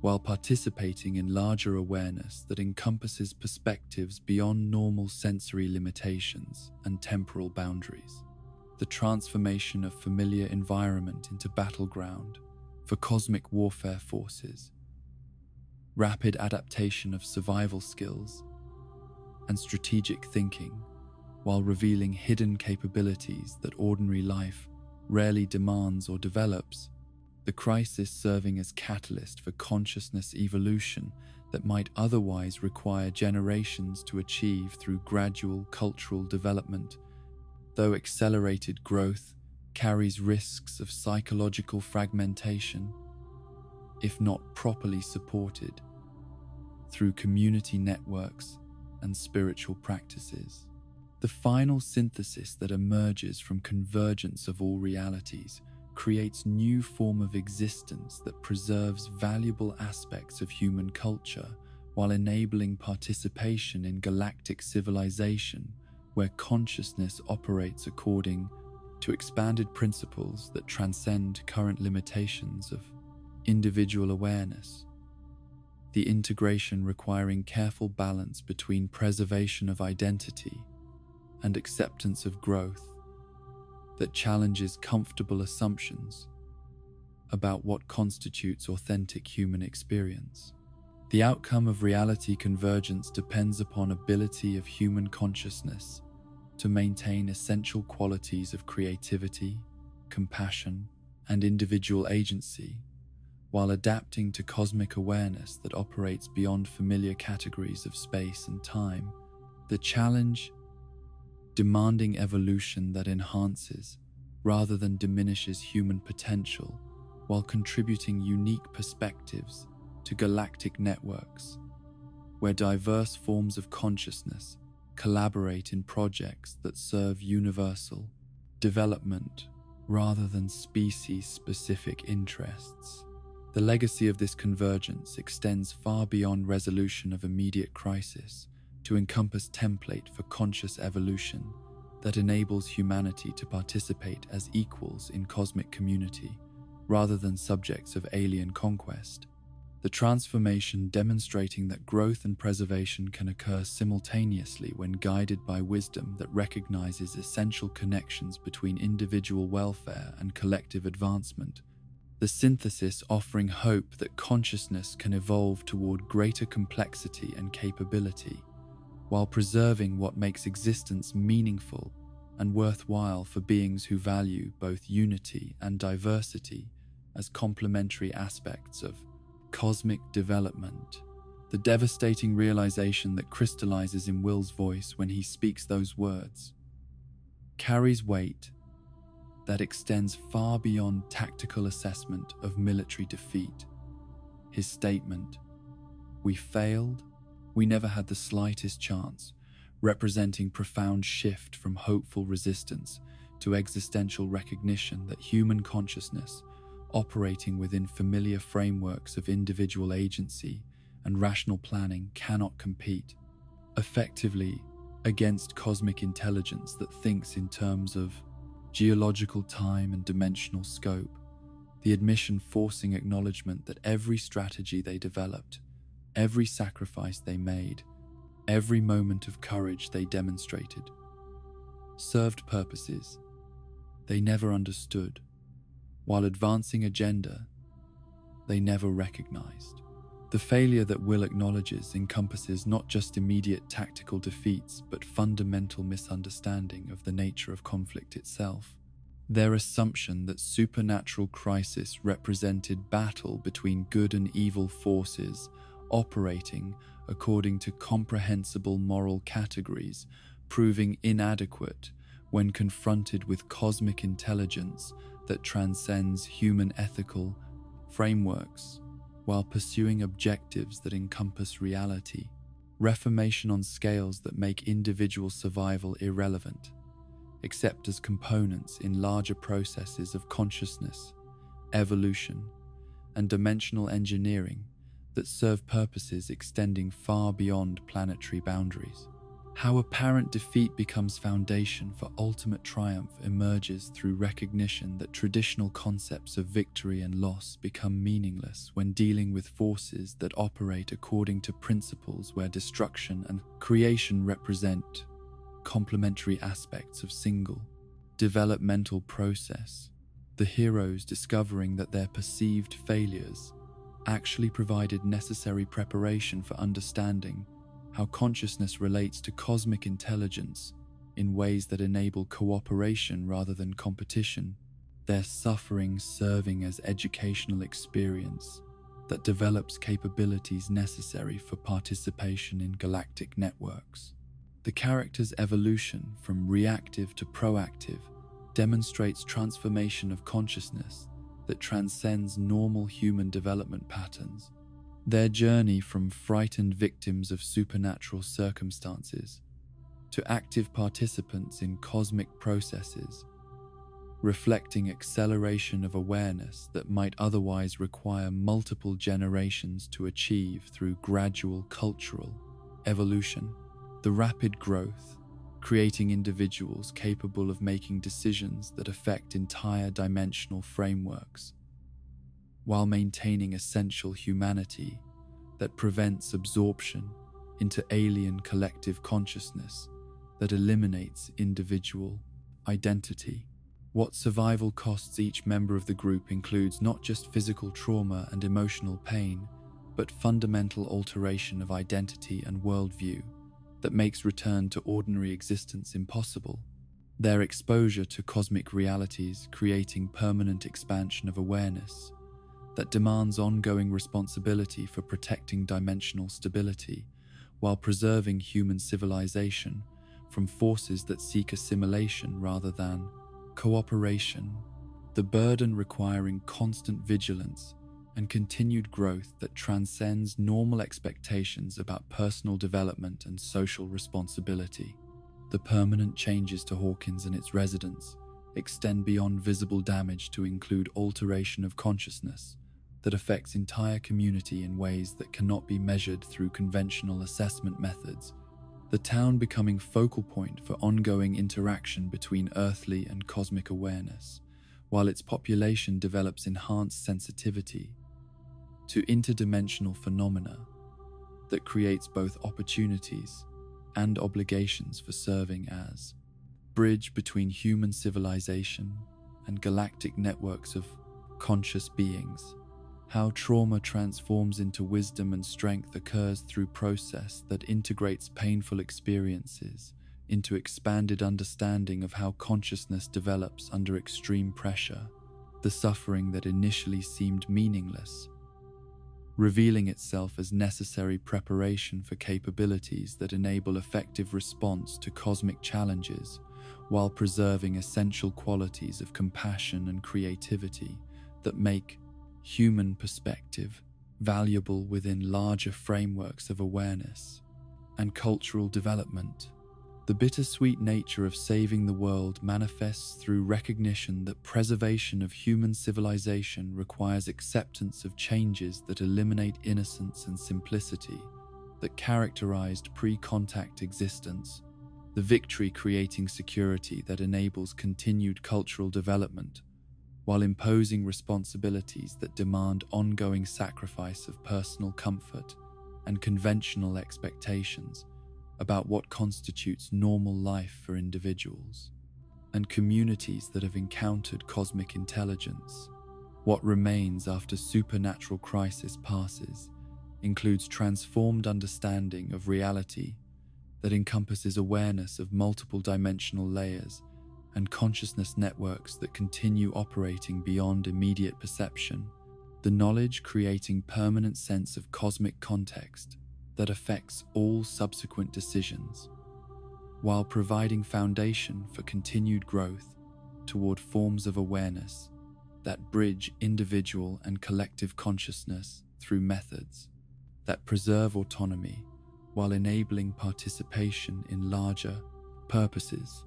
while participating in larger awareness that encompasses perspectives beyond normal sensory limitations and temporal boundaries. The transformation of familiar environment into battleground for cosmic warfare forces, rapid adaptation of survival skills, and strategic thinking, while revealing hidden capabilities that ordinary life rarely demands or develops, the crisis serving as catalyst for consciousness evolution that might otherwise require generations to achieve through gradual cultural development, though accelerated growth carries risks of psychological fragmentation, if not properly supported through community networks and spiritual practices. The final synthesis that emerges from convergence of all realities creates new form of existence that preserves valuable aspects of human culture while enabling participation in galactic civilization where consciousness operates according to expanded principles that transcend current limitations of individual awareness. The integration requiring careful balance between preservation of identity and acceptance of growth that challenges comfortable assumptions about what constitutes authentic human experience. The outcome of reality convergence depends upon ability of human consciousness to maintain essential qualities of creativity, compassion, and individual agency, while adapting to cosmic awareness that operates beyond familiar categories of space and time. The challenge demanding evolution that enhances rather than diminishes human potential while contributing unique perspectives to galactic networks, where diverse forms of consciousness collaborate in projects that serve universal development rather than species-specific interests. The legacy of this convergence extends far beyond resolution of immediate crisis to encompass template for conscious evolution that enables humanity to participate as equals in cosmic community rather than subjects of alien conquest. The transformation demonstrating that growth and preservation can occur simultaneously when guided by wisdom that recognizes essential connections between individual welfare and collective advancement. The synthesis offering hope that consciousness can evolve toward greater complexity and capability, while preserving what makes existence meaningful and worthwhile for beings who value both unity and diversity as complementary aspects of cosmic development. The devastating realization that crystallizes in Will's voice when he speaks those words carries weight that extends far beyond tactical assessment of military defeat. His statement, "We failed, we never had the slightest chance," representing profound shift from hopeful resistance to existential recognition that human consciousness, operating within familiar frameworks of individual agency and rational planning, cannot compete effectively against cosmic intelligence that thinks in terms of geological time and dimensional scope, the admission forcing acknowledgement that every strategy they developed, every sacrifice they made, every moment of courage they demonstrated, served purposes they never understood, while advancing agenda they never recognized. The failure that Will acknowledges encompasses not just immediate tactical defeats, but fundamental misunderstanding of the nature of conflict itself. Their assumption that supernatural crisis represented battle between good and evil forces operating according to comprehensible moral categories, proving inadequate when confronted with cosmic intelligence that transcends human ethical frameworks while pursuing objectives that encompass reality. Reformation on scales that make individual survival irrelevant, except as components in larger processes of consciousness, evolution, and dimensional engineering that serve purposes extending far beyond planetary boundaries. How apparent defeat becomes foundation for ultimate triumph emerges through recognition that traditional concepts of victory and loss become meaningless when dealing with forces that operate according to principles where destruction and creation represent complementary aspects of single developmental process. The heroes discovering that their perceived failures actually provided necessary preparation for understanding how consciousness relates to cosmic intelligence in ways that enable cooperation rather than competition, their suffering serving as educational experience that develops capabilities necessary for participation in galactic networks. The character's evolution from reactive to proactive demonstrates transformation of consciousness that transcends normal human development patterns. Their journey from frightened victims of supernatural circumstances to active participants in cosmic processes, reflecting acceleration of awareness that might otherwise require multiple generations to achieve through gradual cultural evolution. The rapid growth, creating individuals capable of making decisions that affect entire dimensional frameworks, while maintaining essential humanity that prevents absorption into alien collective consciousness that eliminates individual identity. What survival costs each member of the group includes not just physical trauma and emotional pain, but fundamental alteration of identity and worldview that makes return to ordinary existence impossible. Their exposure to cosmic realities creating permanent expansion of awareness that demands ongoing responsibility for protecting dimensional stability while preserving human civilization from forces that seek assimilation rather than cooperation. The burden requiring constant vigilance and continued growth that transcends normal expectations about personal development and social responsibility. The permanent changes to Hawkins and its residents extend beyond visible damage to include alteration of consciousness that affects entire community in ways that cannot be measured through conventional assessment methods, the town becoming focal point for ongoing interaction between earthly and cosmic awareness, while its population develops enhanced sensitivity to interdimensional phenomena that creates both opportunities and obligations for serving as bridge between human civilization and galactic networks of conscious beings. How trauma transforms into wisdom and strength occurs through process that integrates painful experiences into expanded understanding of how consciousness develops under extreme pressure, the suffering that initially seemed meaningless, revealing itself as necessary preparation for capabilities that enable effective response to cosmic challenges while preserving essential qualities of compassion and creativity that make human perspective valuable within larger frameworks of awareness and cultural development. The bittersweet nature of saving the world manifests through recognition that preservation of human civilization requires acceptance of changes that eliminate innocence and simplicity that characterized pre-contact existence, the victory creating security that enables continued cultural development, while imposing responsibilities that demand ongoing sacrifice of personal comfort and conventional expectations about what constitutes normal life for individuals and communities that have encountered cosmic intelligence. What remains after supernatural crisis passes includes transformed understanding of reality that encompasses awareness of multiple dimensional layers and consciousness networks that continue operating beyond immediate perception, the knowledge creating permanent sense of cosmic context that affects all subsequent decisions, while providing foundation for continued growth toward forms of awareness that bridge individual and collective consciousness through methods that preserve autonomy while enabling participation in larger purposes.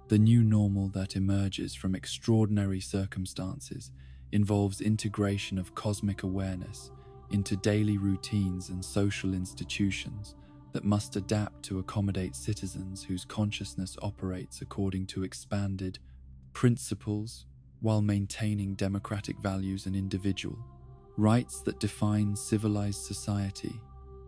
The new normal that emerges from extraordinary circumstances involves integration of cosmic awareness into daily routines and social institutions that must adapt to accommodate citizens whose consciousness operates according to expanded principles while maintaining democratic values and individual rights that define civilized society.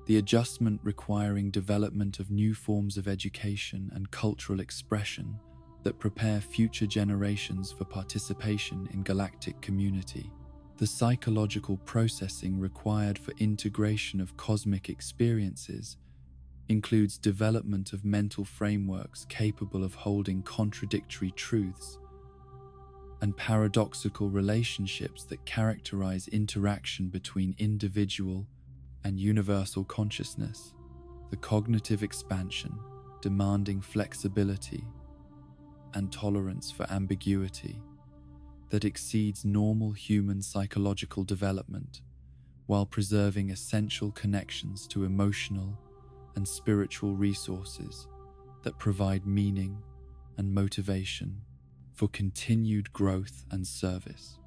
The adjustment requiring development of new forms of education and cultural expression that prepare future generations for participation in galactic community. The psychological processing required for integration of cosmic experiences includes development of mental frameworks capable of holding contradictory truths and paradoxical relationships that characterize interaction between individual and universal consciousness. The cognitive expansion demanding flexibility and tolerance for ambiguity that exceeds normal human psychological development while preserving essential connections to emotional and spiritual resources that provide meaning and motivation for continued growth and service.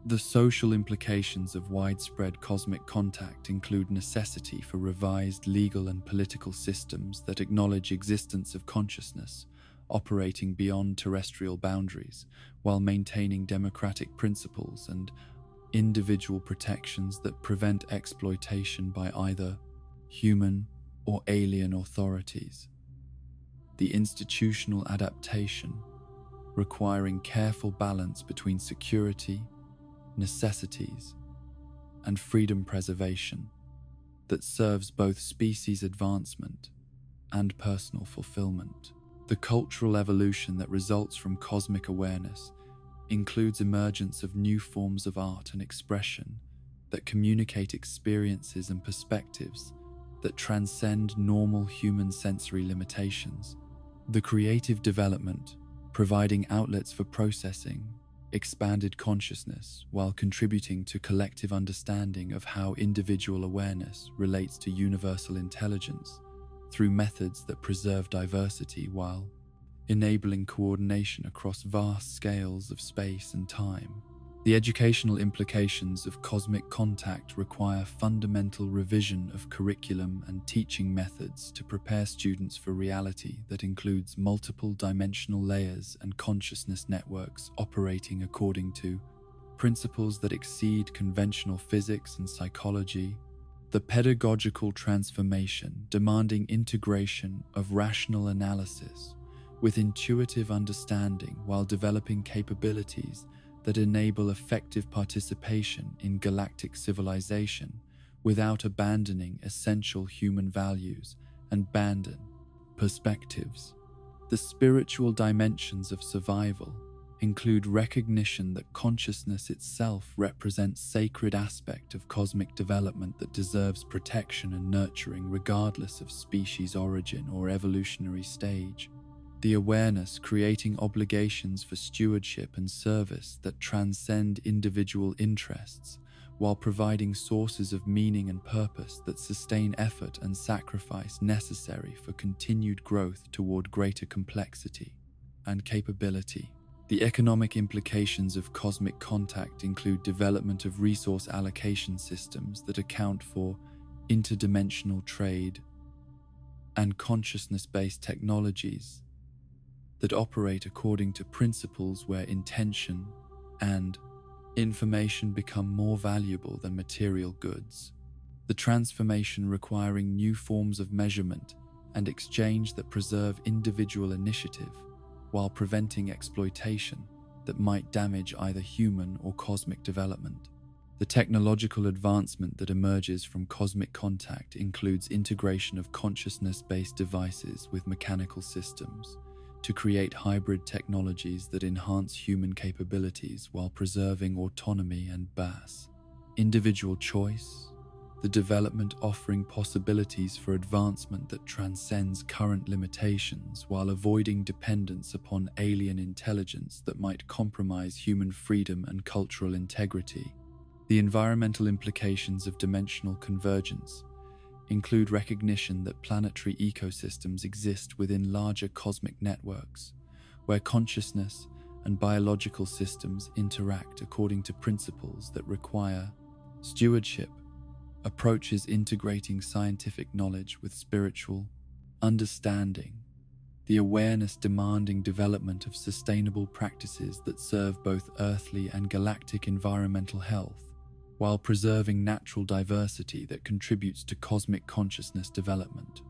The social implications of widespread cosmic contact include necessity for revised legal and political systems that acknowledge existence of consciousness operating beyond terrestrial boundaries while maintaining democratic principles and individual protections that prevent exploitation by either human or alien authorities. The institutional adaptation requiring careful balance between security, necessities, and freedom preservation that serves both species advancement and personal fulfillment. The cultural evolution that results from cosmic awareness includes emergence of new forms of art and expression that communicate experiences and perspectives that transcend normal human sensory limitations. The creative development, providing outlets for processing expanded consciousness while contributing to collective understanding of how individual awareness relates to universal intelligence through methods that preserve diversity while enabling coordination across vast scales of space and time. The educational implications of cosmic contact require fundamental revision of curriculum and teaching methods to prepare students for reality that includes multiple dimensional layers and consciousness networks operating according to principles that exceed conventional physics and psychology. The pedagogical transformation demanding integration of rational analysis with intuitive understanding while developing capabilities that enable effective participation in galactic civilization without abandoning essential human values and abandon perspectives. The spiritual dimensions of survival include recognition that consciousness itself represents sacred aspect of cosmic development that deserves protection and nurturing regardless of species origin or evolutionary stage. The awareness creating obligations for stewardship and service that transcend individual interests while providing sources of meaning and purpose that sustain effort and sacrifice necessary for continued growth toward greater complexity and capability. The economic implications of cosmic contact include development of resource allocation systems that account for interdimensional trade and consciousness-based technologies that operate according to principles where intention and information become more valuable than material goods. The transformation requiring new forms of measurement and exchange that preserve individual initiative while preventing exploitation that might damage either human or cosmic development. The technological advancement that emerges from cosmic contact includes integration of consciousness-based devices with mechanical systems to create hybrid technologies that enhance human capabilities while preserving autonomy and individual choice. The development offering possibilities for advancement that transcends current limitations while avoiding dependence upon alien intelligence that might compromise human freedom and cultural integrity. The environmental implications of dimensional convergence include recognition that planetary ecosystems exist within larger cosmic networks, where consciousness and biological systems interact according to principles that require stewardship, approaches integrating scientific knowledge with spiritual understanding, the awareness demanding development of sustainable practices that serve both earthly and galactic environmental health, while preserving natural diversity that contributes to cosmic consciousness development.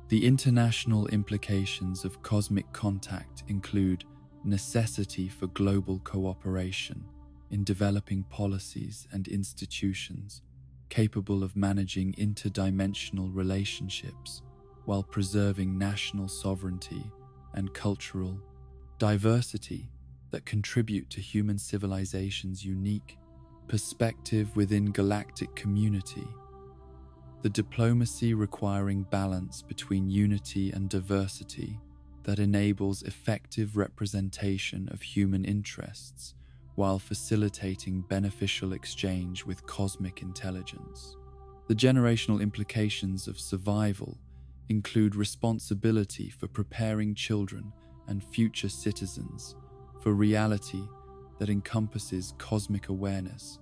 The international implications of cosmic contact include necessity for global cooperation in developing policies and institutions capable of managing interdimensional relationships while preserving national sovereignty and cultural diversity that contribute to human civilization's unique perspective within galactic community. The diplomacy requiring balance between unity and diversity that enables effective representation of human interests while facilitating beneficial exchange with cosmic intelligence. The generational implications of survival include responsibility for preparing children and future citizens for reality that encompasses cosmic awareness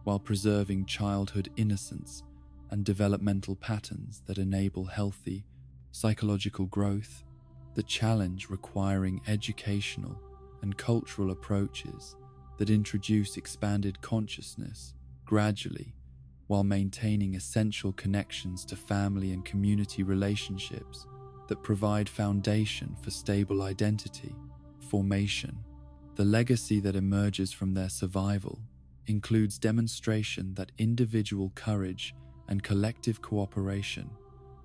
while preserving childhood innocence and developmental patterns that enable healthy psychological growth. The challenge requiring educational and cultural approaches that introduce expanded consciousness gradually while maintaining essential connections to family and community relationships that provide foundation for stable identity formation. The legacy that emerges from their survival includes demonstration that individual courage and collective cooperation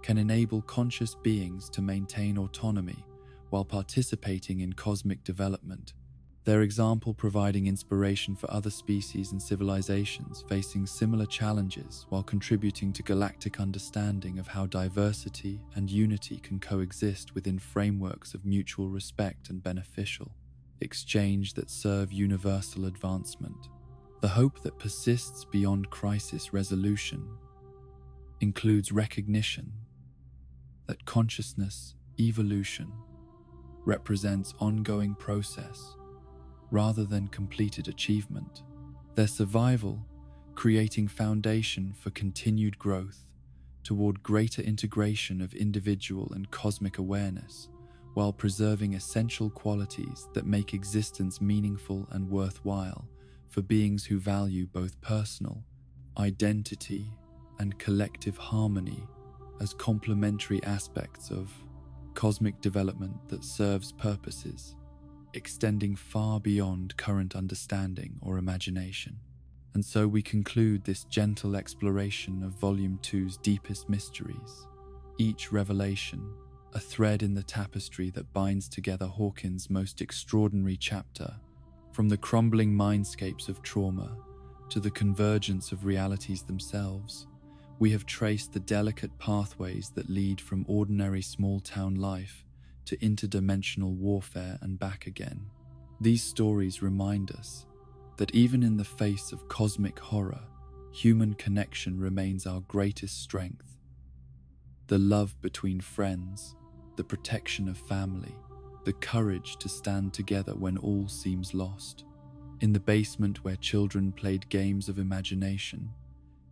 can enable conscious beings to maintain autonomy while participating in cosmic development, their example providing inspiration for other species and civilizations facing similar challenges while contributing to galactic understanding of how diversity and unity can coexist within frameworks of mutual respect and beneficial exchange that serve universal advancement. The hope that persists beyond crisis resolution includes recognition that consciousness evolution represents ongoing process rather than completed achievement. Their survival creating foundation for continued growth toward greater integration of individual and cosmic awareness while preserving essential qualities that make existence meaningful and worthwhile for beings who value both personal identity and collective harmony as complementary aspects of cosmic development that serves purposes extending far beyond current understanding or imagination. And so we conclude this gentle exploration of Volume 2's deepest mysteries, each revelation a thread in the tapestry that binds together Hawkins' most extraordinary chapter. From the crumbling mindscapes of trauma to the convergence of realities themselves, we have traced the delicate pathways that lead from ordinary small-town life to interdimensional warfare and back again. These stories remind us that even in the face of cosmic horror, human connection remains our greatest strength. The love between friends, the protection of family, the courage to stand together when all seems lost. In the basement where children played games of imagination,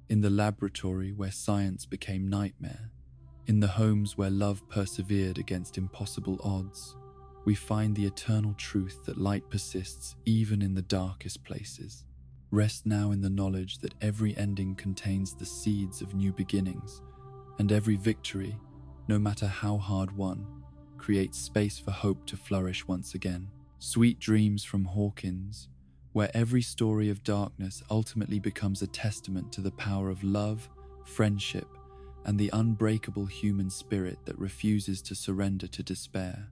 in the laboratory where science became nightmare, in the homes where love persevered against impossible odds, we find the eternal truth that light persists even in the darkest places. Rest now in the knowledge that every ending contains the seeds of new beginnings, and every victory, no matter how hard won, creates space for hope to flourish once again. Sweet dreams from Hawkins, where every story of darkness ultimately becomes a testament to the power of love, friendship, and the unbreakable human spirit that refuses to surrender to despair.